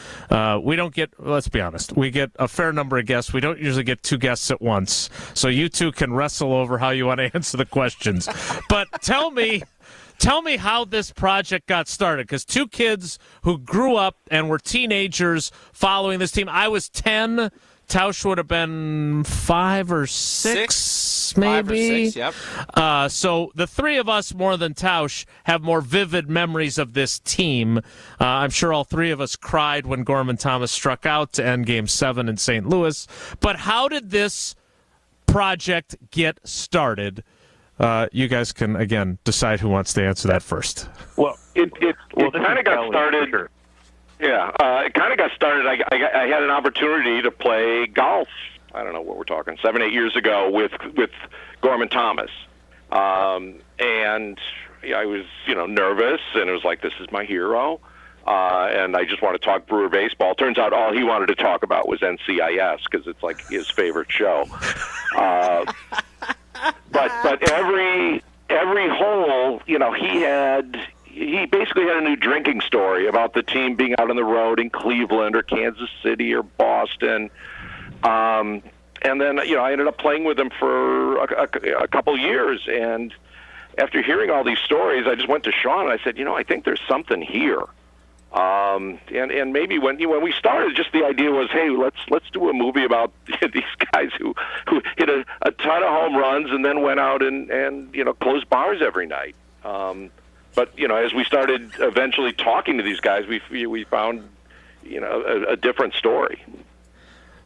we don't get, let's be honest, we get a fair number of guests. We don't usually get 2 guests at once. So you two can wrestle over how you want to answer the questions. But tell me how this project got started, because 2 kids who grew up and were teenagers following this team. I was 10. Tauscher would have been 5 or 6, maybe. 5 or 6, yep. So the 3 of us, more than Tauscher, have more vivid memories of this team. I'm sure all 3 of us cried when Gorman Thomas struck out to end Game 7 in St. Louis. But how did this project get started? You guys can, again, decide who wants to answer that first. Well, it kind of got started. Sure. Yeah, it kind of got started. I had an opportunity to play golf. I don't know what we're talking, 7, 8 years ago with Gorman Thomas, and I was nervous, and it was like, this is my hero, and I just want to talk Brewer baseball. Turns out all he wanted to talk about was NCIS because it's like his favorite show. But every hole, he basically had a new drinking story about the team being out on the road in Cleveland or Kansas City or Boston. And then, I ended up playing with him for a couple years. And after hearing all these stories, I just went to Sean and I said, I think there's something here. And maybe when we started, just the idea was, hey, let's do a movie about these guys who hit a ton of home runs and then went out and closed bars every night. But as we started eventually talking to these guys, we found a different story.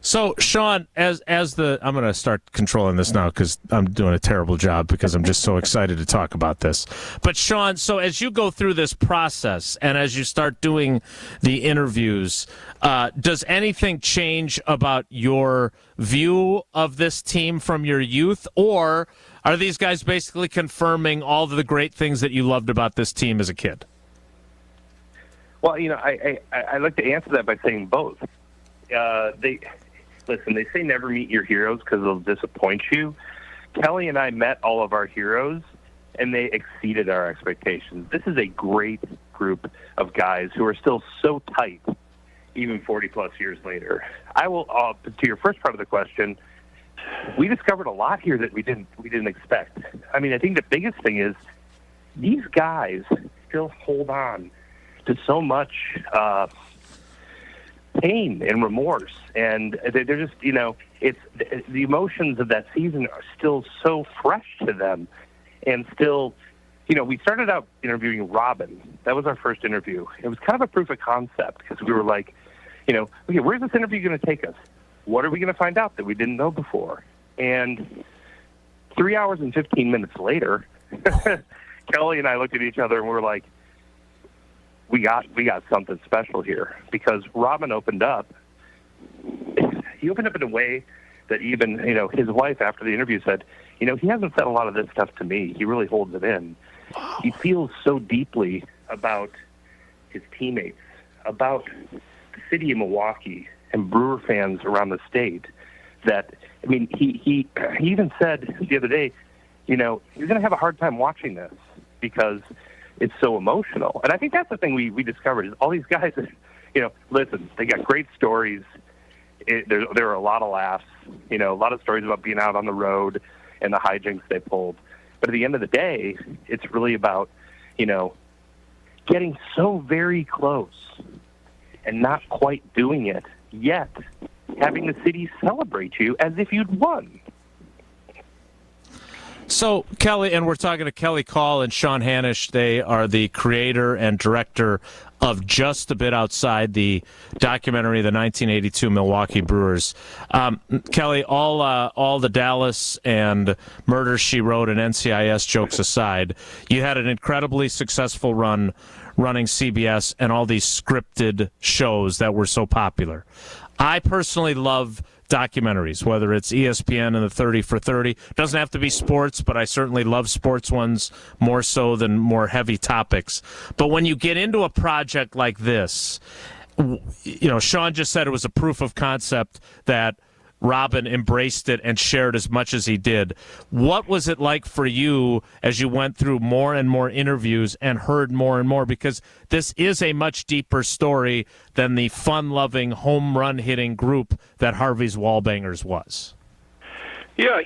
So, Sean, as I'm going to start controlling this now because I'm doing a terrible job because I'm just so excited to talk about this. But, Sean, so as you go through this process and as you start doing the interviews, does anything change about your view of this team from your youth, or are these guys basically confirming all of the great things that you loved about this team as a kid? Well, I like to answer that by saying both. They say never meet your heroes because they'll disappoint you. Kelly and I met all of our heroes, and they exceeded our expectations. This is a great group of guys who are still so tight, even 40-plus years later. I will, to your first part of the question, we discovered a lot here that we didn't expect. I mean, I think the biggest thing is these guys still hold on to so much pain and remorse, and they're just, it's the emotions of that season are still so fresh to them, and still, we started out interviewing Robin. That was our first interview. It was kind of a proof of concept because we were like, okay, where's this interview going to take us? What are we going to find out that we didn't know before? And 3 hours and 15 minutes later, Kelly and I looked at each other and we were like, we got something special here, because Robin opened up. He opened up in a way that even, his wife after the interview said, he hasn't said a lot of this stuff to me. He really holds it in. Wow. He feels so deeply about his teammates, about the city of Milwaukee and Brewer fans around the state, that, he even said the other day, he's going to have a hard time watching this because it's so emotional. And I think that's the thing we discovered is all these guys, listen, they got great stories. There are a lot of laughs, a lot of stories about being out on the road and the hijinks they pulled. But at the end of the day, it's really about, getting so very close and not quite doing it, yet having the city celebrate you as if you'd won. So, Kelly, and we're talking to Kelly Call and Sean Hanisch. They are the creator and director of Just a Bit Outside, the documentary, the 1982 Milwaukee Brewers. Kelly, all the Dallas and Murder, She Wrote and NCIS jokes aside, you had an incredibly successful run running CBS and all these scripted shows that were so popular. I personally love documentaries, whether it's ESPN and the 30 for 30. Doesn't have to be sports, but I certainly love sports ones more so than more heavy topics. But when you get into a project like this, Sean just said it was a proof of concept that Robin embraced it and shared as much as he did. What was it like for you as you went through more and more interviews and heard more and more? Because this is a much deeper story than the fun-loving, home run-hitting group that Harvey's Wallbangers was. Yeah,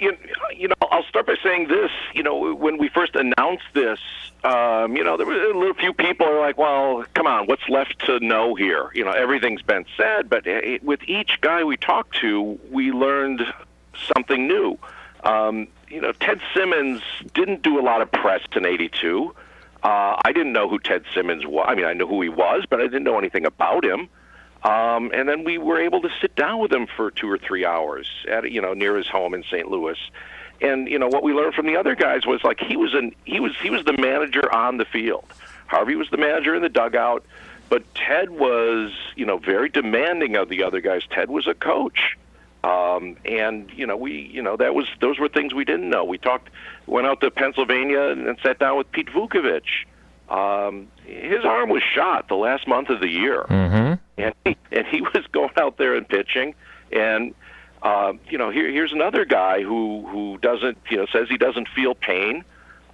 I'll start by saying this. When we first announced this, there were a little few people who are like, well, come on, what's left to know here? Everything's been said, but with each guy we talked to, we learned something new. Ted Simmons didn't do a lot of press in '82. I didn't know who Ted Simmons was. I mean, I knew who he was, but I didn't know anything about him. And then we were able to sit down with him for 2 or 3 hours at near his home in St. Louis. And what we learned from the other guys was like he was the manager on the field. Harvey was the manager in the dugout, but Ted was very demanding of the other guys. Ted was a coach. Those were things we didn't know. We went out to Pennsylvania and sat down with Pete Vukovich. His arm was shot the last month of the year, and he was going out there and pitching. And here's another guy who doesn't says he doesn't feel pain.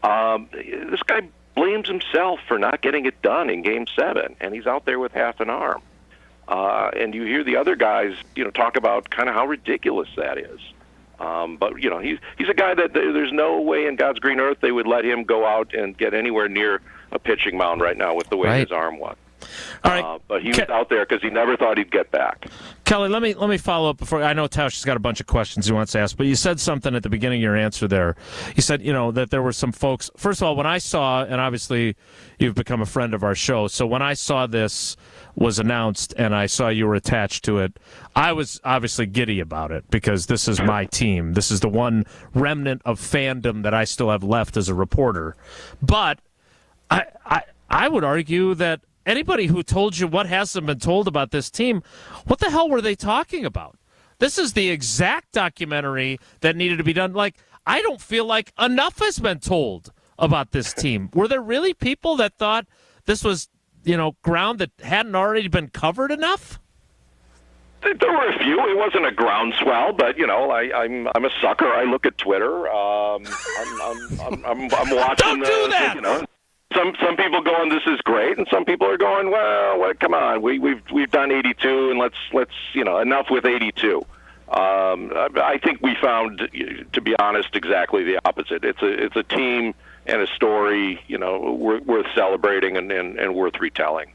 This guy blames himself for not getting it done in Game 7, and he's out there with half an arm. And you hear the other guys talk about kind of how ridiculous that is. But he's a guy that there's no way in God's green earth they would let him go out and get anywhere near a pitching mound right now with the way his arm was. All right. But he was out there because he never thought he'd get back. Kelly, let me follow up before. I know Tauscher's got a bunch of questions he wants to ask, but you said something at the beginning of your answer there. You said, that there were some folks. First of all, when I saw, and obviously you've become a friend of our show, so when I saw this was announced and I saw you were attached to it, I was obviously giddy about it because this is my team. This is the one remnant of fandom that I still have left as a reporter. But I would argue that anybody who told you what hasn't been told about this team, what the hell were they talking about? This is the exact documentary that needed to be done. Like, I don't feel like enough has been told about this team. Were there really people that thought this was, ground that hadn't already been covered enough? There were a few. It wasn't a groundswell, but I'm a sucker. I look at Twitter. I'm watching. Don't do that. Some people going, this is great, and some people are going, well, come on, we've done 82, and let's enough with 82. I think we found, to be honest, exactly the opposite. It's a team and a story, worth celebrating and worth retelling.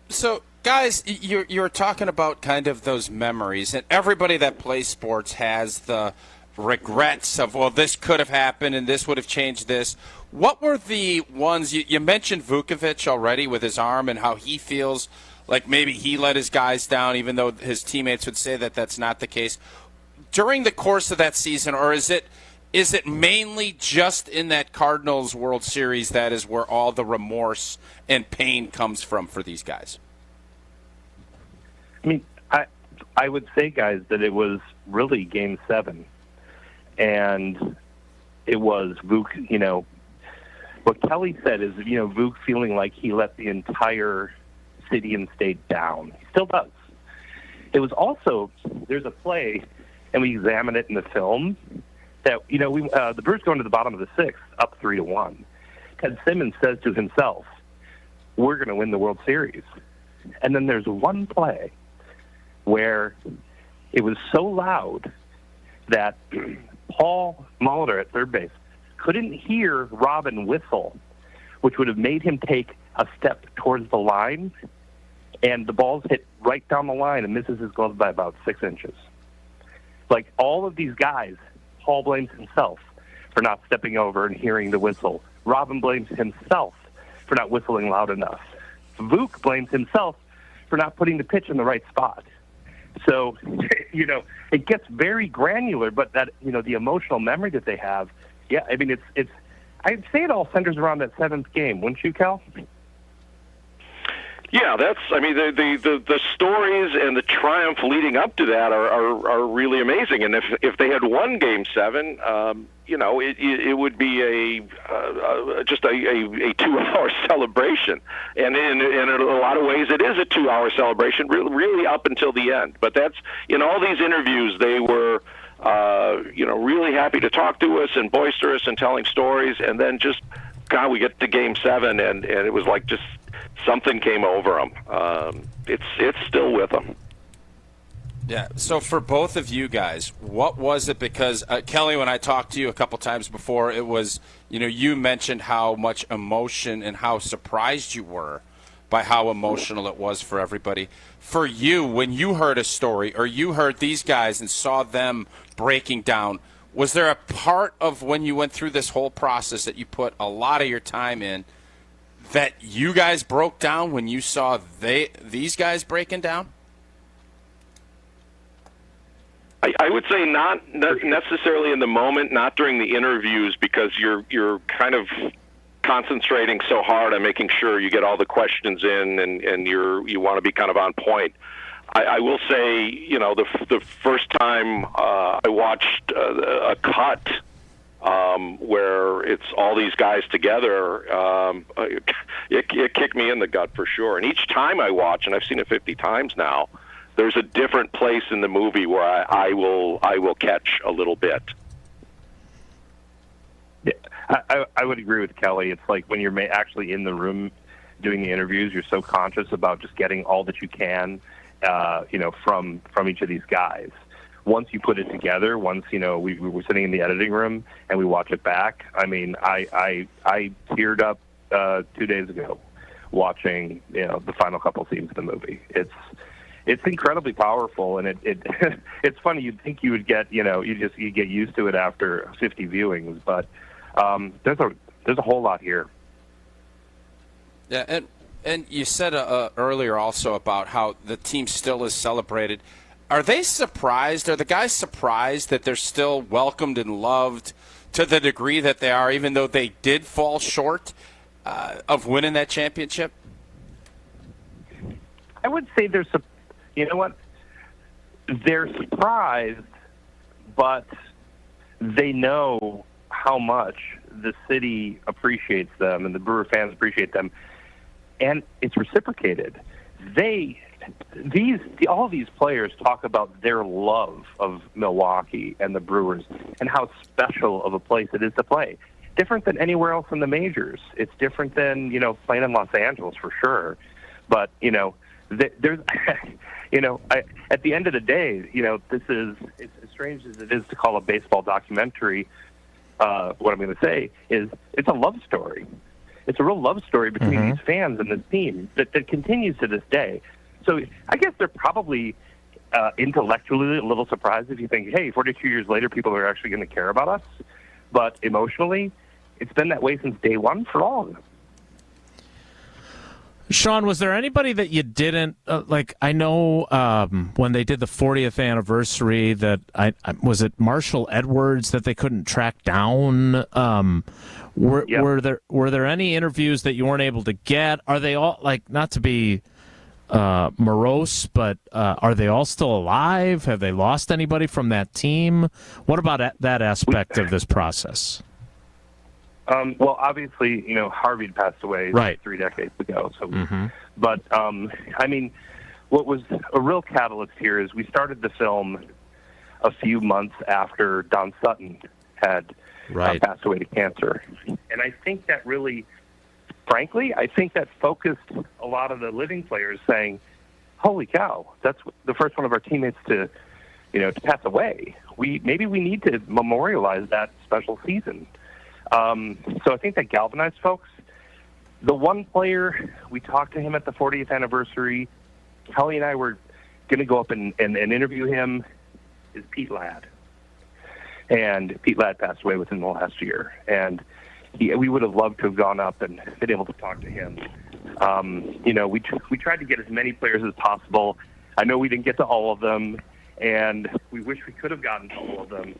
So, guys, you're talking about kind of those memories, and everybody that plays sports has the regrets of, well, this could have happened and this would have changed this. What were the ones you mentioned Vukovich already with his arm and how he feels like maybe he let his guys down, even though his teammates would say that that's not the case during the course of that season? Or is it mainly just in that Cardinals World Series that is where all the remorse and pain comes from for these guys? I mean, I would say, guys, that it was really Game 7. And it was Vuk, what Kelly said is, Vuk feeling like he let the entire city and state down. He still does. It was also, there's a play, and we examined it in the film, that, the Brewers go into the bottom of the 6th, up 3-1. Ted Simmons says to himself, we're going to win the World Series. And then there's one play where it was so loud that Paul Molitor at third base couldn't hear Robin whistle, which would have made him take a step towards the line, and the ball's hit right down the line and misses his glove by about 6 inches. Like, all of these guys, Paul blames himself for not stepping over and hearing the whistle. Robin blames himself for not whistling loud enough. Vuk blames himself for not putting the pitch in the right spot. So, it gets very granular, but that, the emotional memory that they have, yeah, I mean, it's I'd say it all centers around that seventh game, wouldn't you, Cal? Yeah, the stories and the triumph leading up to that are really amazing. And if they had won Game 7, it would be just a 2-hour celebration. And in a lot of ways, it is a 2-hour celebration, really up until the end. But that's in all these interviews, they were really happy to talk to us and boisterous and telling stories. And then just, God, we get to Game 7, and it was like just something came over them. It's still with them. Yeah. So for both of you guys, what was it? Because Kelly, when I talked to you a couple times before, it was, you mentioned how much emotion and how surprised you were by how emotional it was for everybody. For you, when you heard a story or you heard these guys and saw them breaking down, was there a part of when you went through this whole process that you put a lot of your time in that you guys broke down when you saw these guys breaking down? I would say not necessarily in the moment, not during the interviews, because you're kind of concentrating so hard on making sure you get all the questions in, and you want to be kind of on point. I will say, the first time I watched a cut where it's all these guys together, it kicked me in the gut for sure. And each time I watch, and I've seen it 50 times now, there's a different place in the movie where I will catch a little bit. Yeah, I would agree with Kelly. It's like when you're actually in the room doing the interviews, you're so conscious about just getting all that you can, from each of these guys. Once you put it together, once, we were sitting in the editing room and we watch it back. I mean, I teared up 2 days ago watching, the final couple scenes of the movie. It's incredibly powerful, and it it's funny. You'd think you would get, you get used to it after 50 viewings, but there's a whole lot here. Yeah, and you said earlier also about how the team still is celebrated. Are they surprised? Are the guys surprised that they're still welcomed and loved to the degree that they are, even though they did fall short of winning that championship? I would say they're surprised, but they know how much the city appreciates them and the Brewer fans appreciate them, and it's reciprocated. All these players talk about their love of Milwaukee and the Brewers and how special of a place it is to play. Different than anywhere else in the majors. It's different than, playing in Los Angeles for sure. But, there's, at the end of the day, it's as strange as it is to call a baseball documentary. What I'm going to say is it's a love story. It's a real love story between these fans and this team that continues to this day. So I guess they're probably intellectually a little surprised if you think, hey, 42 years later, people are actually going to care about us. But emotionally, it's been that way since day one for all of them. Sean, was there anybody that you didn't like? I know when they did the 40th anniversary that was it Marshall Edwards that they couldn't track down. Were there any interviews that you weren't able to get? Are they all not to be morose, but are they all still alive? Have they lost anybody from that team? What about that aspect of this process? Well, obviously, Harvey passed away 3 decades ago. So, but what was a real catalyst here is we started the film a few months after Don Sutton had passed away to cancer, and I think that really, frankly, that focused a lot of the living players saying, "Holy cow, that's the first one of our teammates to pass away. Maybe we need to memorialize that special season." So I think that galvanized folks. The one player, we talked to him at the 40th anniversary. Kelly and I were going to go up and interview him, is Pete Ladd. And Pete Ladd passed away within the last year. And we would have loved to have gone up and been able to talk to him. We tried to get as many players as possible. I know we didn't get to all of them, and we wish we could have gotten to all of them.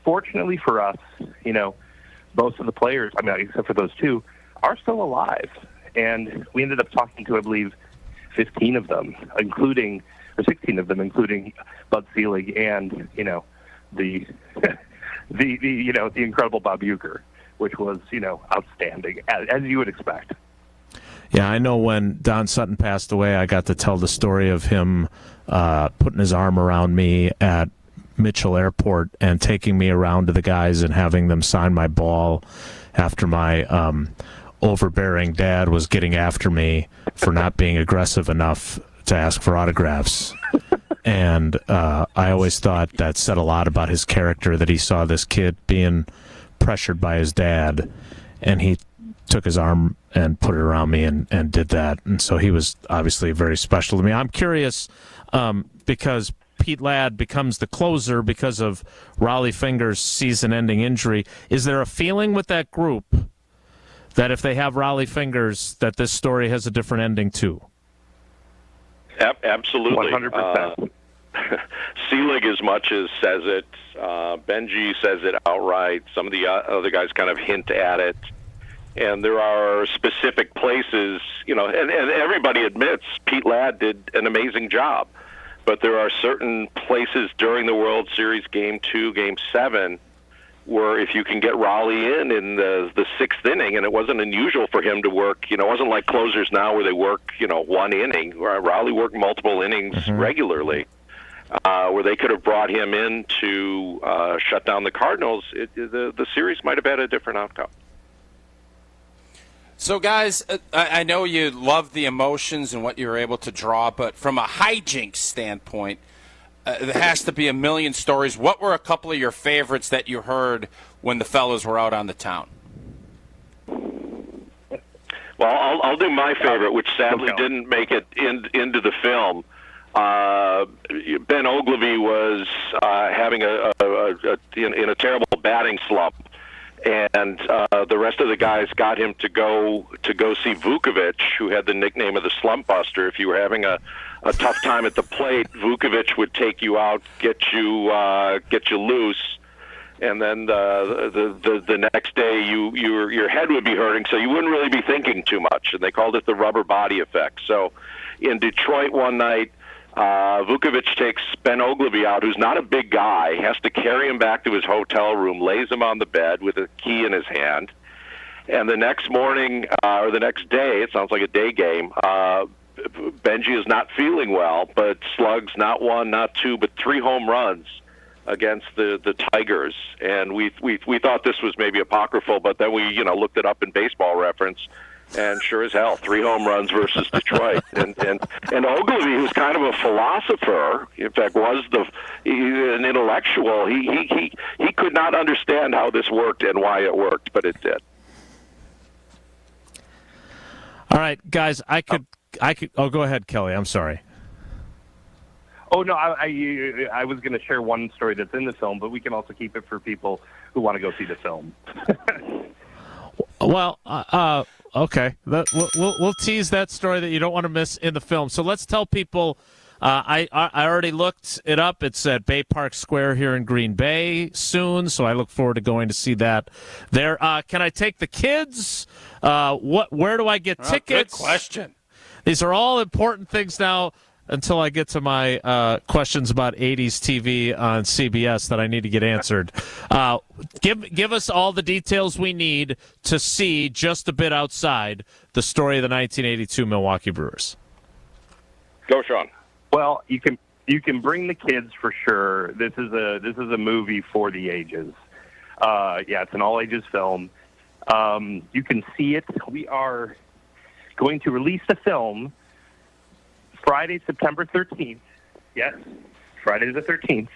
Fortunately for us, most of the players, except for those two, are still alive. And we ended up talking to, I believe, 16 of them, including Bud Selig and, the incredible Bob Uecker, which was, outstanding, as you would expect. Yeah, I know when Don Sutton passed away, I got to tell the story of him putting his arm around me at Mitchell Airport and taking me around to the guys and having them sign my ball after my overbearing dad was getting after me for not being aggressive enough to ask for autographs. And I always thought that said a lot about his character, that he saw this kid being pressured by his dad, and he took his arm and put it around me and did that. And so he was obviously very special to me. I'm curious, because Pete Ladd becomes the closer because of Raleigh Finger's season-ending injury. Is there a feeling with that group that if they have Raleigh Fingers, that this story has a different ending too? Absolutely. 100%. Selig as much as says it. Benji says it outright. Some of the other guys kind of hint at it. And there are specific places, and everybody admits Pete Ladd did an amazing job. But there are certain places during the World Series Game 2, Game 7, where if you can get Raleigh in the sixth inning, and it wasn't unusual for him to work, it wasn't like closers now where they work, one inning. Raleigh worked multiple innings regularly, where they could have brought him in to shut down the Cardinals. The series might have had a different outcome. So, guys, I know you love the emotions and what you were able to draw, but from a hijinks standpoint, there has to be a million stories. What were a couple of your favorites that you heard when the fellas were out on the town? Well, I'll do my favorite, which sadly didn't make it into the film. Ben Ogilvy was having in a terrible batting slump. And the rest of the guys got him to go see Vukovic, who had the nickname of the Slump Buster. If you were having a tough time at the plate, Vukovic would take you out, get you loose, and then the next day your head would be hurting, so you wouldn't really be thinking too much. And they called it the rubber body effect. So in Detroit one night, Vukovic takes Ben Ogilvy out, who's not a big guy, has to carry him back to his hotel room, lays him on the bed with a key in his hand. And the next morning, or the next day, it sounds like a day game, Benji is not feeling well, but slugs not one, not two, but 3 home runs against the Tigers. And we thought this was maybe apocryphal, but then we looked it up in Baseball Reference. And sure as hell, 3 home runs versus Detroit. And Ogilvy, who's kind of a philosopher, in fact, was an intellectual. He could not understand how this worked and why it worked, but it did. All right, guys, I could. Oh, go ahead, Kelly. I'm sorry. Oh no, I was going to share one story that's in the film, but we can also keep it for people who want to go see the film. Well, okay. We'll tease that story that you don't want to miss in the film. So let's tell people. I already looked it up. It's at Bay Park Square here in Green Bay soon, so I look forward to going to see that there. Can I take the kids? Where do I get tickets? Good question. These are all important things now until I get to my questions about 80s TV on CBS that I need to get answered. Give us all the details we need to see just a bit outside the story of the 1982 Milwaukee Brewers. Go, Sean. Well, you can bring the kids for sure. This is a movie for the ages. It's an all-ages film. You can see it. We are going to release the film Friday, September 13th. Yes, Friday the 13th,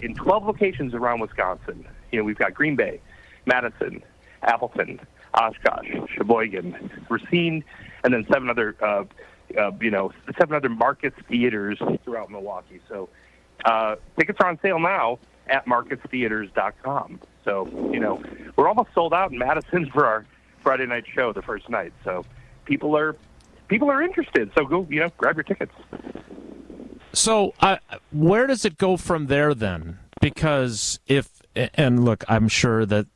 in 12 locations around Wisconsin. We've got Green Bay, Madison, Appleton, Oshkosh, Sheboygan, Racine, and then 7 other 7 other Marcus theaters throughout Milwaukee. So tickets are on sale now at marcustheaters.com. So, we're almost sold out in Madison for our Friday night show the first night. So people are interested. So go, grab your tickets. So where does it go from there then? Because look, I'm sure that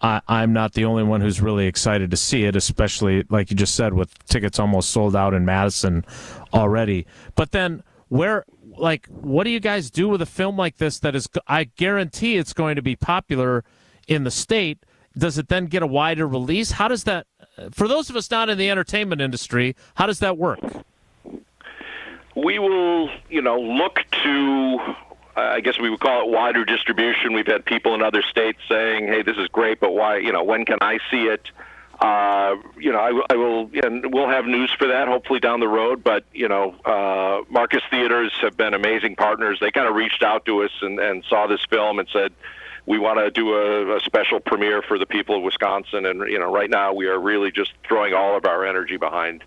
I'm not the only one who's really excited to see it, especially like you just said, with tickets almost sold out in Madison already. But then what do you guys do with a film like this that is, I guarantee it's going to be popular in the state? Does it then get a wider release? How does that, for those of us not in the entertainment industry, how does that work? We will, look to, I guess we would call it wider distribution. We've had people in other states saying, hey, this is great, but why, when can I see it? I will, and we'll have news for that hopefully down the road. But, Marcus Theaters have been amazing partners. They kind of reached out to us and saw this film and said, we want to do a special premiere for the people of Wisconsin. And, right now we are really just throwing all of our energy behind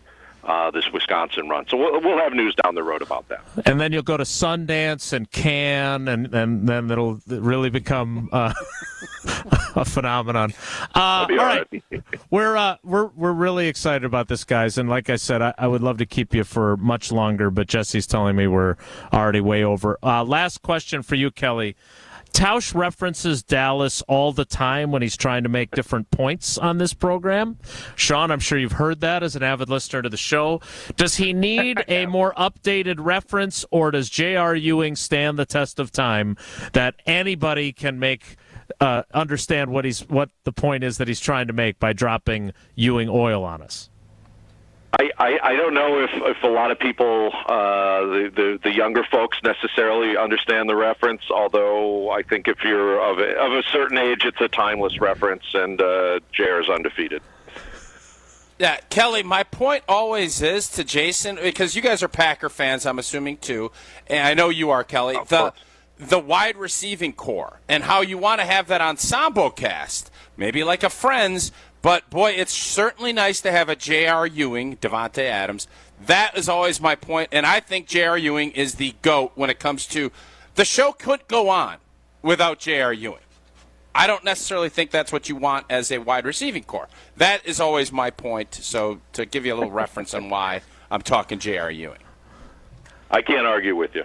this Wisconsin run. So we'll have news down the road about that. And then you'll go to Sundance and Cannes, and then it'll really become a phenomenon. All right. We're really excited about this, guys. And like I said, I would love to keep you for much longer, but Jesse's telling me we're already way over. Last question for you, Kelly. Tausch references Dallas all the time when he's trying to make different points on this program. Sean, I'm sure you've heard that as an avid listener to the show. Does he need a more updated reference, or does J.R. Ewing stand the test of time that anybody can make understand what the point is that he's trying to make by dropping Ewing oil on us? I don't know if a lot of people, the younger folks, necessarily understand the reference. Although I think if you're of a certain age, it's a timeless reference, and JR is undefeated. Yeah, Kelly, my point always is to Jason, because you guys are Packer fans, I'm assuming too, and I know you are, Kelly. The wide receiving core and how you want to have that ensemble cast, maybe like a Friends. But, boy, it's certainly nice to have a J.R. Ewing, Devontae Adams. That is always my point, and I think J.R. Ewing is the GOAT when it comes to the show could go on without J.R. Ewing. I don't necessarily think that's what you want as a wide receiving core. That is always my point, so to give you a little reference on why I'm talking J.R. Ewing. I can't argue with you.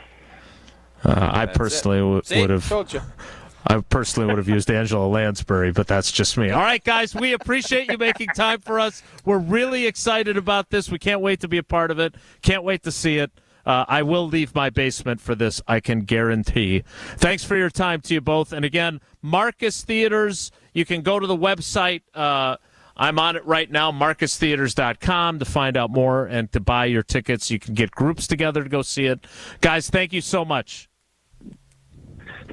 I personally would have. Told you. I personally would have used Angela Lansbury, but that's just me. All right, guys, we appreciate you making time for us. We're really excited about this. We can't wait to be a part of it. Can't wait to see it. I will leave my basement for this, I can guarantee. Thanks for your time to you both. And again, Marcus Theaters, you can go to the website. I'm on it right now, marcustheaters.com, to find out more and to buy your tickets. You can get groups together to go see it. Guys, thank you so much.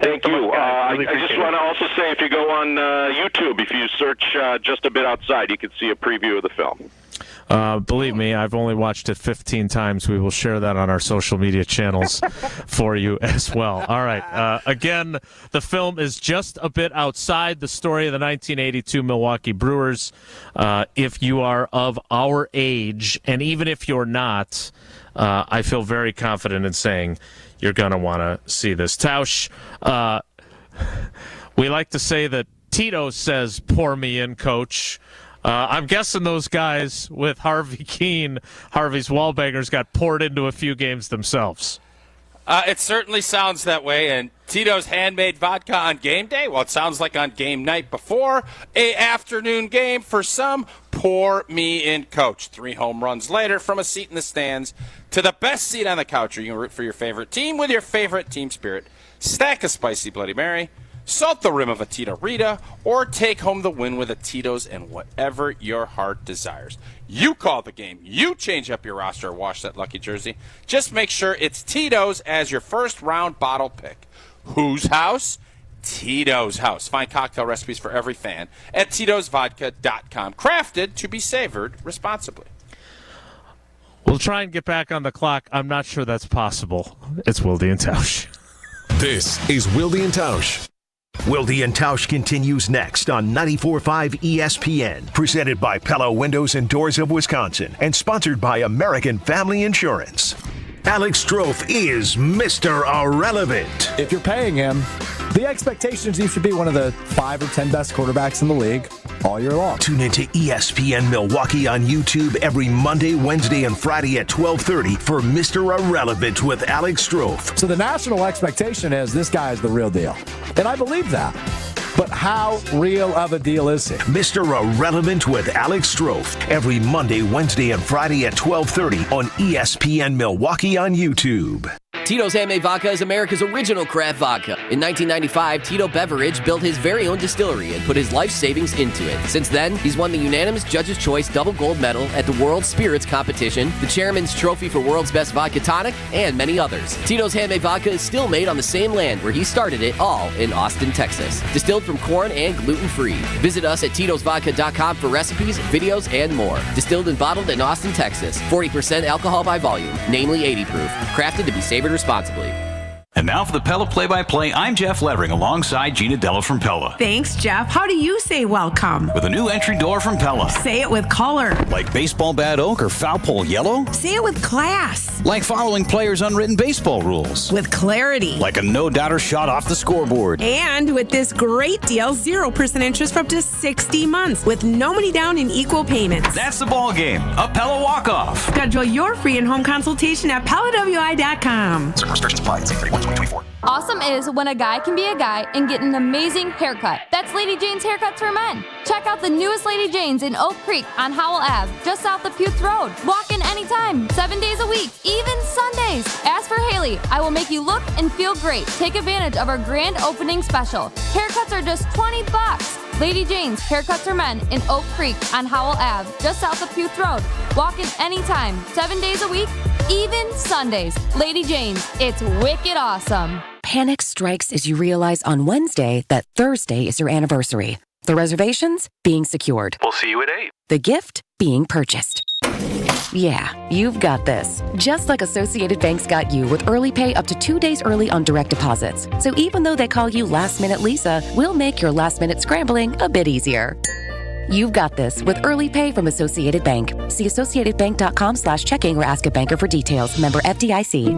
Thank you. I just want to also say, if you go on YouTube, if you search Just a Bit Outside, you can see a preview of the film. Believe me, I've only watched it 15 times. We will share that on our social media channels for you as well. All right. Again, the film is Just a Bit Outside, the story of the 1982 Milwaukee Brewers. If you are of our age, and even if you're not, I feel very confident in saying you're going to want to see this. Tausch, we like to say that Tito says, pour me in, coach. I'm guessing those guys with Harvey Keene, Harvey's Wallbangers, got poured into a few games themselves. It certainly sounds that way. And Tito's handmade vodka on game day, well, it sounds like on game night before a afternoon game for some. Pour me in, coach. 3 home runs later, from a seat in the stands to the best seat on the couch, or you can root for your favorite team with your favorite team spirit. Stack a spicy Bloody Mary, salt the rim of a Tito Rita, or take home the win with a Tito's, and whatever your heart desires. You call the game. You change up your roster or wash that lucky jersey. Just make sure it's Tito's as your first round bottle pick. Whose house? Tito's house. Find cocktail recipes for every fan at Tito'sVodka.com. Crafted to be savored responsibly. We'll try and get back on the clock. I'm not sure that's possible. It's Wilde and Tausch. This is Wilde and Tausch. Wilde and Tausch continues next on 94.5 ESPN, presented by Pella Windows and Doors of Wisconsin, and sponsored by American Family Insurance. Alex Strofe is Mr. Irrelevant. If you're paying him, the expectations he should be one of the 5 or 10 best quarterbacks in the league all year long. Tune into ESPN Milwaukee on YouTube every Monday, Wednesday, and Friday at 12:30 for Mr. Irrelevant with Alex Strofe. So the national expectation is this guy is the real deal. And I believe that. But how real of a deal is he? Mr. Irrelevant with Alex Strofe every Monday, Wednesday, and Friday at 12:30 on ESPN Milwaukee on YouTube. Tito's Handmade Vodka is America's original craft vodka. In 1995, Tito Beveridge built his very own distillery and put his life savings into it. Since then, he's won the unanimous Judge's Choice double gold medal at the World Spirits Competition, the Chairman's Trophy for World's Best Vodka Tonic, and many others. Tito's Handmade Vodka is still made on the same land where he started it, all in Austin, Texas. Distilled from corn and gluten-free. Visit us at Tito'sVodka.com for recipes, videos, and more. Distilled and bottled in Austin, Texas. 40% alcohol by volume, namely 80 proof. Crafted to be savored responsibly. And now for the Pella Play-by-Play, I'm Jeff Levering alongside Gina Della from Pella. Thanks, Jeff. How do you say welcome? With a new entry door from Pella. Say it with color. Like baseball bat oak or foul pole yellow? Say it with class. Like following players' unwritten baseball rules. With clarity. Like a no-doubter shot off the scoreboard. And with this great deal, 0% interest for up to 60 months with no money down and equal payments. That's the ball game. A Pella walk-off. Schedule your free in-home consultation at PellaWI.com. Certain restrictions apply. See 31/2024. Awesome is when a guy can be a guy and get an amazing haircut. That's Lady Jane's Haircuts for Men. Check out the newest Lady Jane's in Oak Creek on Howell Ave, just south of Puth Road. Walk in anytime, 7 days a week, even Sundays. Ask for Haley. I will make you look and feel great. Take advantage of our grand opening special. Haircuts are just $20. Lady Jane's Haircuts for Men in Oak Creek on Howell Ave, just south of Puth Road. Walk in anytime, 7 days a week, even Sundays. Lady Jane's, it's wicked awesome. Panic strikes as you realize on Wednesday that Thursday is your anniversary. The reservations being secured. We'll see you at 8. The gift being purchased. Yeah, you've got this. Just like Associated Bank's got you with early pay up to 2 days early on direct deposits. So even though they call you Last Minute Lisa, we'll make your last minute scrambling a bit easier. You've got this with early pay from Associated Bank. See associatedbank.com/checking or ask a banker for details. Member FDIC.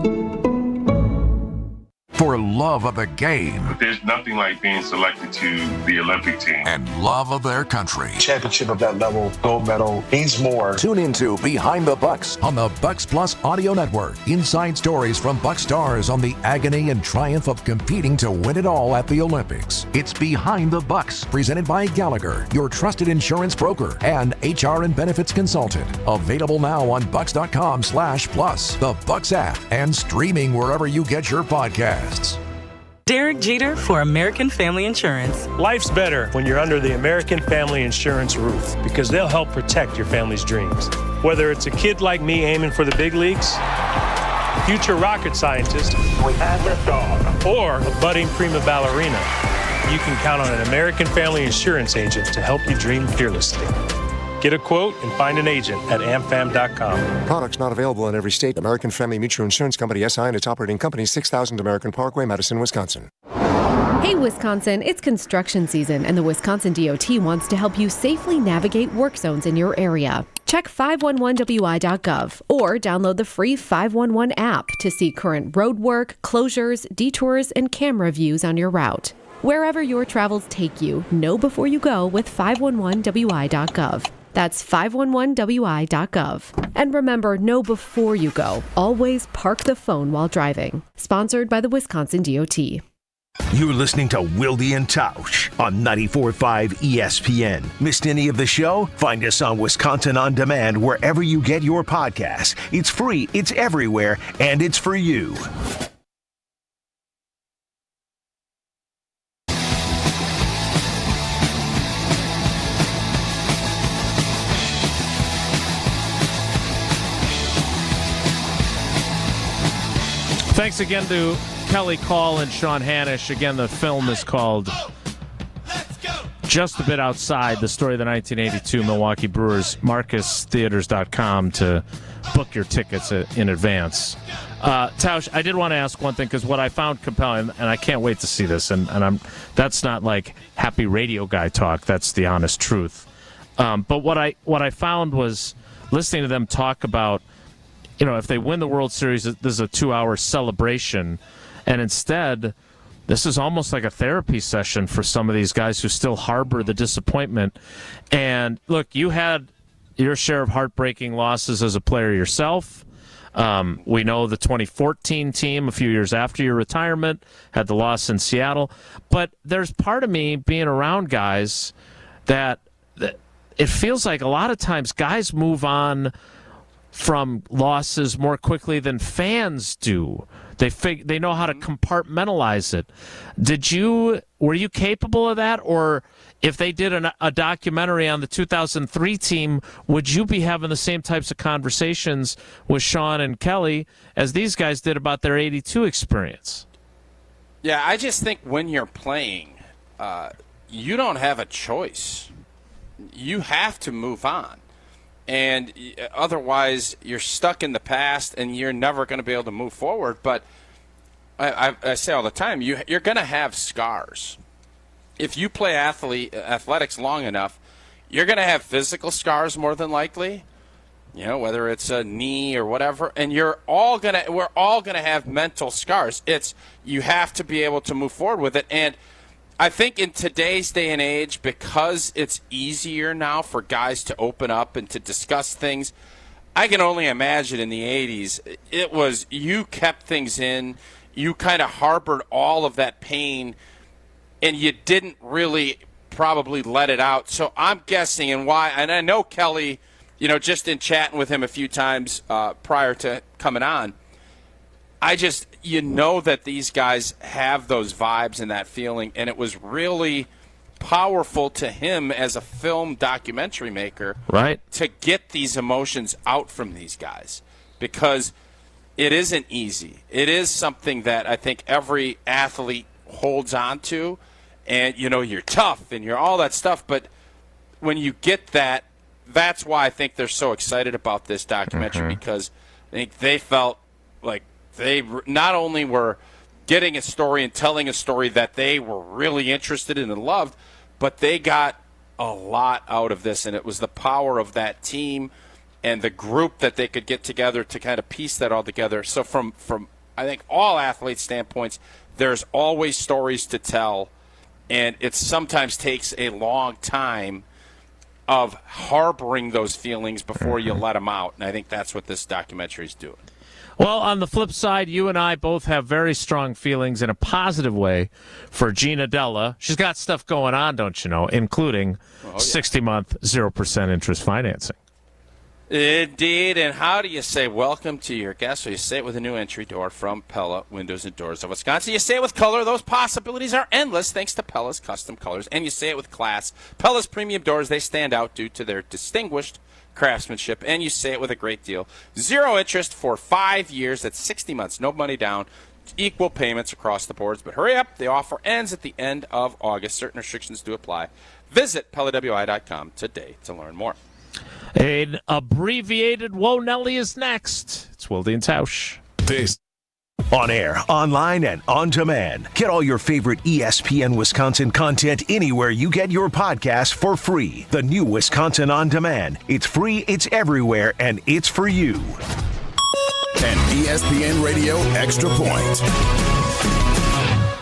For love of the game. There's nothing like being selected to the Olympic team. And love of their country. Championship of that level, gold medal, means more. Tune into Behind the Bucks on the Bucks Plus Audio Network. Inside stories from Bucks stars on the agony and triumph of competing to win it all at the Olympics. It's Behind the Bucks, presented by Gallagher, your trusted insurance broker and HR and benefits consultant. Available now on bucks.com/plus, the Bucks app, and streaming wherever you get your podcasts. Derek Jeter for American Family Insurance. Life's better when you're under the American Family Insurance roof because they'll help protect your family's dreams. Whether it's a kid like me aiming for the big leagues, future rocket scientist, or a budding prima ballerina, you can count on an American Family Insurance agent to help you dream fearlessly. Get a quote and find an agent at amfam.com. Products not available in every state. American Family Mutual Insurance Company, SI, and its operating company, 6000 American Parkway, Madison, Wisconsin. Hey, Wisconsin, it's construction season, and the Wisconsin DOT wants to help you safely navigate work zones in your area. Check 511wi.gov or download the free 511 app to see current road work, closures, detours, and camera views on your route. Wherever your travels take you, know before you go with 511wi.gov. That's 511wi.gov. And remember, know before you go. Always park the phone while driving. Sponsored by the Wisconsin DOT. You're listening to Wilde and Tausch on 94.5 ESPN. Missed any of the show? Find us on Wisconsin On Demand wherever you get your podcasts. It's free, it's everywhere, and it's for you. Thanks again to Kelly Call and Sean Hanish. Again, the film is called Just a Bit Outside, the story of the 1982 Milwaukee Brewers. MarcusTheaters.com to book your tickets in advance. Tausch, I did want to ask one thing, because what I found compelling, and I can't wait to see this, and that's not like happy radio guy talk, that's the honest truth. But what I found was listening to them talk about, if they win the World Series, this is a 2-hour celebration, and instead, this is almost like a therapy session for some of these guys who still harbor the disappointment. And look, you had your share of heartbreaking losses as a player yourself. We know the 2014 team, a few years after your retirement, had the loss in Seattle. But there's part of me being around guys that it feels like a lot of times guys move on from losses more quickly than fans do. They know how to compartmentalize it. Were you capable of that? Or if they did a documentary on the 2003 team, would you be having the same types of conversations with Sean and Kelly as these guys did about their 82 experience? Yeah, I just think when you're playing, you don't have a choice. You have to move on. And otherwise, you're stuck in the past, and you're never going to be able to move forward. But I say all the time, you're going to have scars. If you play athletics long enough, you're going to have physical scars more than likely. Whether it's a knee or whatever, and we're all going to have mental scars. You have to be able to move forward with it. And I think in today's day and age, because it's easier now for guys to open up and to discuss things, I can only imagine in the 80s, it was you kept things in, you kind of harbored all of that pain, and you didn't really probably let it out. So I'm guessing, and I know Kelly, just in chatting with him a few times prior to coming on, that these guys have those vibes and that feeling, and it was really powerful to him as a film documentary maker, right, to get these emotions out from these guys, because it isn't easy. It is something that I think every athlete holds on to, and you're tough and you're all that stuff, but when you get that, that's why I think they're so excited about this documentary, because I think they felt like they not only were getting a story and telling a story that they were really interested in and loved, but they got a lot out of this, and it was the power of that team and the group that they could get together to kind of piece that all together. So from I think all athletes' standpoints, there's always stories to tell, and it sometimes takes a long time of harboring those feelings before you let them out, and I think that's what this documentary is doing. Well, on the flip side, you and I both have very strong feelings in a positive way for Gina Della. She's got stuff going on, don't you know, including 60-month 0% interest financing. Indeed, and how do you say welcome to your guest? Well, you say it with a new entry door from Pella Windows and Doors of Wisconsin. You say it with color. Those possibilities are endless thanks to Pella's custom colors. And you say it with class. Pella's premium doors, they stand out due to their distinguished craftsmanship. And you say it with a great deal. 0 interest for 5 years. That's 60 months. No money down. Equal payments across the boards. But hurry up. The offer ends at the end of August. Certain restrictions do apply. Visit PellaWI.com today to learn more. An abbreviated Whoa Nelly is next. It's Wilde and Tausch. Peace. On air, online, and on demand. Get all your favorite ESPN Wisconsin content anywhere you get your podcasts for free. The new Wisconsin On Demand. It's free, it's everywhere, and it's for you. An ESPN Radio Extra Point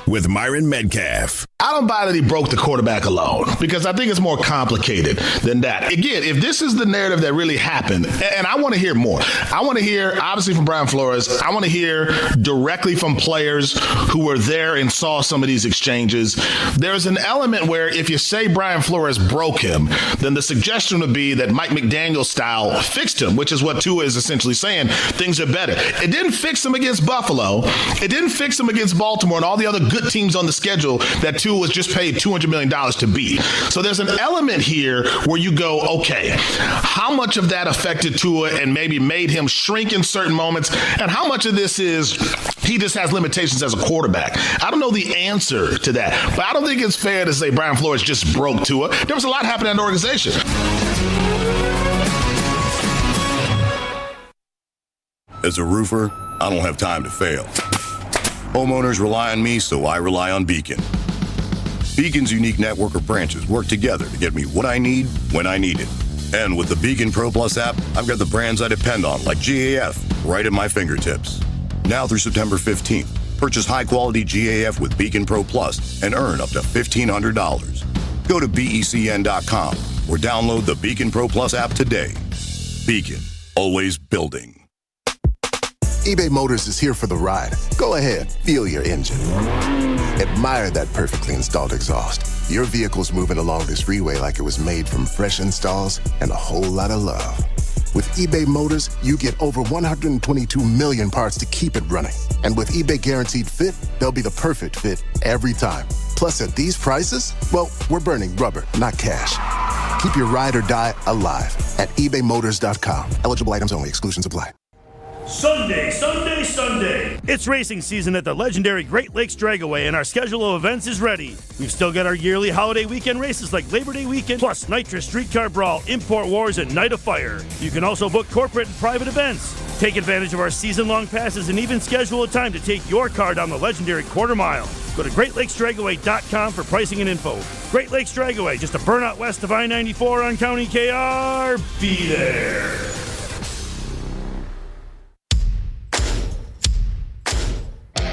with Myron Metcalf. I don't buy that he broke the quarterback alone, because I think it's more complicated than that. Again, if this is the narrative that really happened, and I want to hear more. I want to hear, obviously, from Brian Flores. I want to hear directly from players who were there and saw some of these exchanges. There's an element where if you say Brian Flores broke him, then the suggestion would be that Mike McDaniel's style fixed him, which is what Tua is essentially saying. Things are better. It didn't fix him against Buffalo. It didn't fix him against Baltimore and all the other good teams on the schedule that Tua was just paid $200 million to beat. So there's an element here where you go, okay, how much of that affected Tua and maybe made him shrink in certain moments, and how much of this is he just has limitations as a quarterback? I don't know the answer to that, but I don't think it's fair to say Brian Flores just broke Tua. There was a lot happening in the organization. As a roofer, I don't have time to fail. Homeowners rely on me, so I rely on Beacon. Beacon's unique network of branches work together to get me what I need when I need it. And with the Beacon Pro Plus app, I've got the brands I depend on, like GAF, right at my fingertips. Now through September 15th, purchase high-quality GAF with Beacon Pro Plus and earn up to $1,500. Go to BECN.com or download the Beacon Pro Plus app today. Beacon, always building. eBay Motors is here for the ride. Go ahead, feel your engine. Admire that perfectly installed exhaust. Your vehicle's moving along this freeway like it was made from fresh installs and a whole lot of love. With eBay Motors, you get over 122 million parts to keep it running. And with eBay Guaranteed Fit, they'll be the perfect fit every time. Plus, at these prices, well, we're burning rubber, not cash. Keep your ride or die alive at ebaymotors.com. Eligible items only. Exclusions apply. Sunday, Sunday, Sunday. It's racing season at the legendary Great Lakes Dragaway, and our schedule of events is ready. We've still got our yearly holiday weekend races like Labor Day weekend, plus Nitrous Streetcar Brawl, Import Wars, and Night of Fire. You can also book corporate and private events. Take advantage of our season-long passes and even schedule a time to take your car down the legendary quarter mile. Go to GreatLakesDragaway.com for pricing and info. Great Lakes Dragaway, just a burnout west of I-94 on County KR. Be there.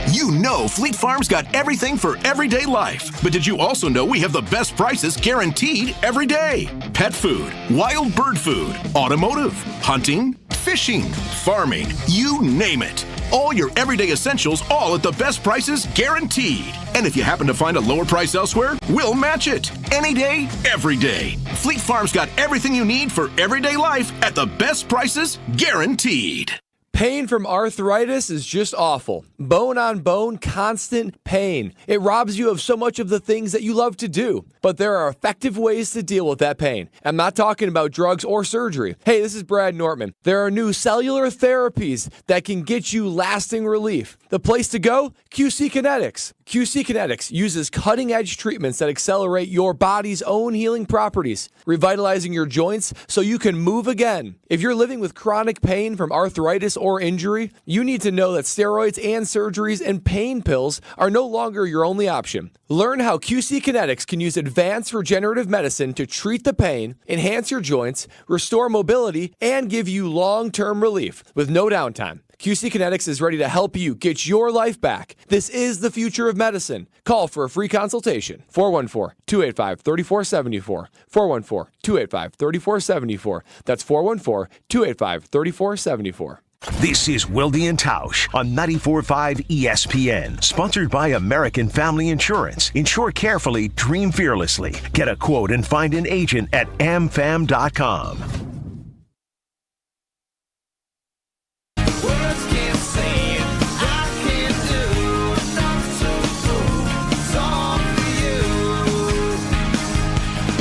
You know Fleet Farm's got everything for everyday life. But did you also know we have the best prices guaranteed every day? Pet food, wild bird food, automotive, hunting, fishing, farming, you name it. All your everyday essentials, all at the best prices guaranteed. And if you happen to find a lower price elsewhere, we'll match it. Any day, every day. Fleet Farm's got everything you need for everyday life at the best prices guaranteed. Pain from arthritis is just awful. Bone on bone, constant pain. It robs you of so much of the things that you love to do. But there are effective ways to deal with that pain. I'm not talking about drugs or surgery. Hey, this is Brad Nortman. There are new cellular therapies that can get you lasting relief. The place to go? QC Kinetics. QC Kinetics uses cutting-edge treatments that accelerate your body's own healing properties, revitalizing your joints so you can move again. If you're living with chronic pain from arthritis or injury, you need to know that steroids and surgeries and pain pills are no longer your only option. Learn how QC Kinetics can use advanced regenerative medicine to treat the pain, enhance your joints, restore mobility, and give you long-term relief with no downtime. QC Kinetics is ready to help you get your life back. This is the future of medicine. Call for a free consultation. 414-285-3474. 414-285-3474. That's 414-285-3474. This is Wilde and Tausch on 94.5 ESPN, sponsored by American Family Insurance. Insure carefully, dream fearlessly. Get a quote and find an agent at amfam.com.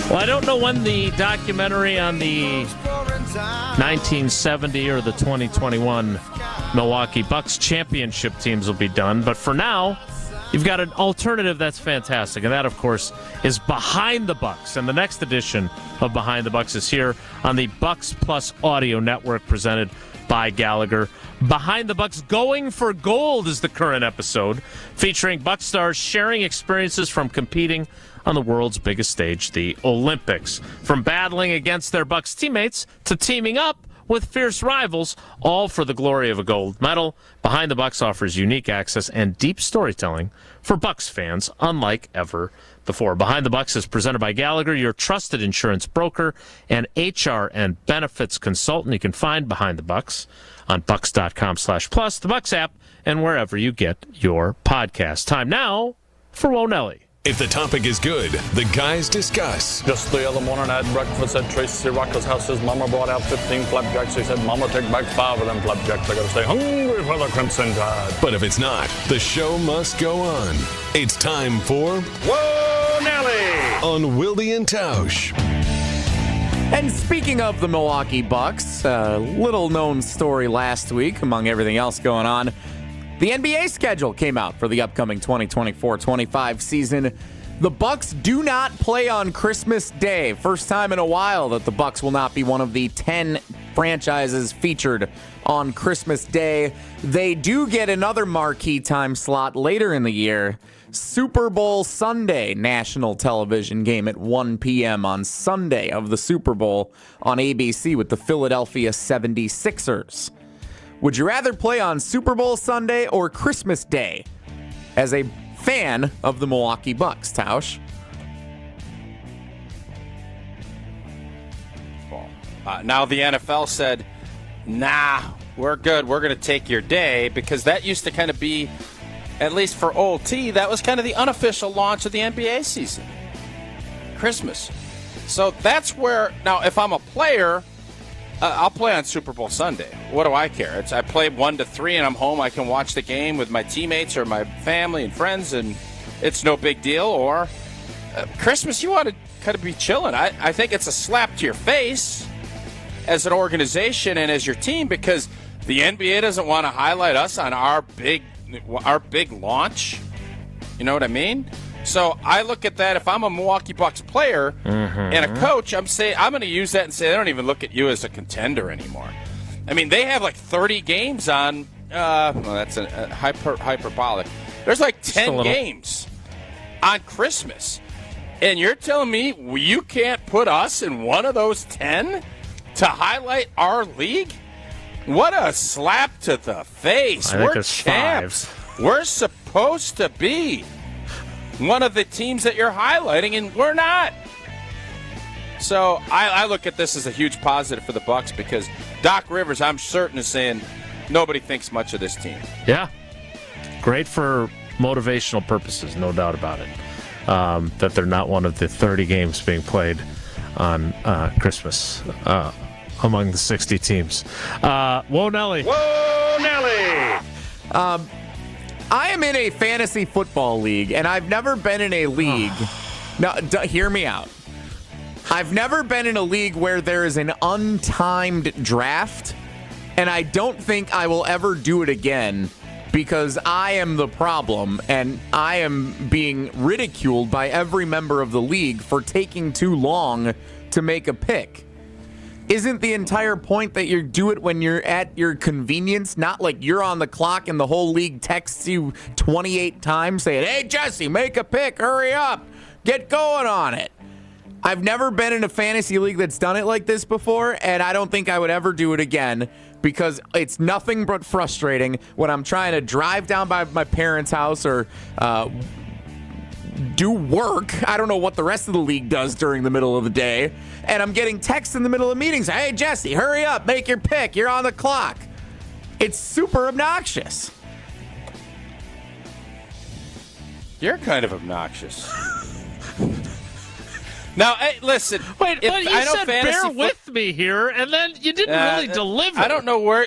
Well, I don't know when the documentary on the 1970 or the 2021 Milwaukee Bucks championship teams will be done, but for now, you've got an alternative that's fantastic, and that, of course, is Behind the Bucks. And the next edition of Behind the Bucks is here on the Bucks Plus Audio Network, presented by Gallagher. Behind the Bucks Going for Gold is the current episode, featuring Bucks stars sharing experiences from competing on the world's biggest stage, the Olympics. From battling against their Bucks teammates to teaming up with fierce rivals, all for the glory of a gold medal, Behind the Bucks offers unique access and deep storytelling for Bucks fans unlike ever before. Behind the Bucks is presented by Gallagher, your trusted insurance broker and HR and benefits consultant. You can find Behind the Bucks on bucks.com/plus, the Bucks app, and wherever you get your podcast. Time now for Wonelli. If the topic is good, the guys discuss. Just the other morning I had breakfast at Tracy Rocker's house. His mama brought out 15 flapjacks. He said, Mama, take back 5 of them flapjacks. I gotta stay hungry for the Crimson Tide. But if it's not, the show must go on. It's time for Whoa, Nelly! On Wilde and Tausch. And speaking of the Milwaukee Bucks, a little-known story last week, among everything else going on, the NBA schedule came out for the upcoming 2024-25 season. The Bucks do not play on Christmas Day. First time in a while that the Bucks will not be one of the 10 franchises featured on Christmas Day. They do get another marquee time slot later in the year. Super Bowl Sunday national television game at 1 p.m. on Sunday of the Super Bowl on ABC with the Philadelphia 76ers. Would you rather play on Super Bowl Sunday or Christmas Day? As a fan of the Milwaukee Bucks, Tausch. Now the NFL said, nah, we're good. We're going to take your day, because that used to kind of be, at least for Old T, that was kind of the unofficial launch of the NBA season. Christmas. So that's where, now if I'm a player, I'll play on Super Bowl Sunday. What do I care? I play 1 to 3 and I'm home. I can watch the game with my teammates or my family and friends, and it's no big deal. Or Christmas, you want to kind of be chilling. I think it's a slap to your face as an organization and as your team, because the NBA doesn't want to highlight us on our big launch. You know what I mean? So I look at that. If I'm a Milwaukee Bucks player and a coach, I'm going to use that and say they don't even look at you as a contender anymore. I mean, they have like 30 games on. Well, that's hyperbolic. There's like 10 games on Christmas, and you're telling me you can't put us in one of those 10 to highlight our league? What a slap to the face. We're champs. 5. We're supposed to be one of the teams that you're highlighting, and we're not. So I look at this as a huge positive for the Bucks, because Doc Rivers, I'm certain, is saying nobody thinks much of this team. Yeah. Great for motivational purposes, no doubt about it. That they're not one of the 30 games being played on Christmas among the 60 teams. Whoa, Nelly. Whoa, Nelly! I am in a fantasy football league, and I've never been in a league. Now, hear me out. I've never been in a league where there is an untimed draft, and I don't think I will ever do it again, because I am the problem, and I am being ridiculed by every member of the league for taking too long to make a pick. Isn't the entire point that you do it when you're at your convenience, not like you're on the clock and the whole league texts you 28 times saying, hey, Jesse, make a pick, hurry up, get going on it. I've never been in a fantasy league that's done it like this before, and I don't think I would ever do it again, because it's nothing but frustrating when I'm trying to drive down by my parents' house or do work. I don't know what the rest of the league does during the middle of the day. And I'm getting texts in the middle of meetings. Hey, Jesse, hurry up. Make your pick. You're on the clock. It's super obnoxious. You're kind of obnoxious. Now, hey, listen. Wait, but you said bear with me here, and then you didn't really deliver. I don't know where.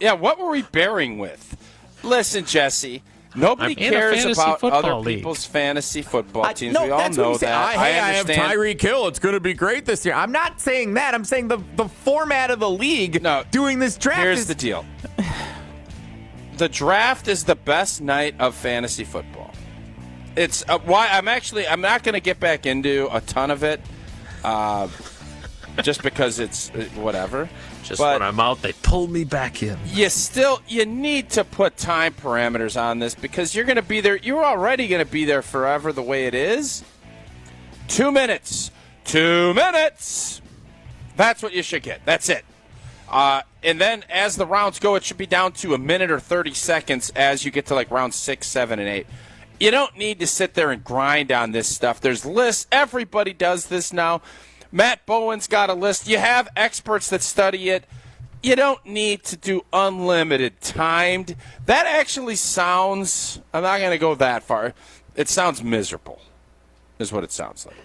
Yeah, what were we bearing with? Listen, Jesse. Nobody cares about other people's fantasy football teams. We all know that. I understand. I have Tyreek Hill. It's going to be great this year. I'm not saying that. I'm saying the format of the league doing this draft Here's the deal. The draft is the best night of fantasy football. It's why I'm not going to get back into a ton of it, just because it's whatever. Just when I'm out, they pull me back in. You need to put time parameters on this, because you're going to be there. You're already going to be there forever the way it is. 2 minutes. 2 minutes. That's what you should get. That's it. And then as the rounds go, it should be down to a minute or 30 seconds as you get to like round 6, 7, and 8. You don't need to sit there and grind on this stuff. There's lists. Everybody does this now. Matt Bowen's got a list. You have experts that study it. You don't need to do unlimited timed. That actually sounds, I'm not going to go that far. It sounds miserable, is what it sounds like.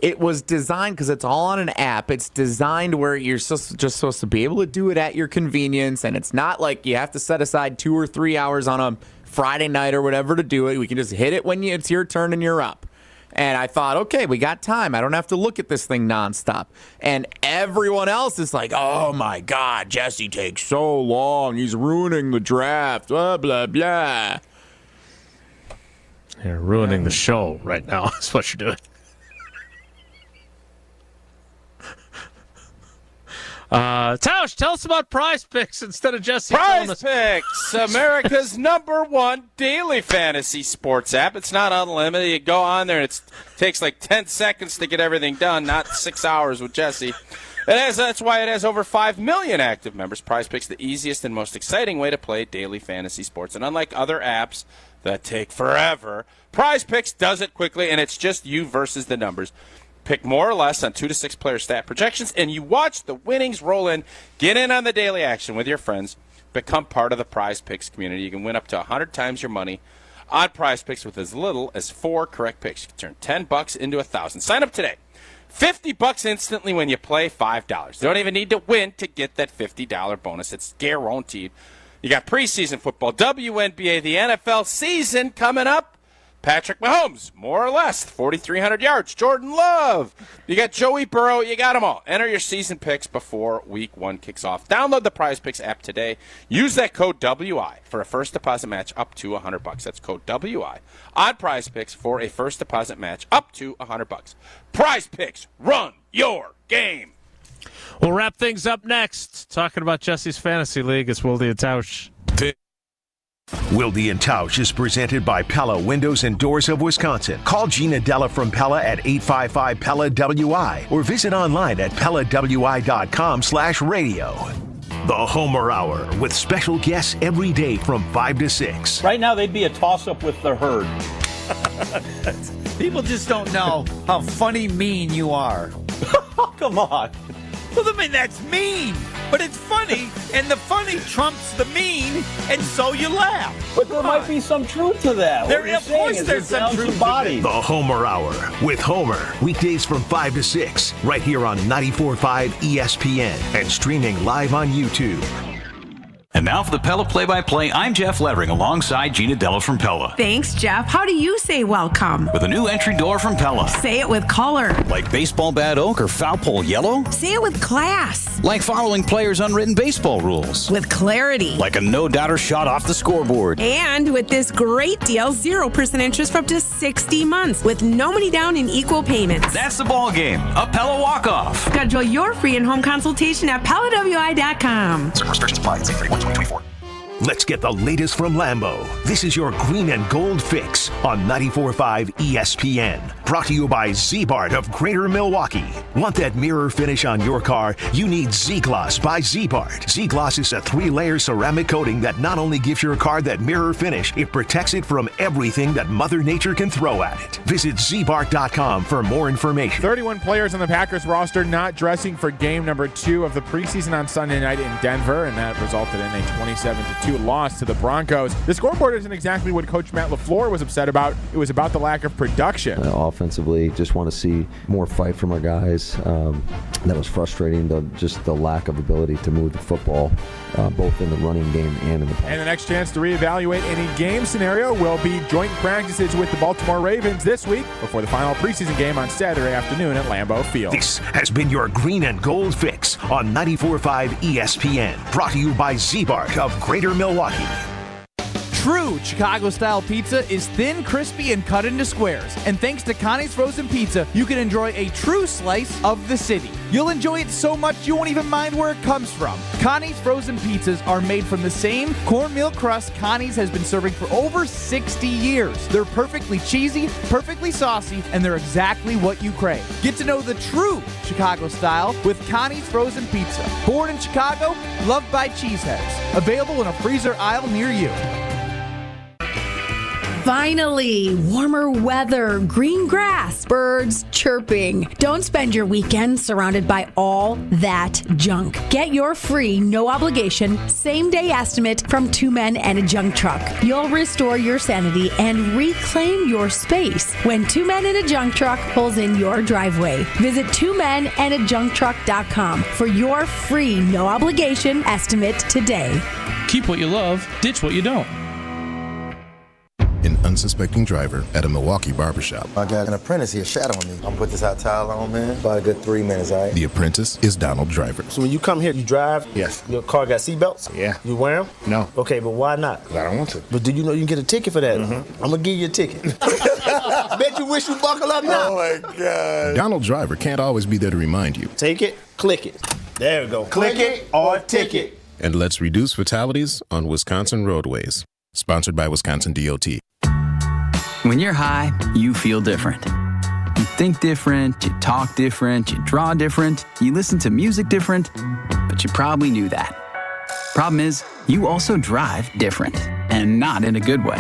It was designed, because it's all on an app. It's designed where you're just supposed to be able to do it at your convenience, and it's not like you have to set aside 2 or 3 hours on a Friday night or whatever to do it. We can just hit it when it's your turn and you're up. And I thought, okay, we got time. I don't have to look at this thing nonstop. And everyone else is like, oh, my God, Jesse takes so long. He's ruining the draft, blah, blah, blah. You're ruining the show right now. That's what you're doing. Tausch, tell us about Prize Picks instead of Jesse. Prize Picks, America's #1 daily fantasy sports app. It's not unlimited. You go on there, and it takes like 10 seconds to get everything done, not 6 hours with Jesse. That's why it has over 5 million active members. Prize Picks, the easiest and most exciting way to play daily fantasy sports. And unlike other apps that take forever, Prize Picks does it quickly, and it's just you versus the numbers. Pick more or less on 2 to 6 player stat projections, and you watch the winnings roll in. Get in on the daily action with your friends. Become part of the Prize Picks community. You can win up to 100 times your money on Prize Picks with as little as 4 correct picks. You can turn $10 into $1,000. Sign up today. $50 instantly when you play $5. You don't even need to win to get that $50 bonus. It's guaranteed. You got preseason football, WNBA, the NFL season coming up. Patrick Mahomes, more or less, 4,300 yards. Jordan Love. You got Joey Burrow. You got them all. Enter your season picks before Week 1 kicks off. Download the Prize Picks app today. Use that code WI for a first deposit match up to $100. That's code WI on Prize Picks for a first deposit match up to $100. Prize Picks, run your game. We'll wrap things up next. Talking about Jesse's Fantasy League. It's Wilde and Tausch. Wilde and Tausch is presented by Pella Windows and Doors of Wisconsin. Call Gina Della from Pella at 855-PELLA-WI or visit online at PellaWI.com/radio. The Homer Hour with special guests every day from 5 to 6. Right now, they'd be a toss-up with the Herd. People just don't know how funny mean you are. Come on. Well, I mean, that's mean, but it's funny, and the funny trumps the mean, and so you laugh. But there might be some truth to that. Of course there's some truth to it. The Homer Hour with Homer, weekdays from 5 to 6, right here on 94.5 ESPN and streaming live on YouTube. And now for the Pella play-by-play, I'm Jeff Levering alongside Gina Della from Pella. Thanks, Jeff. How do you say welcome? With a new entry door from Pella. Say it with color. Like baseball bat oak or foul pole yellow? Say it with class. Like following players' unwritten baseball rules. With clarity. Like a no-doubter shot off the scoreboard. And with this great deal, 0% interest for up to 60 months with no money down and equal payments. That's the ball game. A Pella walk-off. Schedule your free in-home consultation at PellaWI.com. Certain restrictions apply. See 31/2024. Let's get the latest from Lambeau. This is your green and gold fix on 94.5 ESPN. Brought to you by Z-Bart of Greater Milwaukee. Want that mirror finish on your car? You need Z-Gloss by Z-Bart. Z-Gloss is a 3-layer ceramic coating that not only gives your car that mirror finish, it protects it from everything that Mother Nature can throw at it. Visit ZBart.com for more information. 31 players on the Packers roster not dressing for game number 2 of the preseason on Sunday night in Denver, and that resulted in a 27-2 loss to the Broncos. The scoreboard isn't exactly what Coach Matt LaFleur was upset about. It was about the lack of production. Offensively, just want to see more fight from our guys. That was frustrating, just the lack of ability to move the football, both in the running game and in the pass. And the next chance to reevaluate any game scenario will be joint practices with the Baltimore Ravens this week before the final preseason game on Saturday afternoon at Lambeau Field. This has been your green and gold fix on 94.5 ESPN. Brought to you by Z-Bart of Greater Milwaukee. True Chicago-style pizza is thin, crispy, and cut into squares. And thanks to Connie's Frozen Pizza, you can enjoy a true slice of the city. You'll enjoy it so much you won't even mind where it comes from. Connie's Frozen Pizzas are made from the same cornmeal crust Connie's has been serving for over 60 years. They're perfectly cheesy, perfectly saucy, and they're exactly what you crave. Get to know the true Chicago style with Connie's Frozen Pizza. Born in Chicago, loved by cheeseheads. Available in a freezer aisle near you. Finally, warmer weather, green grass, birds chirping. Don't spend your weekend surrounded by all that junk. Get your free, no obligation, same-day estimate from Two Men and a Junk Truck. You'll restore your sanity and reclaim your space when Two Men and a Junk Truck pulls in your driveway. Visit twomenandajuncktruck.com for your free, no obligation estimate today. Keep what you love, ditch what you don't. An unsuspecting driver at a Milwaukee barbershop. I got an apprentice here shadowing me. I'm gonna put this hot towel on, man. About a good 3 minutes, all right? The apprentice is Donald Driver. So when you come here, you drive? Yes. Your car got seatbelts? Yeah. You wear them? No. Okay, but why not? Because I don't want to. But do you know you can get a ticket for that? Mm-hmm. I'm gonna give you a ticket. I bet you wish you buckle up now. Oh my God. Donald Driver can't always be there to remind you. Take it, click it. There we go. Click it or ticket. And let's reduce fatalities on Wisconsin roadways. Sponsored by Wisconsin DOT. When you're high, you feel different. You think different, you talk different, you draw different, you listen to music different, but you probably knew that. Problem is, you also drive different, and not in a good way.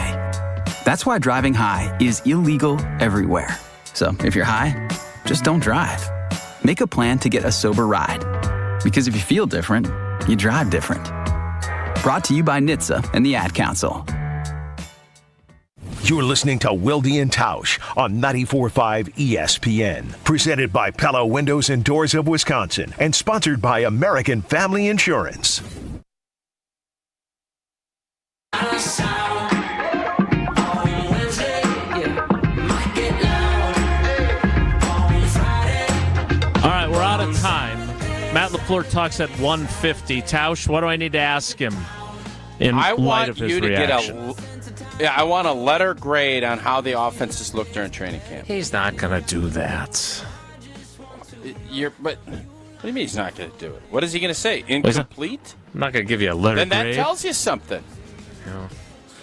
That's why driving high is illegal everywhere. So if you're high, just don't drive. Make a plan to get a sober ride. Because if you feel different, you drive different. Brought to you by NHTSA and the Ad Council. You're listening to Wilde and Tausch on 94.5 ESPN. Presented by Pella Windows and Doors of Wisconsin and sponsored by American Family Insurance. All right, we're out of time. Matt LaFleur talks at 1:50. Tausch, what do I need to ask him in light of his reaction? I want a letter grade on how the offenses look during training camp. He's not going to do that. But what do you mean he's not going to do it? What is he going to say? Incomplete? I'm not going to give you a letter then grade. That tells you something. No.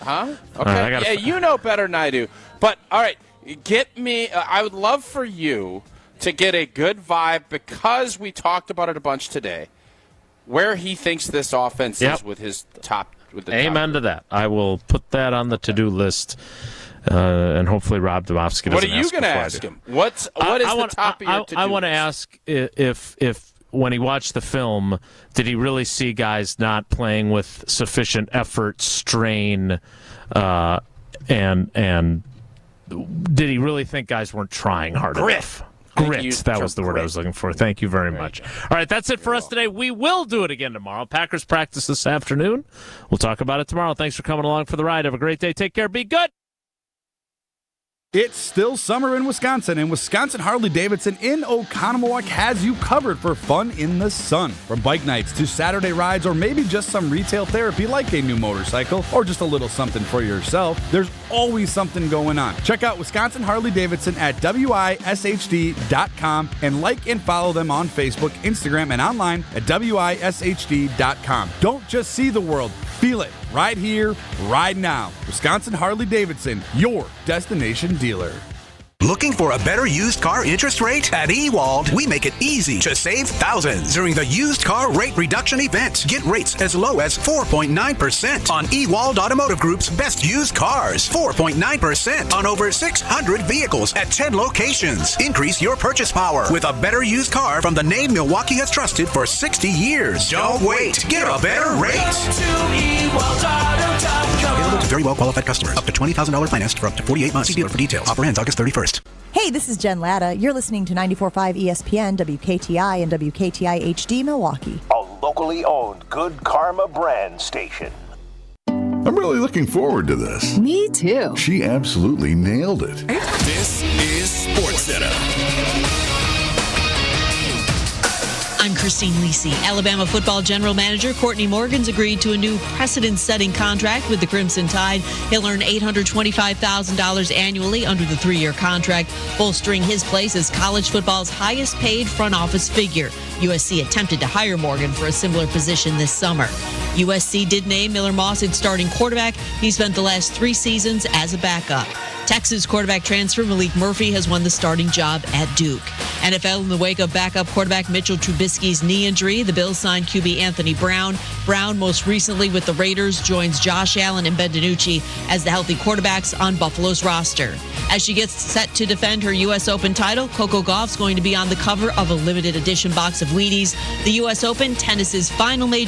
Huh? Okay. Right, you know better than I do. But, all right, get me I would love for you to get a good vibe, because we talked about it a bunch today, where he thinks this offense is with his top. Amen to that. I will put that on the to-do list, and hopefully Rob Domofsky doesn't ask. What are you going to ask him? What is the top of your to-do I want to ask if when he watched the film, did he really see guys not playing with sufficient effort, strain, and did he really think guys weren't trying hard enough? Grit. That was the word I was looking for. Thank you very much. All right, that's it for us today. We will do it again tomorrow. Packers practice this afternoon. We'll talk about it tomorrow. Thanks for coming along for the ride. Have a great day. Take care. Be good. It's still summer in Wisconsin, and Wisconsin Harley-Davidson in Oconomowoc has you covered for fun in the sun. From bike nights to Saturday rides, or maybe just some retail therapy like a new motorcycle, or just a little something for yourself, there's always something going on. Check out Wisconsin Harley-Davidson at wishd.com and like and follow them on Facebook, Instagram, and online at wishd.com. Don't just see the world, feel it. Right here, right now. Wisconsin Harley-Davidson, your destination dealer. Looking for a better used car interest rate? At Ewald, we make it easy to save thousands during the used car rate reduction event. Get rates as low as 4.9% on Ewald Automotive Group's best used cars. 4.9% on over 600 vehicles at 10 locations. Increase your purchase power with a better used car from the name Milwaukee has trusted for 60 years. Don't wait. Get a better rate. Available to very well qualified customers. Up to $20,000 financed for up to 48 months. See dealer for details. Offer ends August 31st. Hey, this is Jen Latta. You're listening to 94.5 ESPN, WKTI, and WKTI HD Milwaukee. A locally owned Good Karma brand station. I'm really looking forward to this. Me too. She absolutely nailed it. This is SportsCenter. I'm Christine Lisi. Alabama football general manager Courtney Morgan's agreed to a new precedent-setting contract with the Crimson Tide. He'll earn $825,000 annually under the 3-year contract, bolstering his place as college football's highest-paid front office figure. USC attempted to hire Morgan for a similar position this summer. USC did name Miller Moss its starting quarterback. He spent the last 3 seasons as a backup. Texas quarterback transfer Malik Murphy has won the starting job at Duke. NFL in the wake of backup quarterback Mitchell Trubisky's knee injury, the Bills signed QB Anthony Brown. Brown, most recently with the Raiders, joins Josh Allen and Ben DiNucci as the healthy quarterbacks on Buffalo's roster. As she gets set to defend her U.S. Open title, Coco Gauff's going to be on the cover of a limited edition box of Wheaties. The U.S. Open, tennis's final major